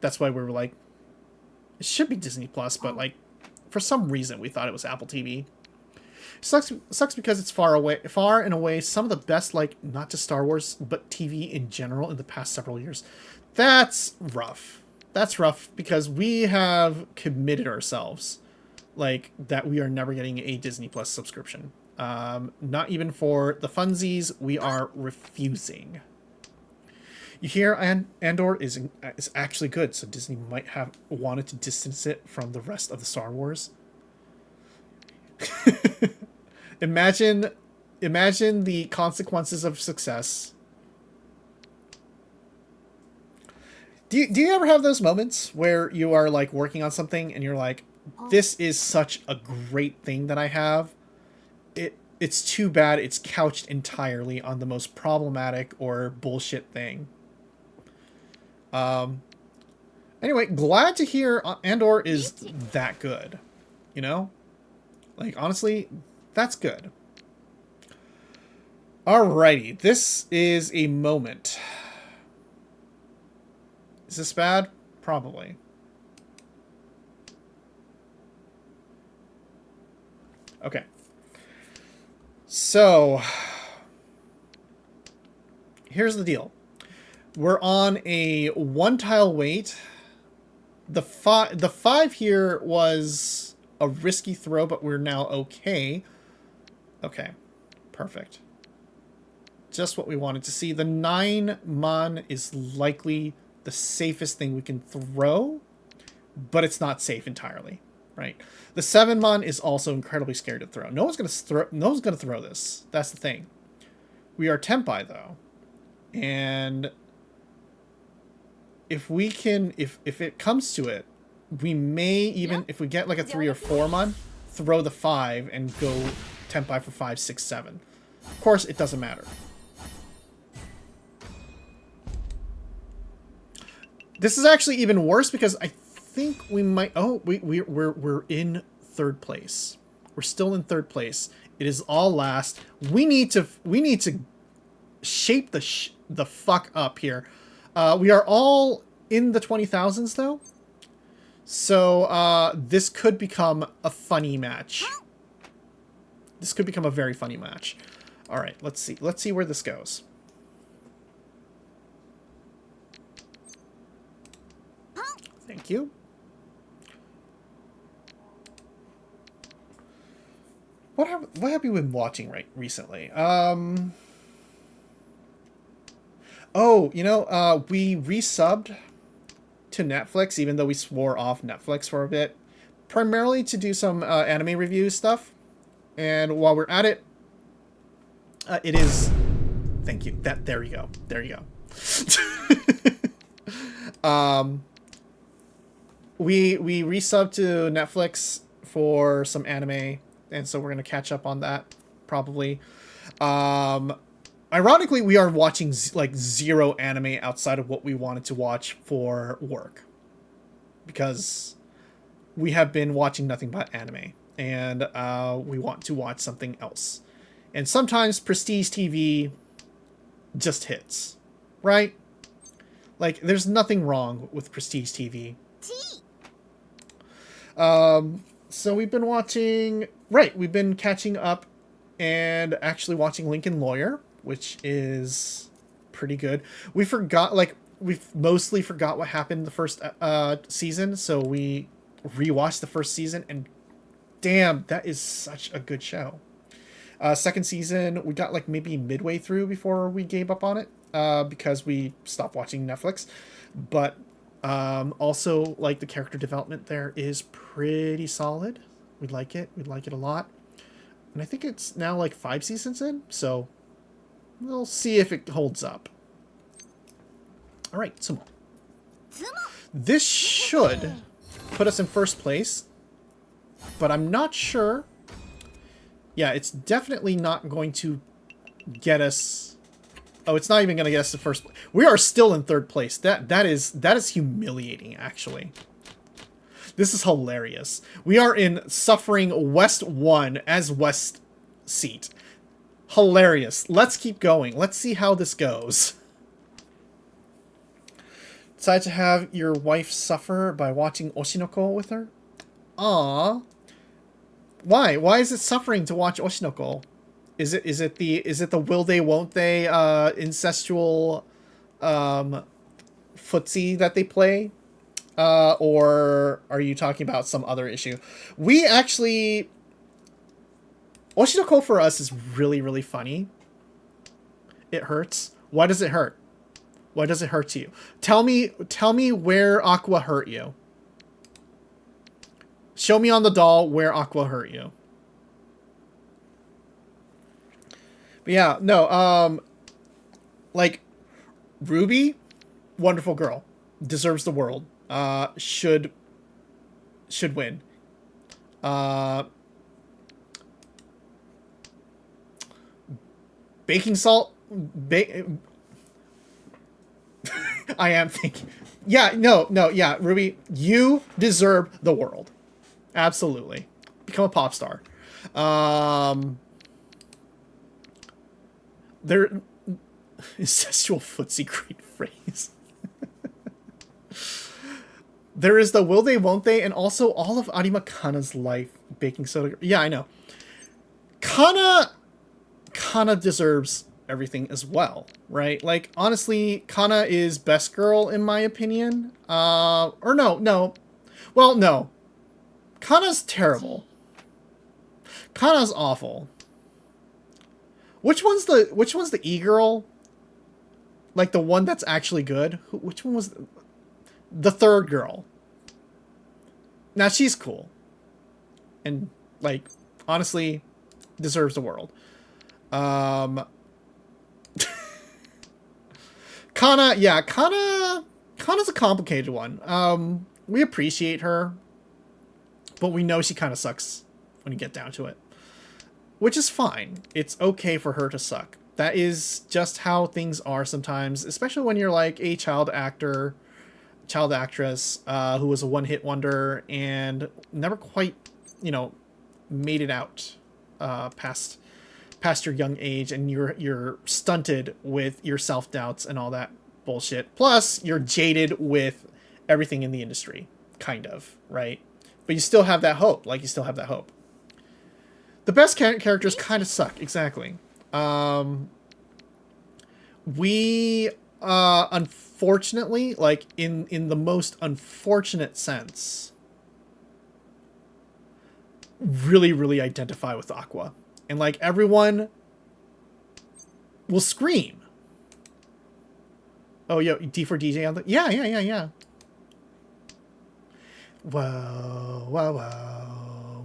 we were like, it should be Disney Plus, but like for some reason we thought it was Apple TV. Sucks because it's far and away some of the best, like, not just Star Wars but TV in general in the past several years. That's rough. That's rough because we have committed ourselves, like, that we are never getting a Disney Plus subscription. Not even for the funsies. We are refusing. You hear Andor is actually good, so Disney might have wanted to distance it from the rest of the Star Wars. imagine the consequences of success. Do you ever have those moments where you are like working on something and you're like, this is such a great thing that I have. It's too bad it's couched entirely on the most problematic or bullshit thing. Anyway, glad to hear Andor is that good. You know? Like, honestly, that's good. Alrighty, this is a moment. Is this bad? Probably. Okay. So, here's the deal. We're on a 1-tile wait. The 5 here was a risky throw, but we're now okay. Okay. Perfect. Just what we wanted to see. The 9 mon is likely the safest thing we can throw, but it's not safe entirely, right? The 7 mon is also incredibly scared to throw. No one's gonna throw this. That's the thing. We are Tempai though, and if we can, if it comes to it, we may even, if we get like a 3 or 4 mon, throw the 5 and go Tempai for 5, 6, 7. Of course, it doesn't matter. This is actually even worse because I think we might. Oh, we're in 3rd place. We're still in 3rd place. It is all last. We need to shape the fuck up here. We are all in the 20,000s though, so this could become a funny match. This could become a very funny match. All right, let's see. Let's see where this goes. Thank you. What have you been watching recently? Oh, you know, we resubbed to Netflix, even though we swore off Netflix for a bit, primarily to do some anime review stuff. And while we're at it, it is. Thank you. There you go. There you go. We resubbed to Netflix for some anime, and so we're gonna catch up on that probably. Ironically, we are watching like 0 anime outside of what we wanted to watch for work, because we have been watching nothing but anime, and we want to watch something else. And sometimes prestige TV just hits, right? Like, there's nothing wrong with prestige TV. So we've been watching, we've been catching up and actually watching Lincoln Lawyer, which is pretty good. We mostly forgot what happened the first season, so we rewatched the first season, and damn, that is such a good show. Second season, we got like maybe midway through before we gave up on it, because we stopped watching Netflix. But also, like, the character development there is pretty solid. We like it. We like it a lot. And I think it's now like 5 seasons in, so we'll see if it holds up. All right, Sumo. This should put us in 1st place, but I'm not sure. Yeah, it's definitely not going to get us. Oh, it's not even going to get us to 1st place. We are still in 3rd place. That is humiliating, actually. This is hilarious. We are in Suffering West 1 as West seat. Hilarious. Let's keep going. Let's see how this goes. Decide to have your wife suffer by watching Oshinoko with her? Aww. Why? Why is it suffering to watch Oshinoko? Is it the will they won't they incestual footsie that they play? Or are you talking about some other issue? We actually, Oshinoko for us is really, really funny. It hurts. Why does it hurt? Why does it hurt you? Tell me where Aqua hurt you. Show me on the doll where Aqua hurt you. But yeah, no, like, Ruby, wonderful girl. Deserves the world. Should win. Baking salt. I am thinking. Yeah, no, yeah, Ruby, you deserve the world. Absolutely. Become a pop star. There. Incestual footsie great phrase. There is the will they, won't they, and also all of Arima Kana's life. Baking soda. Yeah, I know. Kana deserves everything as well, right? Like, honestly, Kana is best girl in my opinion. Or no. Well, no. Kana's terrible. Kana's awful. Which one's the e-girl? Like the one that's actually good? Which one was the third girl? Now she's cool. And like honestly deserves the world. Kana, yeah, Kana's a complicated one. We appreciate her, but we know she kind of sucks when you get down to it. Which is fine. It's okay for her to suck. That is just how things are sometimes, especially when you're like a child actress, who was a one-hit wonder and never quite, made it out past your young age, and you're stunted with your self-doubts and all that bullshit. Plus, you're jaded with everything in the industry, kind of, right? But you still have that hope. The best characters kind of suck, exactly. We unfortunately, like in the most unfortunate sense, really identify with Aqua. And like everyone will scream. Oh, yo, D for DJ on the... Yeah.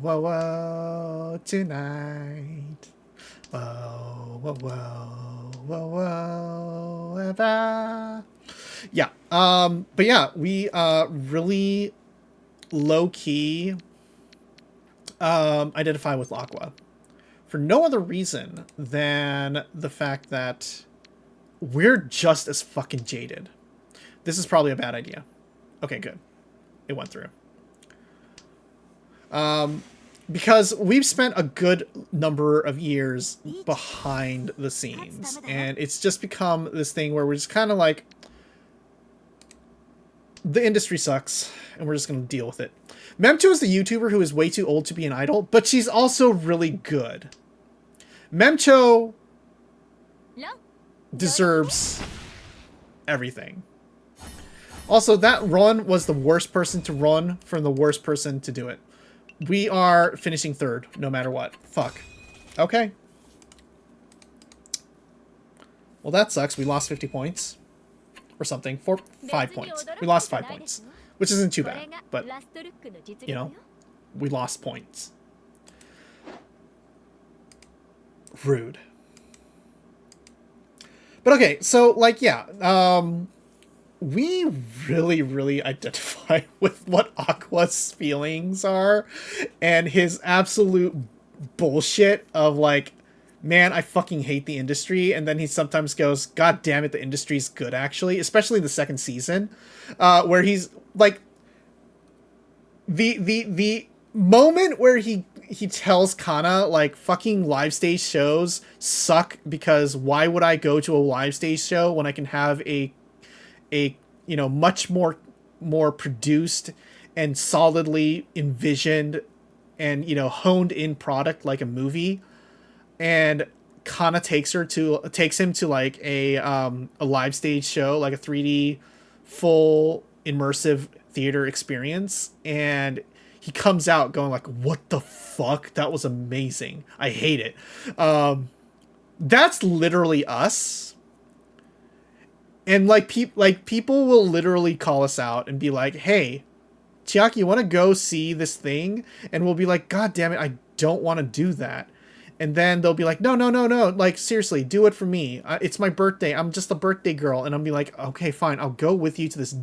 Whoa, tonight. Whoa, ever. Yeah, but yeah, we really low-key identify with Aqua. For no other reason than the fact that we're just as fucking jaded. This is probably a bad idea. Okay, good. It went through. Because we've spent a good number of years behind the scenes, and it's just become this thing where we're just kind of like, the industry sucks, and we're just going to deal with it. Memcho is the YouTuber who is way too old to be an idol, but she's also really good. Memcho deserves everything. Also, that run was the worst person to run from the worst person to do it. We are finishing third, no matter what. Fuck. Okay. Well, that sucks. We lost 50 points. Or something. 5 points. We lost 5 points. Which isn't too bad. But, we lost points. Rude. But okay, so, like, yeah. We really identify with what Aqua's feelings are. And his absolute bullshit of, like, man, I fucking hate the industry. And then he sometimes goes, God damn it, the industry's good, actually. Especially the second season. Where he's, like... The moment where he tells Kana, like, fucking live stage shows suck because why would I go to a live stage show when I can have a much more produced and solidly envisioned and, honed in product like a movie. And Kana takes him to like a live stage show, like a 3D full immersive theater experience, and he comes out going like, what the fuck? That was amazing. I hate it. That's literally us. And like people will literally call us out and be like, "Hey, Chiaki, you want to go see this thing?" And we'll be like, "God damn it, I don't want to do that." And then they'll be like, "No, no, no, no! Like seriously, do it for me. It's my birthday. I'm just a birthday girl." And I'll be like, "Okay, fine. I'll go with you to this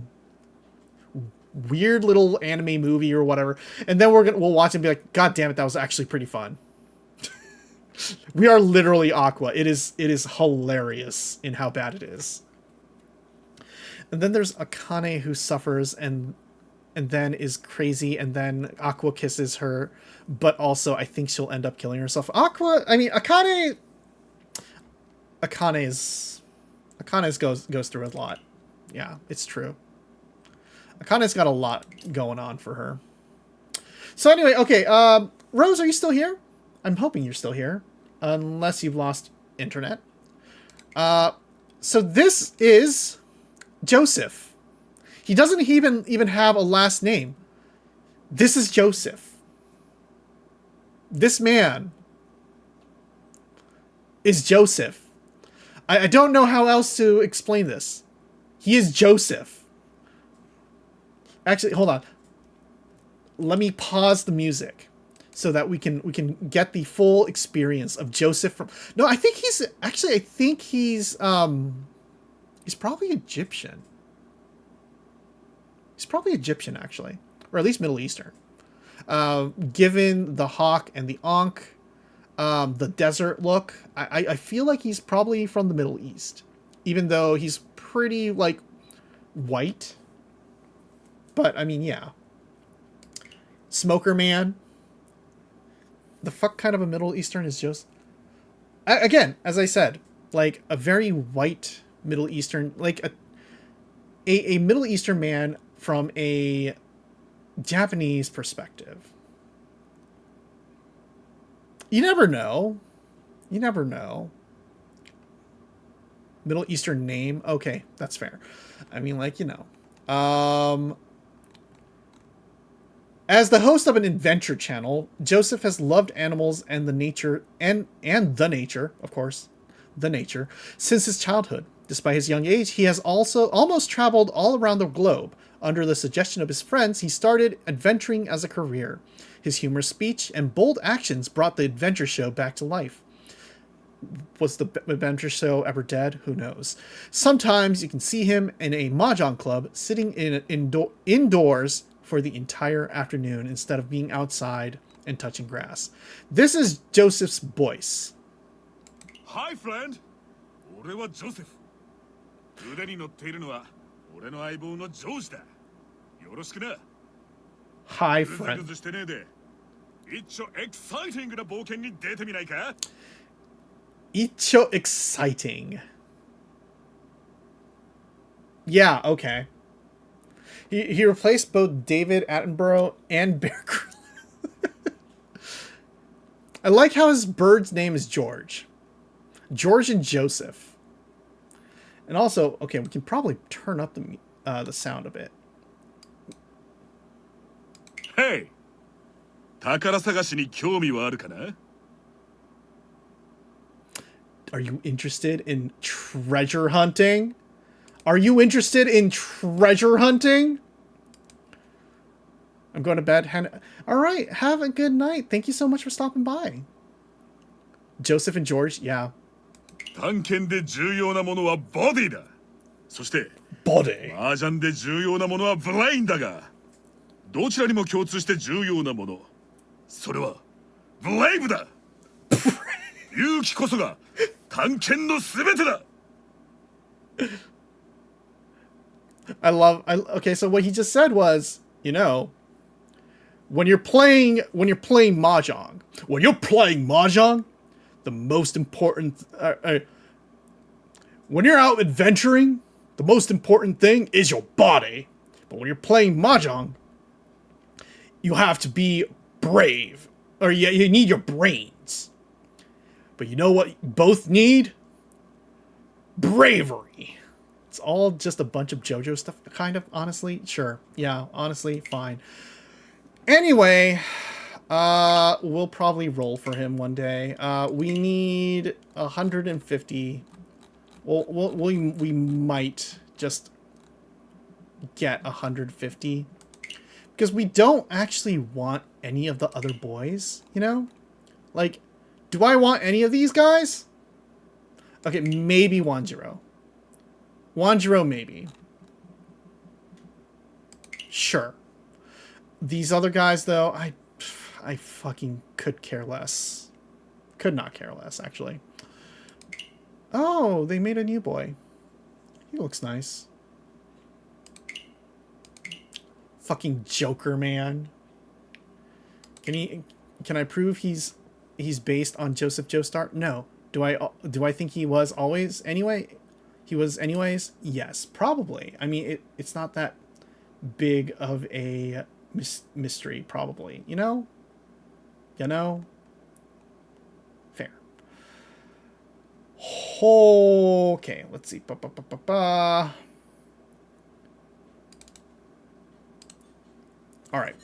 weird little anime movie or whatever." And then we'll watch and be like, "God damn it, that was actually pretty fun." We are literally Aqua. It is hilarious in how bad it is. And then there's Akane who suffers and then is crazy, and then Aqua kisses her, but also I think she'll end up killing herself. Akane's goes through a lot. Yeah, it's true. Akane's got a lot going on for her. So anyway, okay, Rose, are you still here? I'm hoping you're still here, unless you've lost internet. So this is Joseph. He doesn't even have a last name. This is Joseph. This man is Joseph. I don't know how else to explain this. He is Joseph. Actually, hold on. Let me pause the music so that we can get the full experience of Joseph from. No, I think he's probably Egyptian. He's probably Egyptian, actually. Or at least Middle Eastern. Given the hawk and the ankh, the desert look, I feel like he's probably from the Middle East. Even though he's pretty, like, white. But, I mean, yeah. Smoker Man. The fuck kind of a Middle Eastern is just... Again, as I said, like, a very white Middle Eastern... Like, a Middle Eastern man from a Japanese perspective. You never know. You never know. Middle Eastern name? Okay, that's fair. I mean, like, you know. As the host of an adventure channel, Joseph has loved animals and the nature, and the nature, of course, the nature, since his childhood. Despite his young age, he has also almost traveled all around the globe. Under the suggestion of his friends, he started adventuring as a career. His humorous speech and bold actions brought the adventure show back to life. Was the adventure show ever dead? Who knows? Sometimes you can see him in a Mahjong club, sitting indoors for the entire afternoon instead of being outside and touching grass. This is Joseph's voice. Hi, friend. 俺はジョセフ。腕に乗っているのは俺の相棒のジョージだ。よろしくな。Hi, friend. ぐずぐずしてねえで。一応エキサイティングな冒険に出てみないか? Icho exciting. Yeah, okay. He replaced both David Attenborough and Bear Grylls. I like how his bird's name is George. George and Joseph. And also, okay, we can probably turn up the sound a bit. Hey! 宝探しに興味はあるかな? Are you interested in treasure hunting? Are you interested in treasure hunting? I'm going to bed. All right, have a good night. Thank you so much for stopping by. Joseph and George, yeah. 探検で重要なものはボディだ。そして、ボディ。麻雀で重要なものはブレインだが、どちらにも共通して重要なもの。それはブレイブだ。勇気こそが探検のすべてだ。Okay, so what he just said was, you know, when you're playing Mahjong, the most important, when you're out adventuring, the most important thing is your body. But when you're playing Mahjong, you have to be brave, or you need your brains. But you know what you both need? Bravery. It's all just a bunch of JoJo stuff, kind of, honestly. Sure. Yeah, honestly, fine. Anyway, we'll probably roll for him one day. We need 150 We might just get 150 because we don't actually want any of the other boys, you know? Like, do I want any of these guys? Okay, maybe Wanjiro. Wanjiro, maybe. Sure. These other guys, though, I fucking could care less. Could not care less, actually. Oh, they made a new boy. He looks nice. Fucking Joker, man. Can I prove he's based on Joseph Joestar? No. Do I think he was always anyway? He was anyways? Yes, probably. I mean, it's not that big of a mystery, probably. You know? You know? Fair. Okay, let's see. Alright.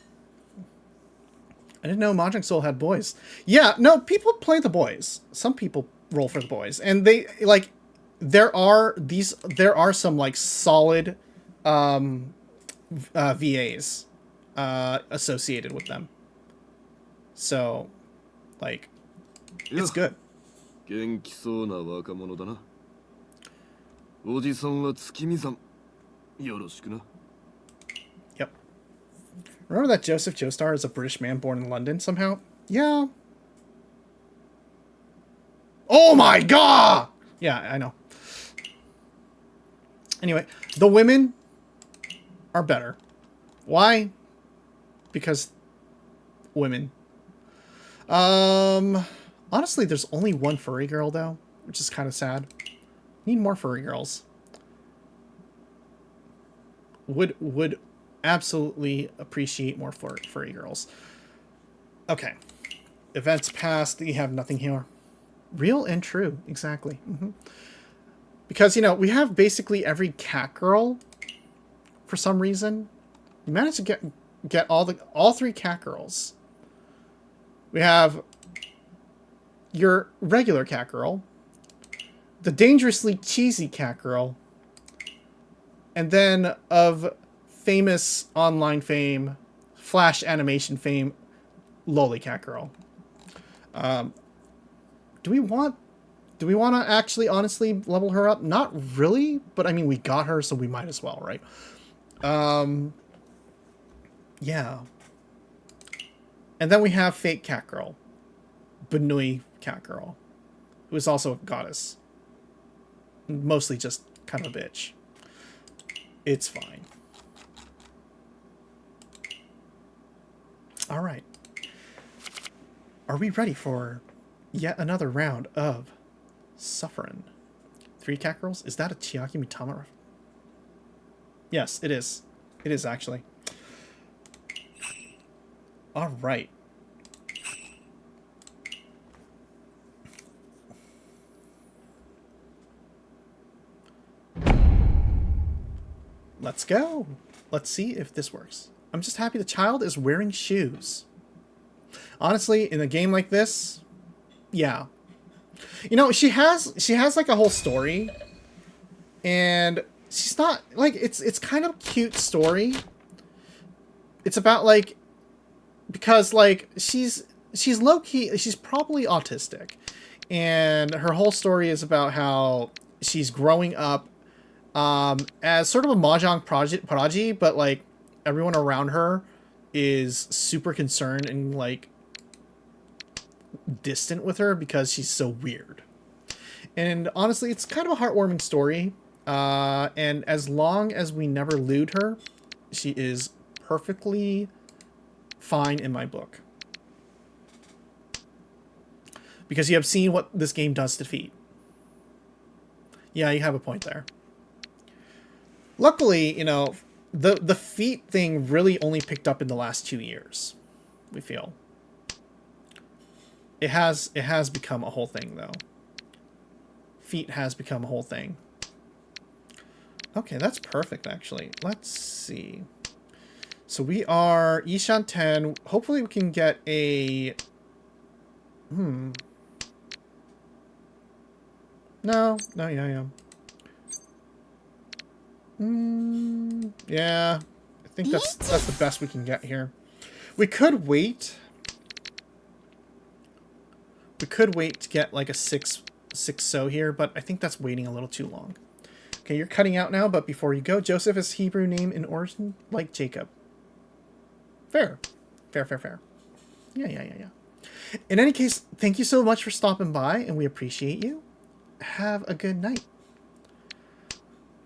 I didn't know Mahjong Soul had boys. Yeah, no, people play the boys. Some people roll for the boys. And they, like, there are some, like, solid VAs associated with them. So, like, it's good. 元気そうな若者だな。おじさんは月見さん。よろしくな。 Yep. Remember that Joseph Joestar is a British man born in London somehow? Yeah. Oh my god! Yeah, I know. Anyway, the women are better. Why? Because women. Honestly, there's only one furry girl, though, which is kind of sad. Need more furry girls. Would absolutely appreciate more furry girls. Okay. Events past, you have nothing here. Real and true, exactly. Because, you know, we have basically every cat girl for some reason. We managed to get all three cat girls. We have your regular cat girl, the dangerously cheesy cat girl, and then of famous online fame, Flash animation fame, loli cat girl. Do we want to actually honestly level her up? Not really, but I mean, we got her, so we might as well, right? Yeah. And then we have fake cat girl, Benui cat girl, who is also a goddess. Mostly just kind of a bitch. It's fine. All right. Are we ready for yet another round of suffering? 3 cat girls? Is that a Chiaki Mitama? Yes, it is. It is, actually. All right. Let's go. Let's see if this works. I'm just happy the child is wearing shoes. Honestly, in a game like this, yeah. You know, she has like a whole story, and she's not like it's kind of a cute story. It's about like, because like she's low key, she's probably autistic, and her whole story is about how she's growing up as sort of a Mahjong prodigy, but like everyone around her is super concerned and like distant with her because she's so weird. And honestly, it's kind of a heartwarming story. And as long as we never lewd her, she is perfectly fine in my book. Because you have seen what this game does to feet. Yeah, you have a point there. Luckily, you know, the feet thing really only picked up in the last 2 years, we feel. It has become a whole thing, though. Feet has become a whole thing. Okay, that's perfect, actually. Let's see. So we are Ishan 10. Hopefully we can get a... No, yeah. Yeah, I think that's the best we can get here. We could wait. We could wait to get like a 6 so here, but I think that's waiting a little too long. Okay, you're cutting out now, but before you go, Joseph is Hebrew name in origin like Jacob. Fair. Fair, fair, fair. Yeah. In any case, thank you so much for stopping by, and we appreciate you. Have a good night.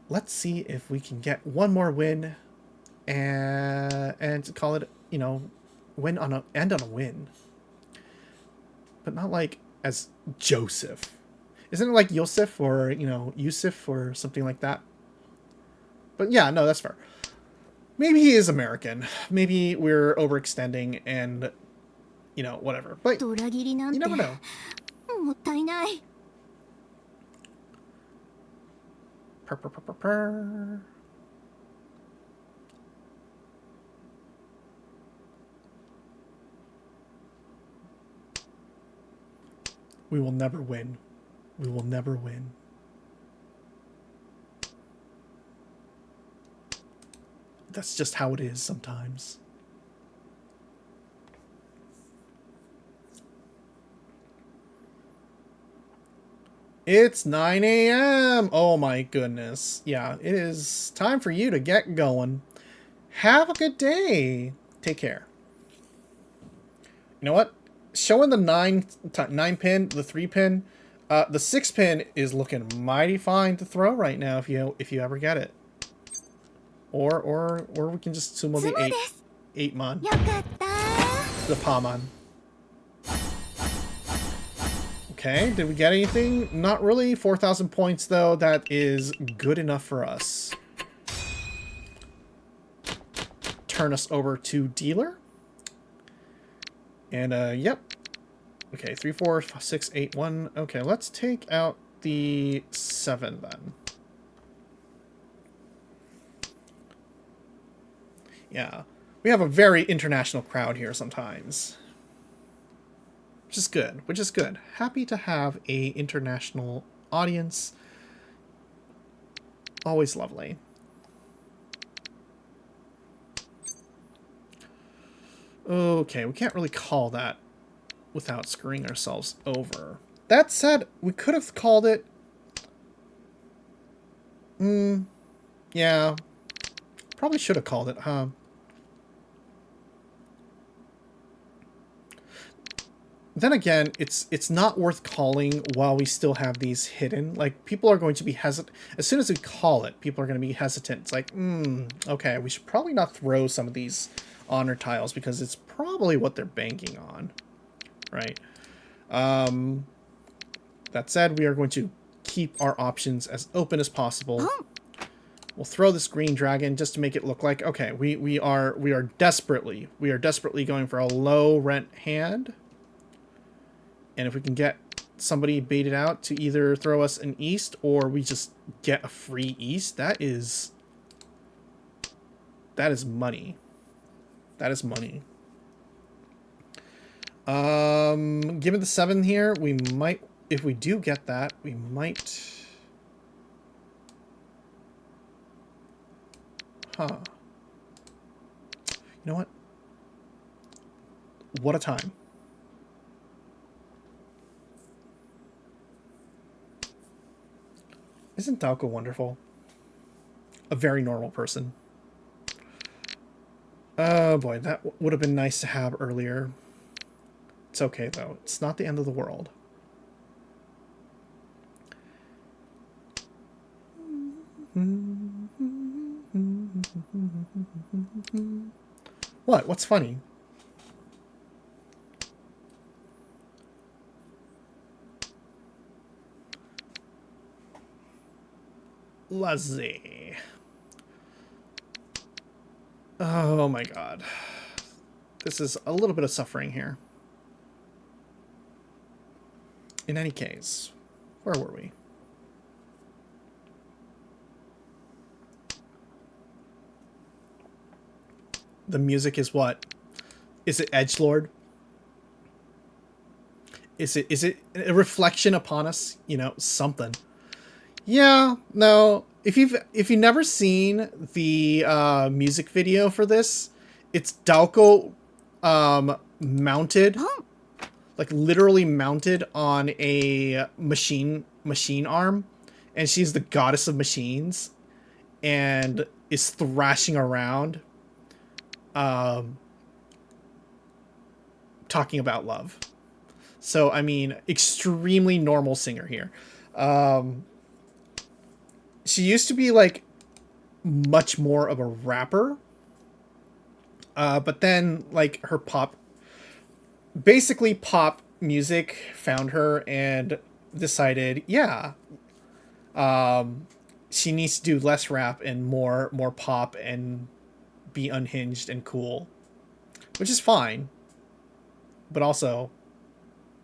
Let's see if we can get one more win and call it, win on a end on a win. But not like as Joseph. Isn't it like Yosef or, Yusuf or something like that? But yeah, no, that's fair. Maybe he is American. Maybe we're overextending and, whatever. But you never know. Purr. We will never win. We will never win. That's just how it is sometimes. It's 9 a.m. Oh my goodness. Yeah, it is time for you to get going. Have a good day. Take care. You know what? Showing the 9 pin, the 3 pin, the 6 pin is looking mighty fine to throw right now if you ever get it. Or we can just sumo the 8 mon. The Pamon. Okay, did we get anything? Not really. 4,000 points though. That is good enough for us. Turn us over to dealer. And yep. Okay, 3, 4, 6, 8, 1. Okay, let's take out the 7 then. Yeah, we have a very international crowd here sometimes. Which is good. Happy to have a international audience. Always lovely. Okay, we can't really call that without screwing ourselves over. That said, we could have called it... yeah. Probably should have called it, huh? Then again, it's not worth calling while we still have these hidden. Like, people are going to be hesitant. As soon as we call it, people are going to be hesitant. It's like, okay, we should probably not throw some of these honor tiles because it's probably what they're banking on. Right? That said, we are going to keep our options as open as possible. We'll throw this green dragon just to make it look like, okay, we are desperately going for a low rent hand. And if we can get somebody baited out to either throw us an east or we just get a free east, that is money. That is money. Given the 7 here, we might, if we do get that, we might... Huh. You know what? What a time. Isn't Daoko wonderful? A very normal person. Oh boy, that would have been nice to have earlier. It's okay though. It's not the end of the world. What? What's funny? Let's see. Oh my god. This is a little bit of suffering here. In any case, where were we? The music is what? Is it edgelord? Is it a reflection upon us? You know, something. Yeah, no, if you've never seen the music video for this, it's Dalko mounted, like literally mounted on a machine arm, and she's the goddess of machines, and is thrashing around, talking about love. So I mean, extremely normal singer here. She used to be like much more of a rapper, but then like her pop music found her and decided, yeah, she needs to do less rap and more pop and be unhinged and cool, which is fine. But also,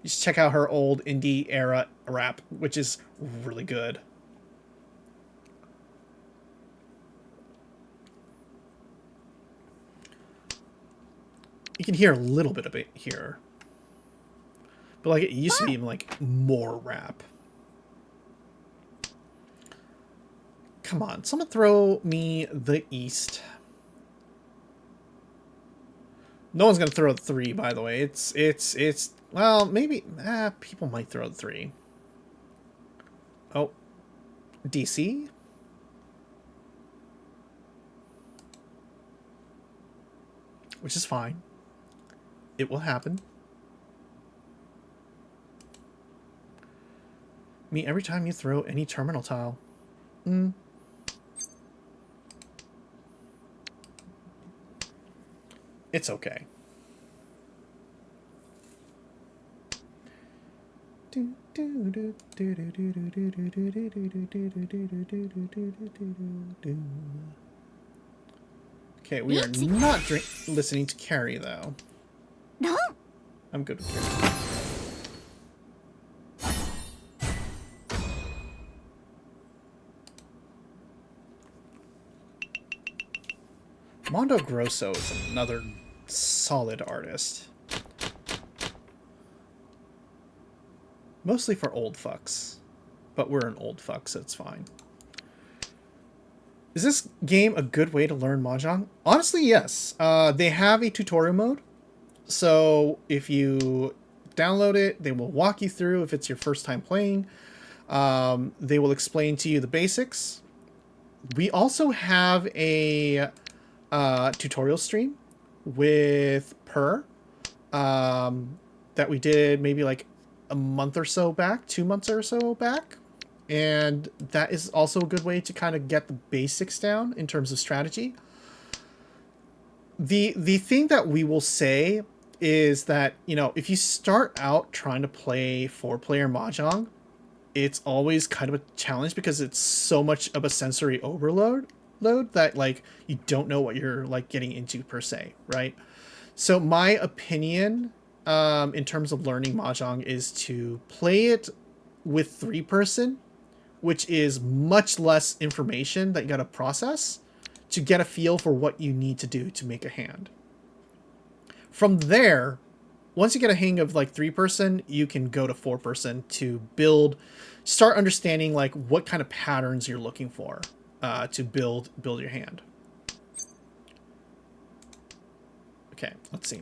just check out her old indie era rap, which is really good. You can hear a little bit of it here, but like it used to be like more rap. Come on, someone throw me the East. No one's gonna throw the 3, by the way. It's well, maybe people might throw the 3. Oh, DC. Which is fine. It will happen. Me every time you throw any terminal tile. It's okay. Okay, we are not listening to Carrie, though. No. I'm good with Carrie. Mondo Grosso is another solid artist. Mostly for old fucks. But we're an old fuck, so it's fine. Is this game a good way to learn Mahjong? Honestly, yes. They have a tutorial mode. So if you download it, they will walk you through if it's your first time playing. They will explain to you the basics. We also have a tutorial stream with that we did maybe like a month or so back, 2 months or so back. And that is also a good way to kind of get the basics down in terms of strategy. The thing that we will say is that, you know, if you start out trying to play 4-player Mahjong, it's always kind of a challenge because it's so much of a sensory overload that like you don't know what you're like getting into per se, right? So my opinion in terms of learning Mahjong is to play it with 3-person, which is much less information that you got to process to get a feel for what you need to do to make a hand. From there, once you get a hang of like 3-person, you can go to 4-person to start understanding like what kind of patterns you're looking for to build your hand. Okay, let's see.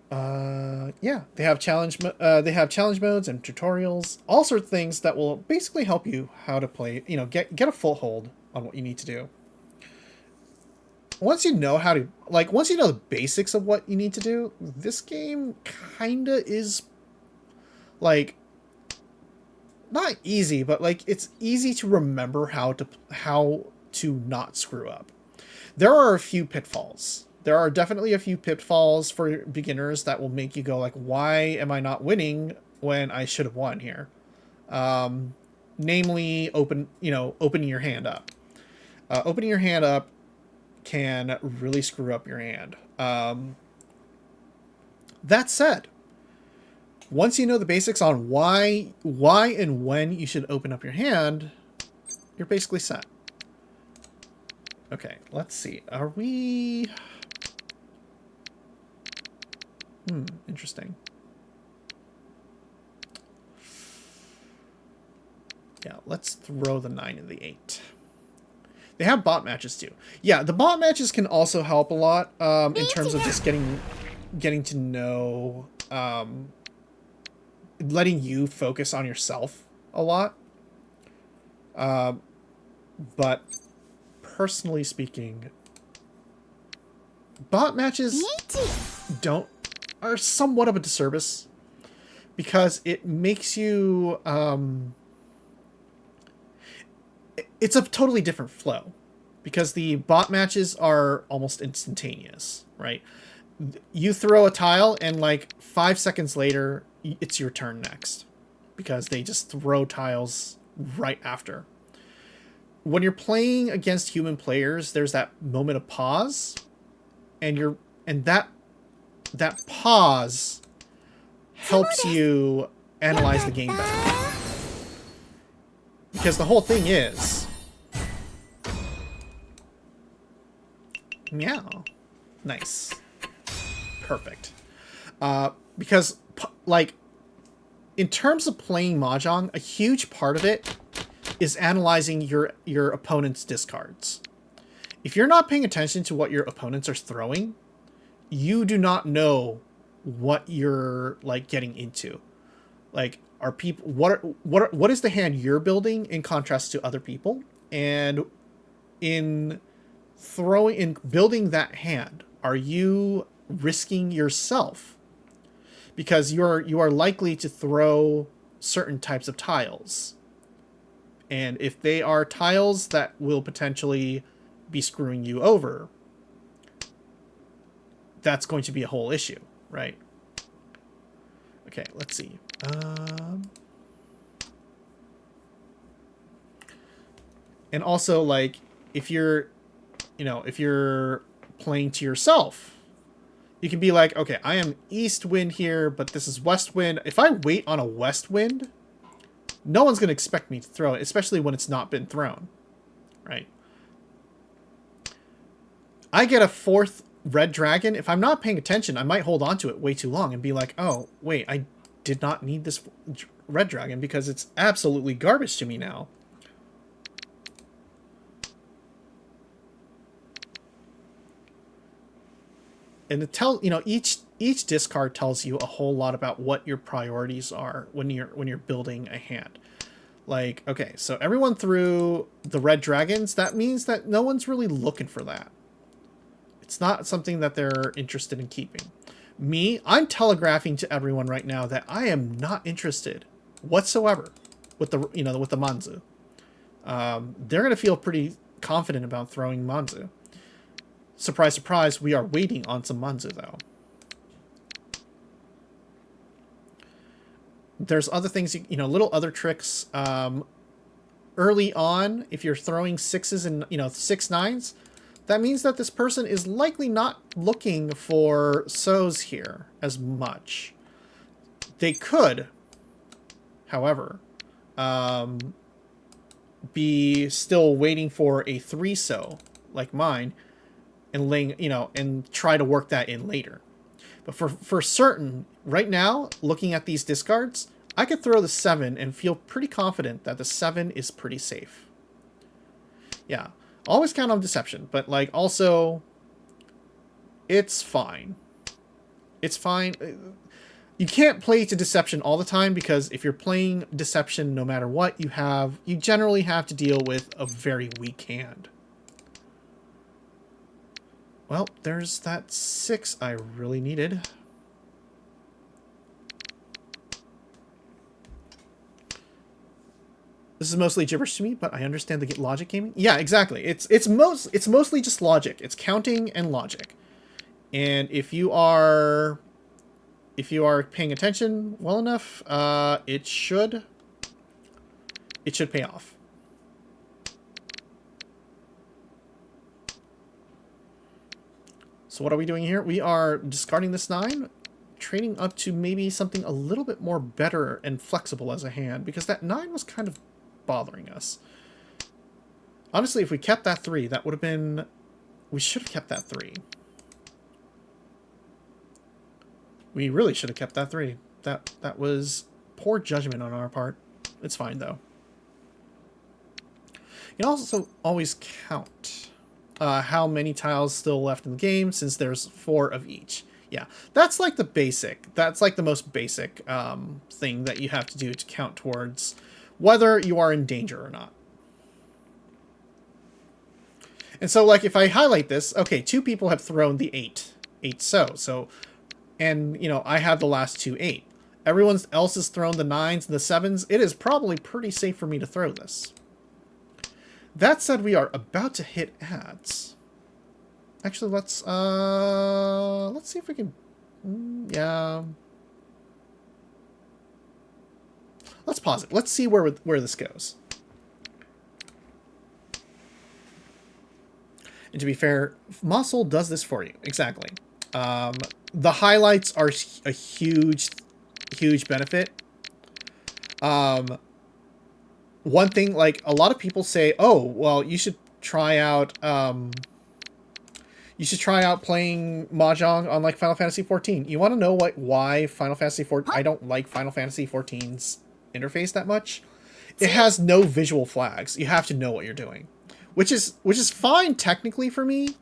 Yeah, they have challenge modes and tutorials, all sorts of things that will basically help you how to play, you know, get a full hold on what you need to do. Once you know once you know the basics of what you need to do, this game kinda is like not easy, but like it's easy to remember how to not screw up. There are a few pitfalls. There are definitely a few pitfalls for beginners that will make you go like, why am I not winning when I should have won here? Namely, opening your hand up. Opening your hand up can really screw up your hand. That said, once you know the basics on why and when you should open up your hand, you're basically set. Okay, let's see. Are we... interesting. Yeah, let's throw the 9 and the 8. They have bot matches too. Yeah, the bot matches can also help a lot in terms of just getting to know, letting you focus on yourself a lot. But personally speaking, bot matches are somewhat of a disservice because it makes you it's a totally different flow because the bot matches are almost instantaneous, right? You throw a tile and like 5 seconds later it's your turn next because they just throw tiles right after. When you're playing against human players, there's that moment of pause, and that pause helps you analyze the game better. Because the whole thing is meow. Nice. Perfect. Because like in terms of playing Mahjong, a huge part of it is analyzing your opponent's discards. If you're not paying attention to what your opponents are throwing, you do not know what you're like getting into. Like, are people what is the hand you're building in contrast to other people? And in building that hand, are you risking yourself? Because you are likely to throw certain types of tiles. And if they are tiles that will potentially be screwing you over, that's going to be a whole issue, right? Okay, let's see. And also, like, if you're playing to yourself, you can be like, okay, I am east wind here, but this is west wind. If I wait on a west wind, no one's going to expect me to throw it, especially when it's not been thrown, right? I get a 4th red dragon. If I'm not paying attention, I might hold on to it way too long and be like, oh, wait, I did not need this red dragon because it's absolutely garbage to me now. And each discard tells you a whole lot about what your priorities are when you're building a hand. Like, okay, so everyone threw the red dragons. That means that no one's really looking for that. It's not something that they're interested in keeping. Me, I'm telegraphing to everyone right now that I am not interested whatsoever with the Manzu. They're gonna feel pretty confident about throwing Manzu. Surprise, surprise, we are waiting on some Manzu, though. There's other things, little other tricks. Early on, if you're throwing 6s and, 6-9s, that means that this person is likely not looking for so's here as much. They could, however, be still waiting for a 3-so, like mine, and and try to work that in later. But for certain, right now, looking at these discards, I could throw the 7 and feel pretty confident that the 7 is pretty safe. Yeah, always count on deception, but like also, it's fine. It's fine. You can't play to deception all the time because if you're playing deception, no matter what, you generally have to deal with a very weak hand. Well, there's that 6 I really needed. This is mostly gibberish to me, but I understand the logic gaming. Yeah, exactly. It's mostly just logic. It's counting and logic. And if you are paying attention well enough, it should pay off. So what are we doing here? We are discarding this 9, trading up to maybe something a little bit more better and flexible as a hand, because that 9 was kind of bothering us. Honestly, if we kept that 3, that would have been... We should have kept that 3. We really should have kept that 3. That was poor judgment on our part. It's fine, though. You can also always count how many tiles still left in the game, since there's 4 of each. Yeah, that's like the basic. That's like the most basic thing that you have to do to count towards whether you are in danger or not. And so, like, if I highlight this, okay, 2 people have thrown the 8 so, and, you know, I have the last 2 8. Everyone else has thrown the 9s and the 7s. It is probably pretty safe for me to throw this. That said, we are about to hit ads. Actually, let's see if we can, yeah. Let's pause it. Let's see where this goes. And to be fair, Mahjong Soul does this for you. Exactly. The highlights are a huge benefit. One thing, like, a lot of people say, oh, well, you should try out playing Mahjong on, like, Final Fantasy XIV. You want to know why Final Fantasy XIV? I don't like Final Fantasy XIV's interface that much. It has no visual flags. You have to know what you're doing, which is fine technically for me,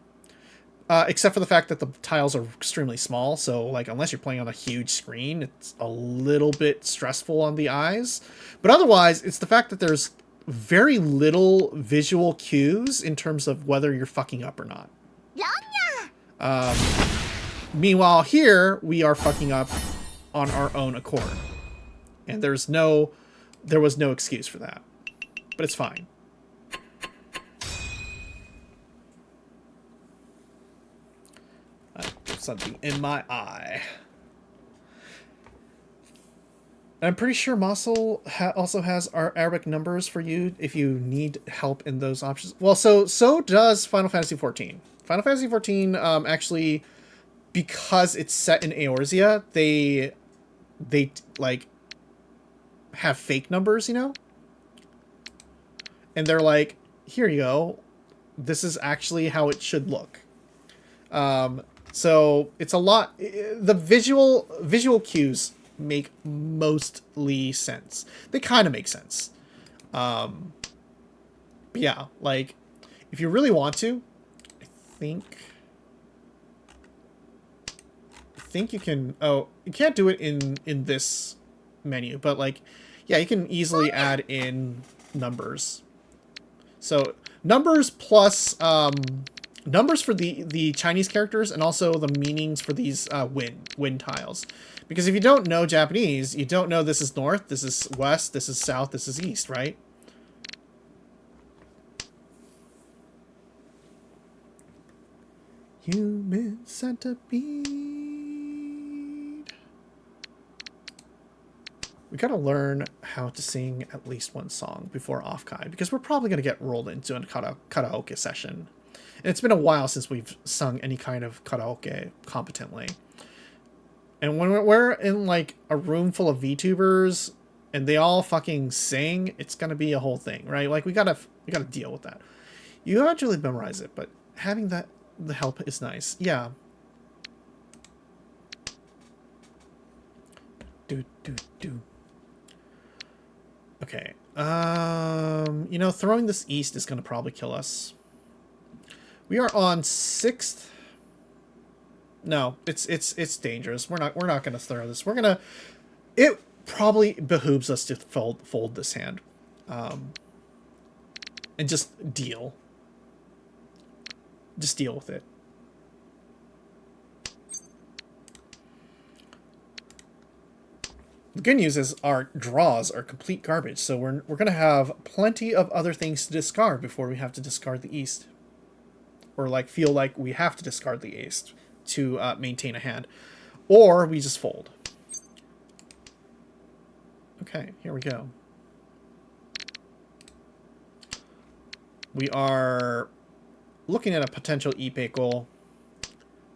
except for the fact that the tiles are extremely small. So, like, unless you're playing on a huge screen, it's a little bit stressful on the eyes. But otherwise, it's the fact that there's very little visual cues in terms of whether you're fucking up or not. Meanwhile, here we are fucking up on our own accord, and there was no excuse for that. But it's fine. Something in my eye. I'm pretty sure Mossel also has our Arabic numbers for you if you need help in those options. Well, so does Final Fantasy XIV. Final Fantasy XIV, actually, because it's set in Eorzea, they like have fake numbers, you know? And they're like, here you go. This is actually how it should look. So it's a lot. The visual cues make mostly sense. They kind of make sense. But yeah, like, if you really want to, I think you can. Oh, you can't do it in this menu, but, like, yeah, you can easily add in numbers. So numbers plus numbers for the Chinese characters, and also the meanings for these wind tiles. Because if you don't know Japanese, you don't know this is north, this is west, this is south, this is east, right? Human centipede. We gotta learn how to sing at least one song before Offkai, because we're probably gonna get rolled into a karaoke session. And it's been a while since we've sung any kind of karaoke competently. And when we're in, like, a room full of VTubers and they all fucking sing, it's gonna be a whole thing, right? Like, we gotta deal with that. You actually memorize it, but having the help is nice. Yeah. Do. Okay. You know, throwing this east is gonna probably kill us. We are on 6th. No, it's dangerous. We're not gonna throw this. It probably behooves us to fold this hand, and just deal. Just deal with it. The good news is our draws are complete garbage, so we're gonna have plenty of other things to discard before we have to discard the east. Or, like, feel like we have to discard the east to maintain a hand. Or we just fold. Okay, here we go. We are looking at a potential Ipeko.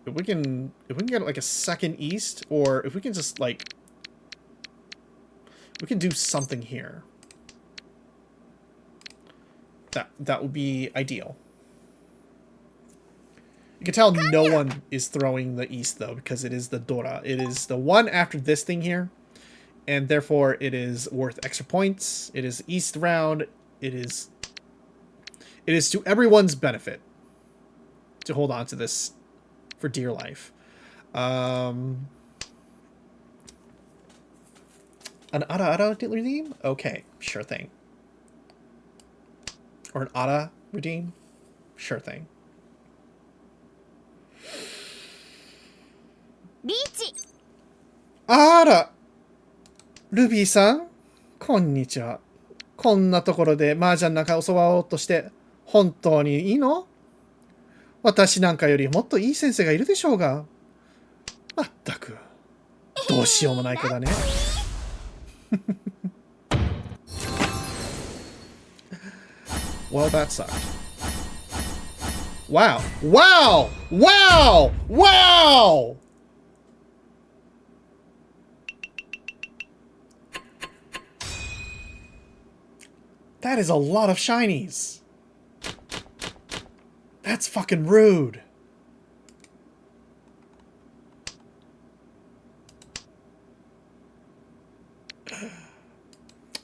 If we can get, like, a second east, or if we can just, like, we can do something here. That would be ideal. You can tell no one is throwing the east, though, because it is the Dora. It is the one after this thing here, and therefore it is worth extra points. It is east round. It is It is to everyone's benefit to hold on to this for dear life. An Ara redeem? Okay, sure thing. Or an Ara redeem? Sure thing. リーチ。あら、ルビーさん、こんにちは。こんなところで麻雀なんか教わろうとして本当にいいの？私なんかよりもっといい先生がいるでしょうが。まったく、どうしようもない子だね。Well, that sucked. Wow. Wow! Wow! Wow! That is a lot of shinies. That's fucking rude.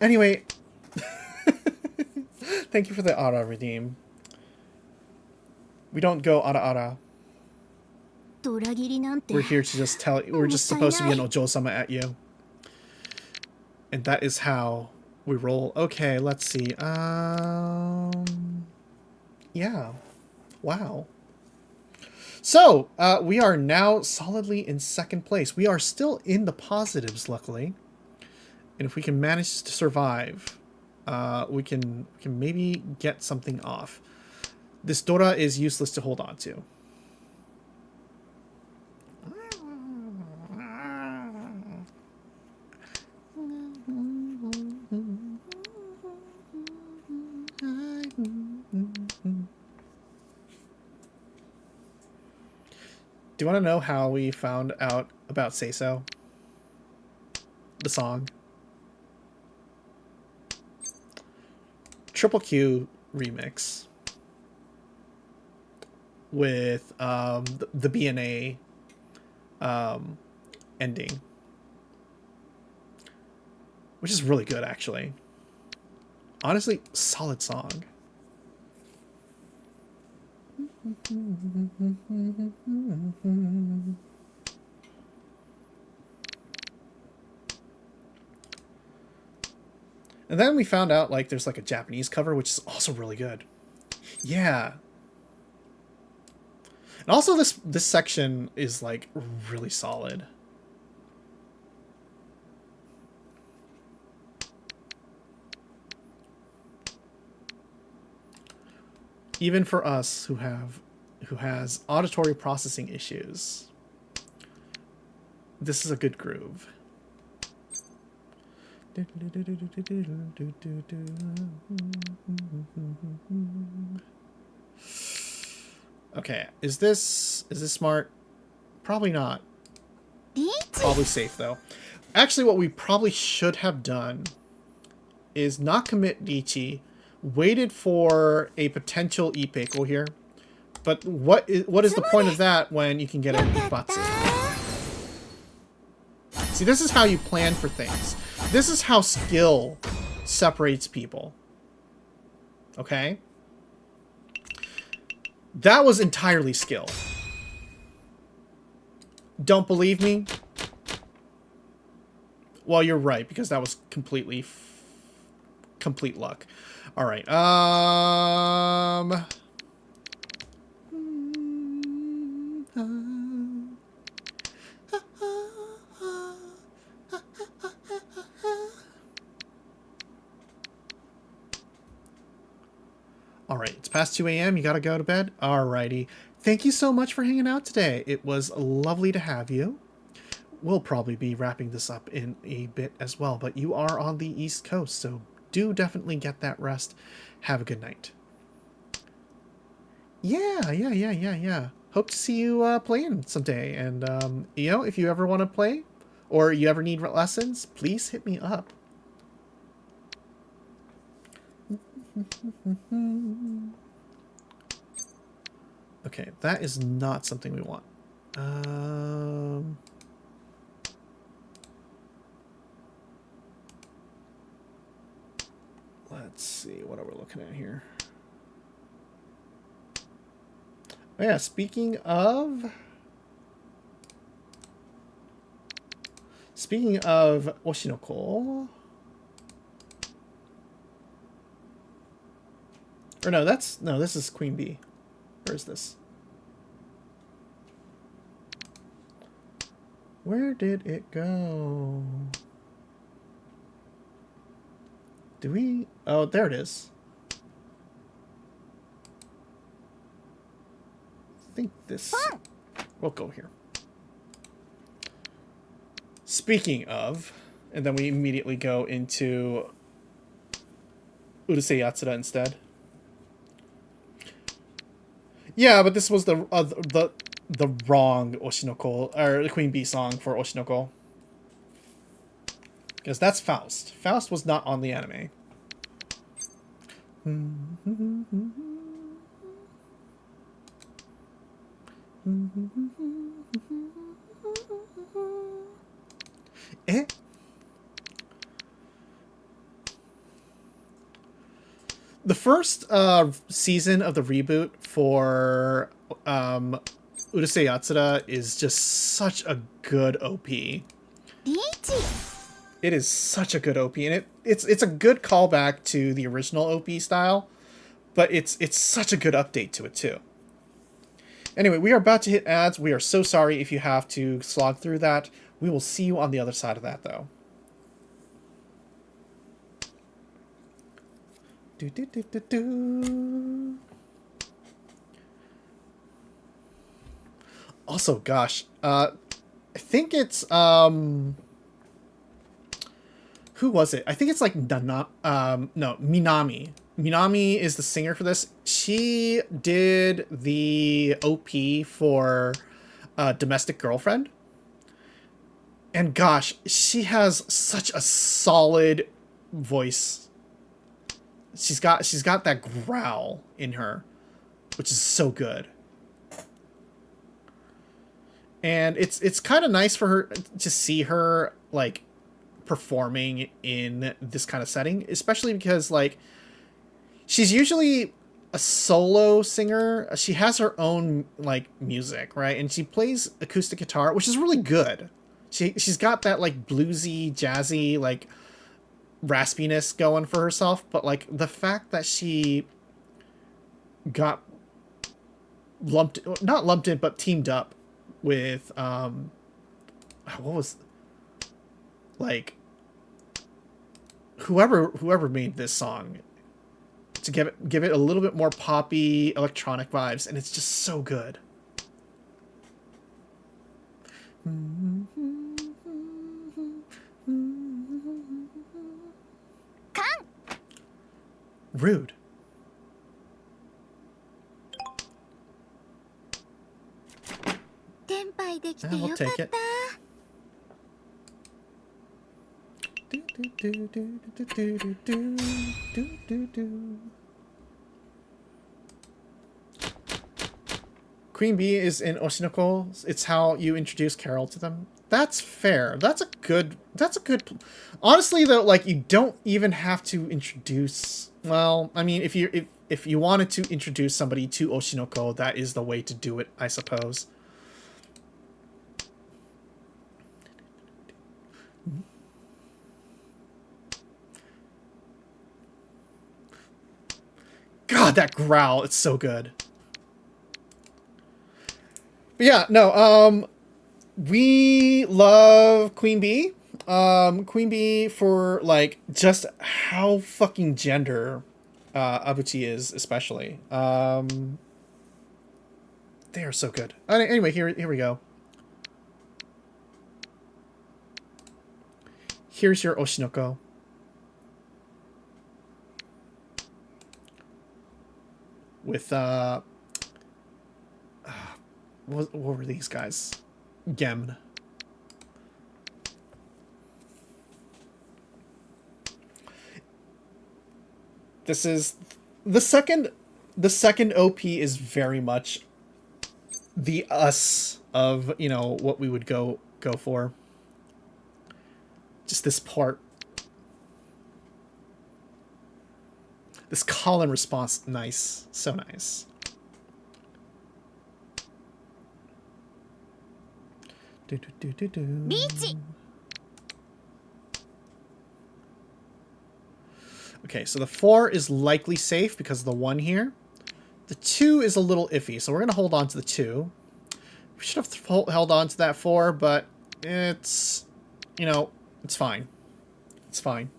Anyway, thank you for the Ara redeem. We don't go Ara Ara. と裏切りなんて We're here to just tell. We're just supposed to be an Ojo-sama at you. And that is how we roll. Okay, let's see. Yeah. Wow. So, we are now solidly in second place. We are still in the positives, luckily. And if we can manage to survive, we can maybe get something off. This Dora is useless to hold on to. Do you want to know how we found out about Say So? The song? Triple Q remix with the BNA ending, which is really good, actually. Honestly, solid song. And then we found out like there's like a Japanese cover, which is also really good. Yeah. And also this section is like really solid. Even for us who has auditory processing issues. This is a good groove. Okay, is this smart? Probably not. Probably safe though. Actually, what we probably should have done is not commit Dichi, waited for a potential Ipeiko here. But what is the point of that when you can get an Ipatsu? See, this is how you plan for things. This is how skill separates people. Okay? That was entirely skill. Don't believe me? Well, you're right, because that was complete luck. All right. All right, it's past 2 a.m. You gotta go to bed? Alrighty. Thank you so much for hanging out today. It was lovely to have you. We'll probably be wrapping this up in a bit as well, but you are on the East Coast, so do definitely get that rest. Have a good night. Yeah. Hope to see you playing someday. And, you know, if you ever want to play or you ever need lessons, please hit me up. Okay, that is not something we want. Let's see, what are we looking at here? Oh, yeah, speaking of Oshinoko. Or no, this is Queen Bee. Where is this? Where did it go? Do we? Oh, there it is. I think this. We'll go here. Speaking of, and then we immediately go into Urusei Yatsura instead. Yeah, but this was the wrong Oshinoko, or the Queen Bee song for Oshinoko. Because that's Faust. Faust was not on the anime. Eh? The first season of the reboot for Urusei Yatsura is just such a good OP. It is such a good OP, and it's a good callback to the original OP style, but it's such a good update to it too. Anyway, we are about to hit ads. We are so sorry if you have to slog through that. We will see you on the other side of that, though. Do, do, do, do, do. Also, gosh, I think it's who was it? I think it's like no, Minami. Minami is the singer for this. She did the OP for Domestic Girlfriend. And gosh, she has such a solid voice. She's got that growl in her, which is so good. And it's kind of nice for her to see her like performing in this kind of setting, especially because like she's usually a solo singer. She has her own like music, right? And she plays acoustic guitar, which is really good. She's got that like bluesy, jazzy, like raspiness going for herself, but like the fact that she got not lumped in, but teamed up with what was like whoever made this song to give it a little bit more poppy electronic vibes, and it's just so good. Rude. We'll take it. Queen Bee is in Oshinoko. It's how you introduce Carol to them. That's fair. That's a good. Honestly, though, like you don't even have to introduce. Well, I mean, if you wanted to introduce somebody to Oshinoko, that is the way to do it, I suppose. God, that growl, it's so good. But yeah, no, we love Queen Bee. Queen Bee for, like, just how fucking gender Abuchi is, especially. They are so good. Anyway, here we go. Here's your Oshinoko. With, what were these guys? Gem. This is the second OP is very much the us of, you know, what we would go for. Just this part. This call and response, nice. So nice. Beachy. Okay, so the 4 is likely safe because of the 1 here. The 2 is a little iffy, so we're going to hold on to the 2. We should have held on to that 4, but it's, you know, it's fine. It's fine.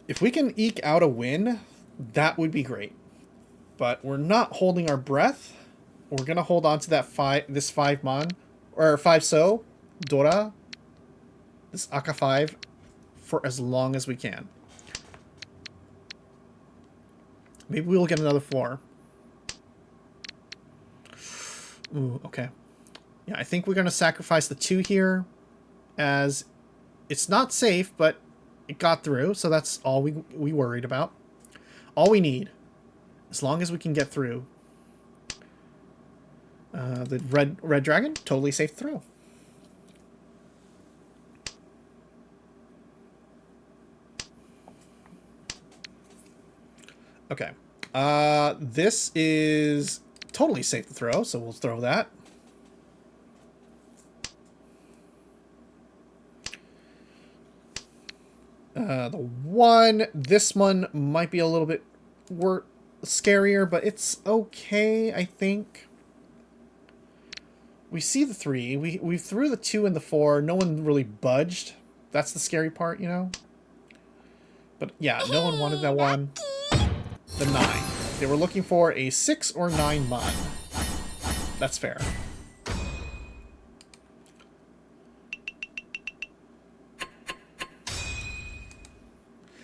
If we can eke out a win, that would be great. But we're not holding our breath. We're going to hold on to that this 5 mon, or 5 so, Dora, this Aka 5, for as long as we can. Maybe we'll get another 4. Ooh, okay. Yeah, I think we're going to sacrifice the 2 here, as it's not safe, but it got through, so that's all we worried about. All we need, as long as we can get through. The red dragon, totally safe through. Okay. This is totally safe to throw, so we'll throw that. This one might be a little bit scarier, but it's okay, I think. We see the 3. We threw the 2 and the 4. No one really budged. That's the scary part, you know? But yeah, no one wanted that one. The 9. They were looking for a 6 or 9 mon. That's fair.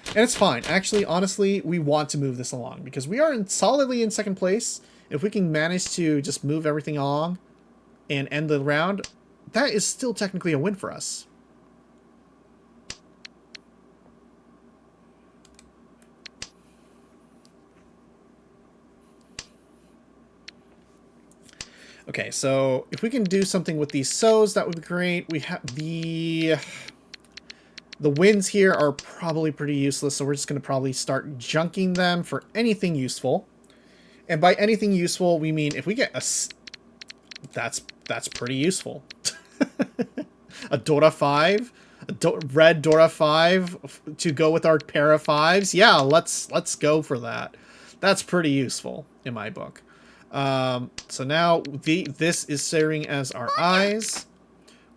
And it's fine. Actually, honestly, we want to move this along because we are solidly in second place. If we can manage to just move everything along and end the round, that is still technically a win for us. Okay, so if we can do something with these sows, that would be great. We have the winds here are probably pretty useless, so we're just going to probably start junking them for anything useful. And by anything useful, we mean if we get a... That's pretty useful. A Dora 5? Red Dora 5 to go with our pair of 5s? Yeah, let's go for that. That's pretty useful in my book. So now this is serving as our eyes.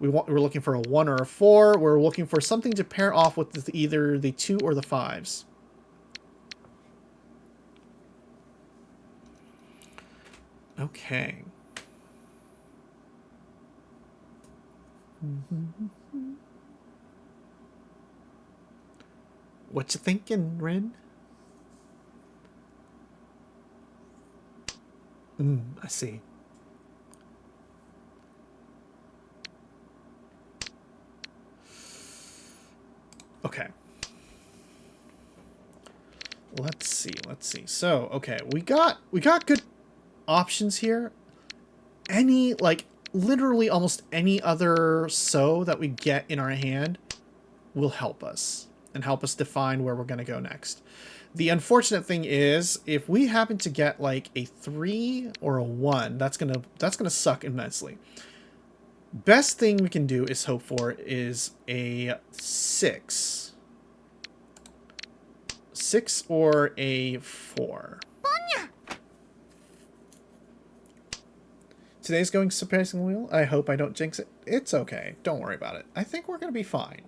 We're looking for a 1 or a 4. We're looking for something to pair off with either the 2 or the 5s. Okay. What you thinking, Rin? I see. Okay. Let's see. So, okay, we got good options here. Any, like, literally almost any other so that we get in our hand will help us and help us define where we're going to go next. The unfortunate thing is, if we happen to get like a 3 or a 1, that's gonna suck immensely. Best thing we can do is hope for is a 6. 6 or a 4. Today's going surprisingly well. I hope I don't jinx it. It's okay. Don't worry about it. I think we're going to be fine.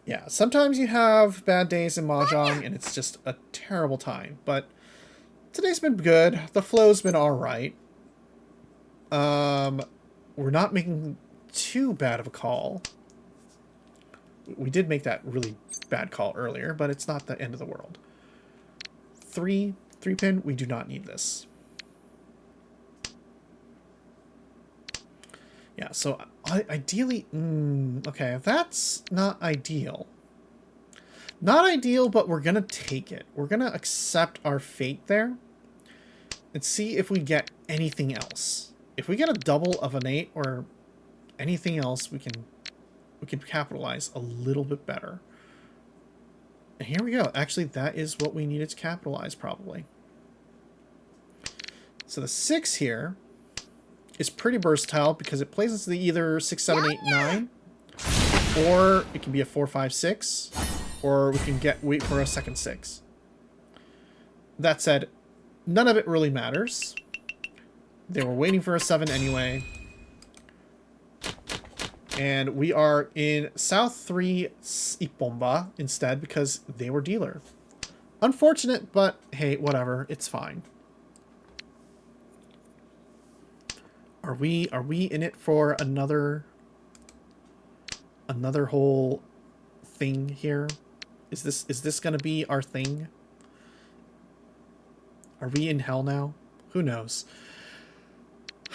Yeah, sometimes you have bad days in Mahjong and it's just a terrible time. But today's been good. The flow's been alright. We're not making too bad of a call. We did make that really bad call earlier, but it's not the end of the world. 3 pin, we do not need this. Yeah, so ideally, okay, that's not ideal. Not ideal, but we're gonna take it. We're gonna accept our fate there and see if we get anything else. If we get a double of an 8 or anything else, we can capitalize a little bit better. And here we go. Actually, that is what we needed to capitalize, probably. So the 6 here is pretty versatile because it plays into the either 6, 7, 8, 9, or it can be a 4, 5, 6, or we can wait for a second 6. That said, none of it really matters. They were waiting for a 7 anyway. And we are in South 3 Ipomba instead because they were dealer. Unfortunate, but hey, whatever. It's fine. Are we in it for another whole thing here? Is this gonna be our thing? Are we in hell now? Who knows?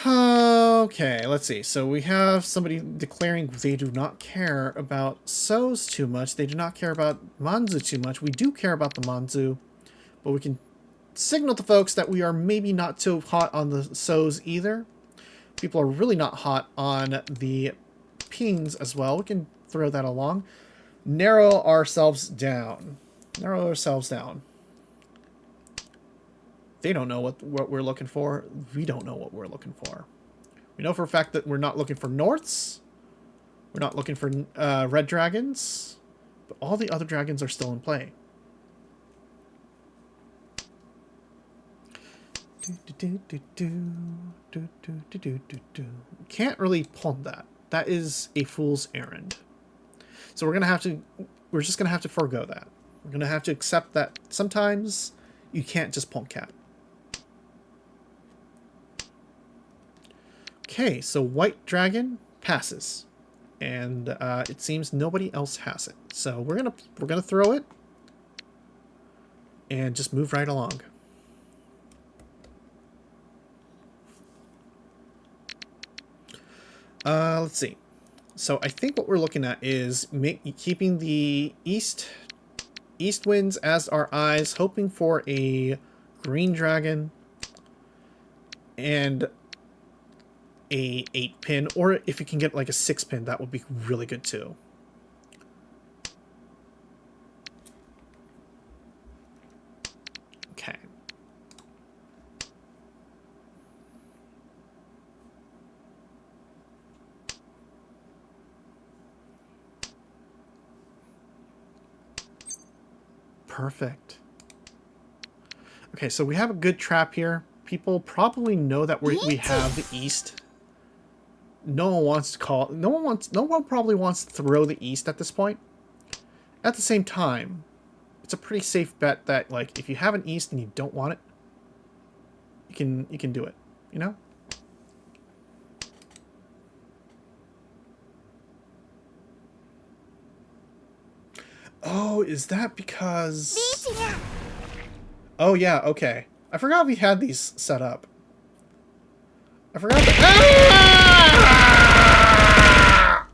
Okay, let's see. So we have somebody declaring they do not care about So's too much. They do not care about Manzu too much. We do care about the Manzu, but we can signal to folks that we are maybe not so hot on the So's either. People are really not hot on the pings as well. We can throw that along. Narrow ourselves down. Narrow ourselves down. They don't know what we're looking for. We don't know what we're looking for. We know for a fact that we're not looking for Norths. We're not looking for red dragons. But all the other dragons are still in play. Can't really pull that. That is a fool's errand. So we're just gonna have to forego that. We're gonna have to accept that sometimes you can't just pull cat. Okay, so white dragon passes, and it seems nobody else has it. So we're gonna throw it and just move right along. Let's see. So I think what we're looking at is keeping the east winds as our eyes, hoping for a green dragon and a 8-pin, or if you can get like a 6-pin, that would be really good too. Okay. Perfect. Okay, so we have a good trap here. People probably know that we have the east. No one wants to call. No one probably wants to throw the east at this point. At the same time, it's a pretty safe bet that like if you have an east and you don't want it, you can do it. You know. Oh, is that because? Oh yeah, okay. I forgot we had these set up. I forgot that. Ah!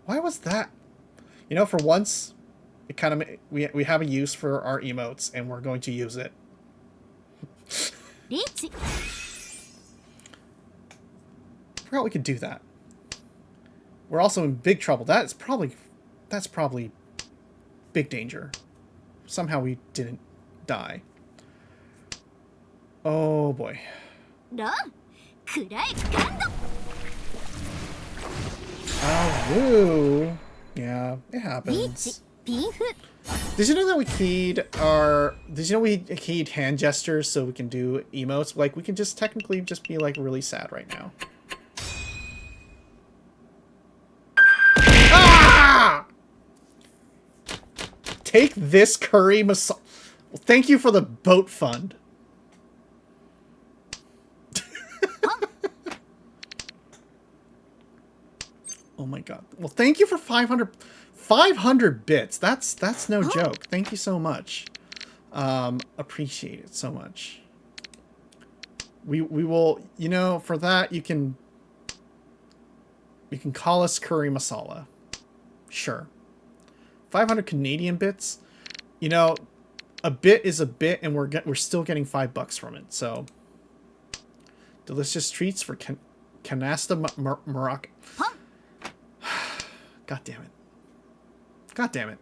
Why was that? You know, for once, it kind of we have a use for our emotes, and we're going to use it. I forgot we could do that. We're also in big trouble. That's probably big danger. Somehow we didn't die. Oh boy. Oh, woo. Yeah, it happens. Did you know that we keyed hand gestures so we can do emotes? Like, we can just technically just be like really sad right now. Ah! Take this curry masala. Well, thank you for the boat fund. Oh my god. Well, thank you for 500 bits. That's no joke. Thank you so much. Appreciate it so much. We will, you know, for that you can call us curry masala. Sure. 500 Canadian bits. You know, a bit is a bit, and we're still getting $5 from it. So, delicious treats for Canasta Morocco. God damn it. God damn it.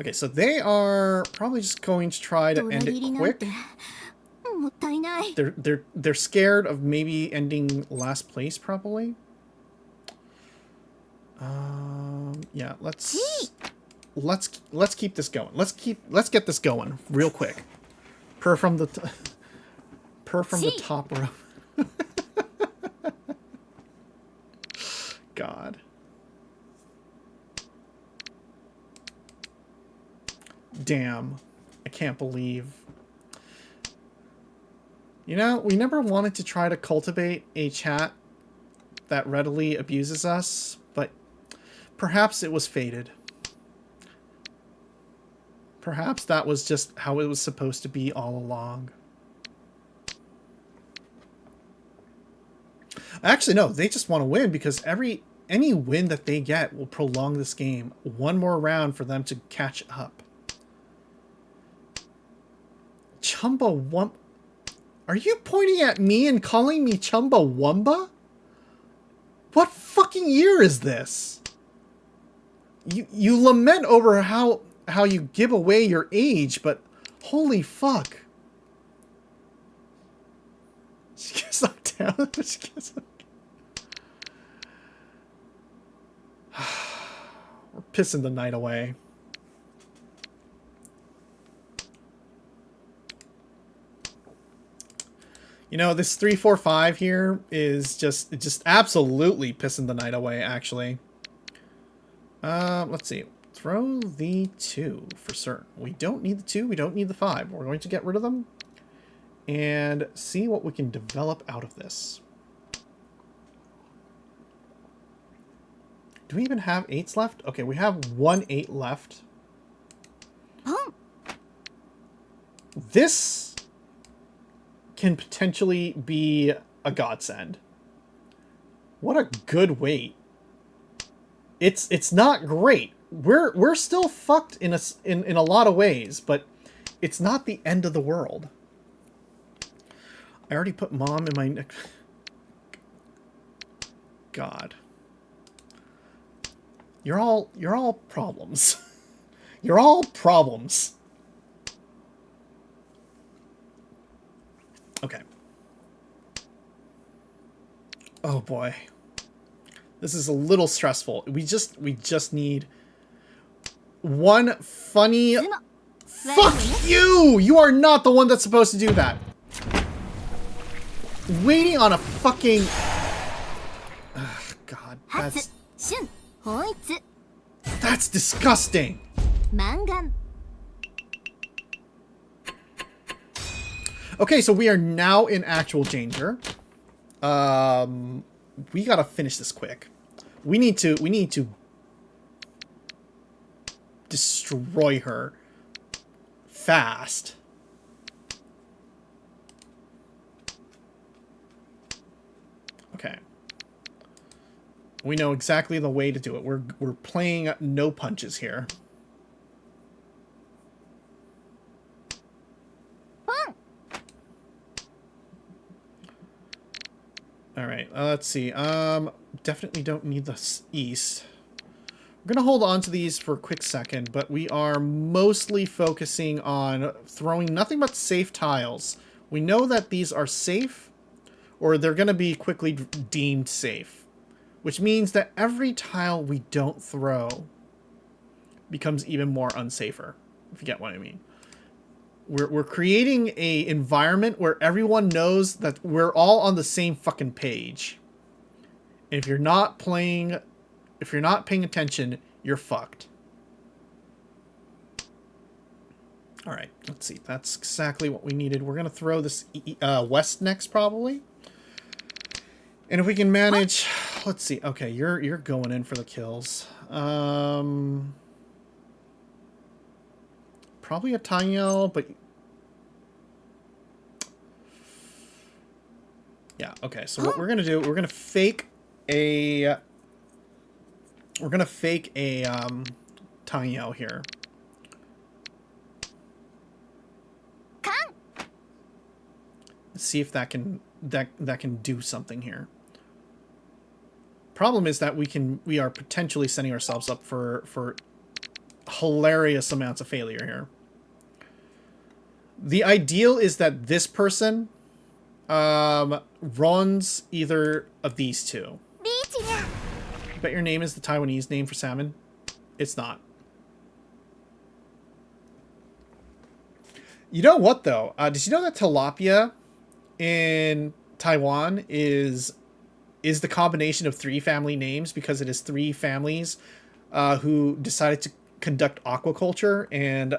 Okay, so they are probably just going to try to end it quick. もったいない。 They're scared of maybe ending last place, probably. Yeah, let's keep this going. Let's get this going real quick. Per from the top row. God. Damn. I can't believe. You know, we never wanted to try to cultivate a chat that readily abuses us, but perhaps it was fated. Perhaps that was just how it was supposed to be all along. Actually, no, they just want to win because any win that they get will prolong this game. One more round for them to catch up. Chumbawamba? Are you pointing at me and calling me Chumbawamba? What fucking year is this? You lament over how you give away your age, but holy fuck. She gets knocked down. She gets We're pissing the night away. You know, this 3-4-5 here is just absolutely pissing the night away, actually. Let's see. Throw the 2 for certain. We don't need the 2, we don't need the 5. We're going to get rid of them and see what we can develop out of this. Do we even have 8s left? Okay, we have 1 8 left. This can potentially be a godsend. What a good wait. It's not great. We're still fucked in a lot of ways, but it's not the end of the world. I already put mom in my neck. God. You're all problems. You're all problems. Okay. Oh boy. This is a little stressful. We just need one funny... Fuck you! You are not the one that's supposed to do that. Waiting on a fucking... Ugh, God, that's disgusting. Okay, so we are now in actual danger. We gotta finish this quick. We need to destroy her fast. Okay. We know exactly the way to do it. We're playing no punches here. All right, let's see. Definitely don't need the east. We're gonna hold on to these for a quick second, but we are mostly focusing on throwing nothing but safe tiles. We know that these are safe, or they're gonna be quickly deemed safe, which means that every tile we don't throw becomes even more unsafer, if you get what I mean. We're creating a environment where everyone knows that we're all on the same fucking page. And if you're not paying attention, you're fucked. All right, let's see. That's exactly what we needed. We're gonna throw this west next, probably. And if we can manage, let's see. Okay, you're going in for the kills. Probably a Tanyo, but yeah. Okay, so what we're gonna do, we're gonna fake a Tanyo here. Let's see if that can do something here. Problem is that we are potentially setting ourselves up for hilarious amounts of failure here. The ideal is that this person runs either of these two. Bet your name is the Taiwanese name for salmon. It's not. You know what, though? Did you know that tilapia in Taiwan is the combination of 3 family names because it is 3 families who decided to conduct aquaculture and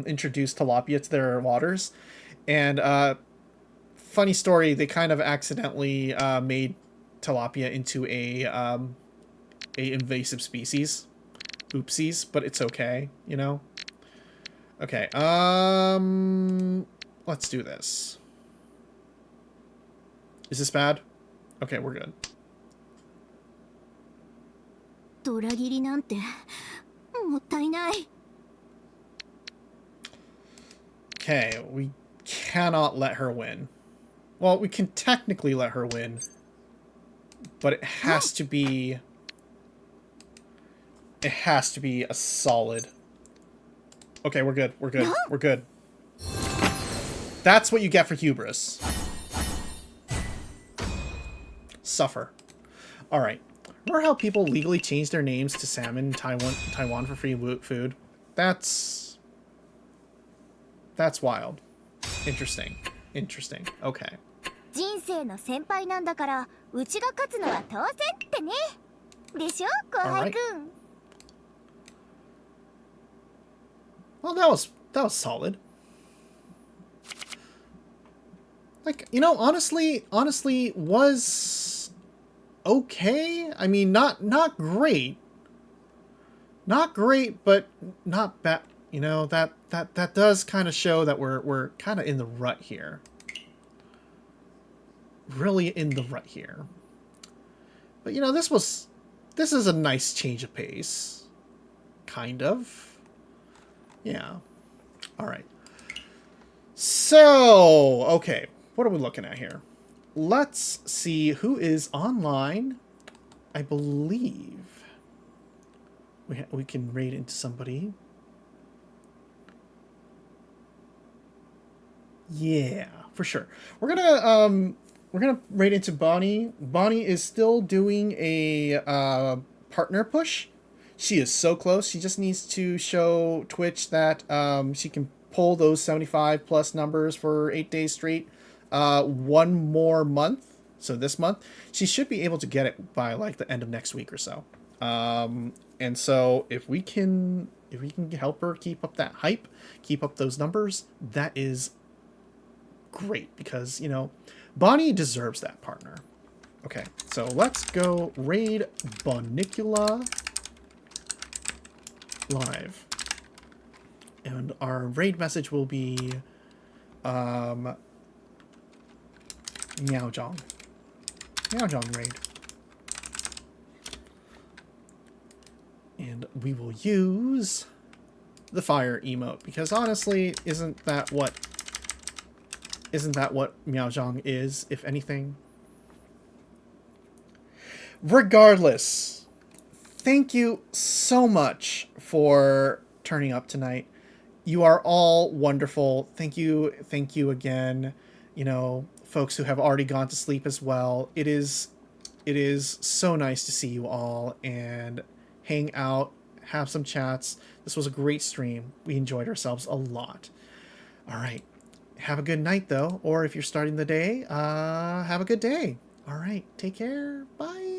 introduce tilapia to their waters. And funny story, they kind of accidentally made tilapia into a invasive species. Oopsies, but it's okay, you know? Okay, let's do this. Is this bad? Okay, we're good. Okay, we cannot let her win. Well, we can technically let her win, but it has to be... It has to be a solid... Okay, we're good. We're good. We're good. That's what you get for hubris. Suffer. Alright. Remember how people legally changed their names to salmon in Taiwan for free food? That's wild. Interesting. Interesting. Okay. Alright. Well, that was solid. Like, you know, honestly was okay. I mean, not great. Not great, but not bad. You know, that does kind of show that we're kind of in the rut here. Really in the rut here. But you know, this is a nice change of pace. Kind of. Yeah. All right. So, okay. What are we looking at here? Let's see who is online. I believe we can raid into somebody. Yeah, for sure. We're gonna raid into Bonnie. Bonnie is still doing a partner push. She is so close. She just needs to show Twitch that she can pull those 75 plus numbers for 8 days straight. One more month. So this month, she should be able to get it by like the end of next week or so. And so if we can help her keep up that hype, keep up those numbers, that is great because, you know, Bonnie deserves that partner. Okay, so let's go raid Bonicula live. And our raid message will be Meowjong. Meowjong raid. And we will use the fire emote because honestly, isn't that what Meowjong is, if anything? Regardless, thank you so much for turning up tonight. You are all wonderful. Thank you again. You know, folks who have already gone to sleep as well. It is so nice to see you all and hang out, have some chats. This was a great stream. We enjoyed ourselves a lot. All right. Have a good night, though. Or if you're starting the day, have a good day. All right. Take care. Bye.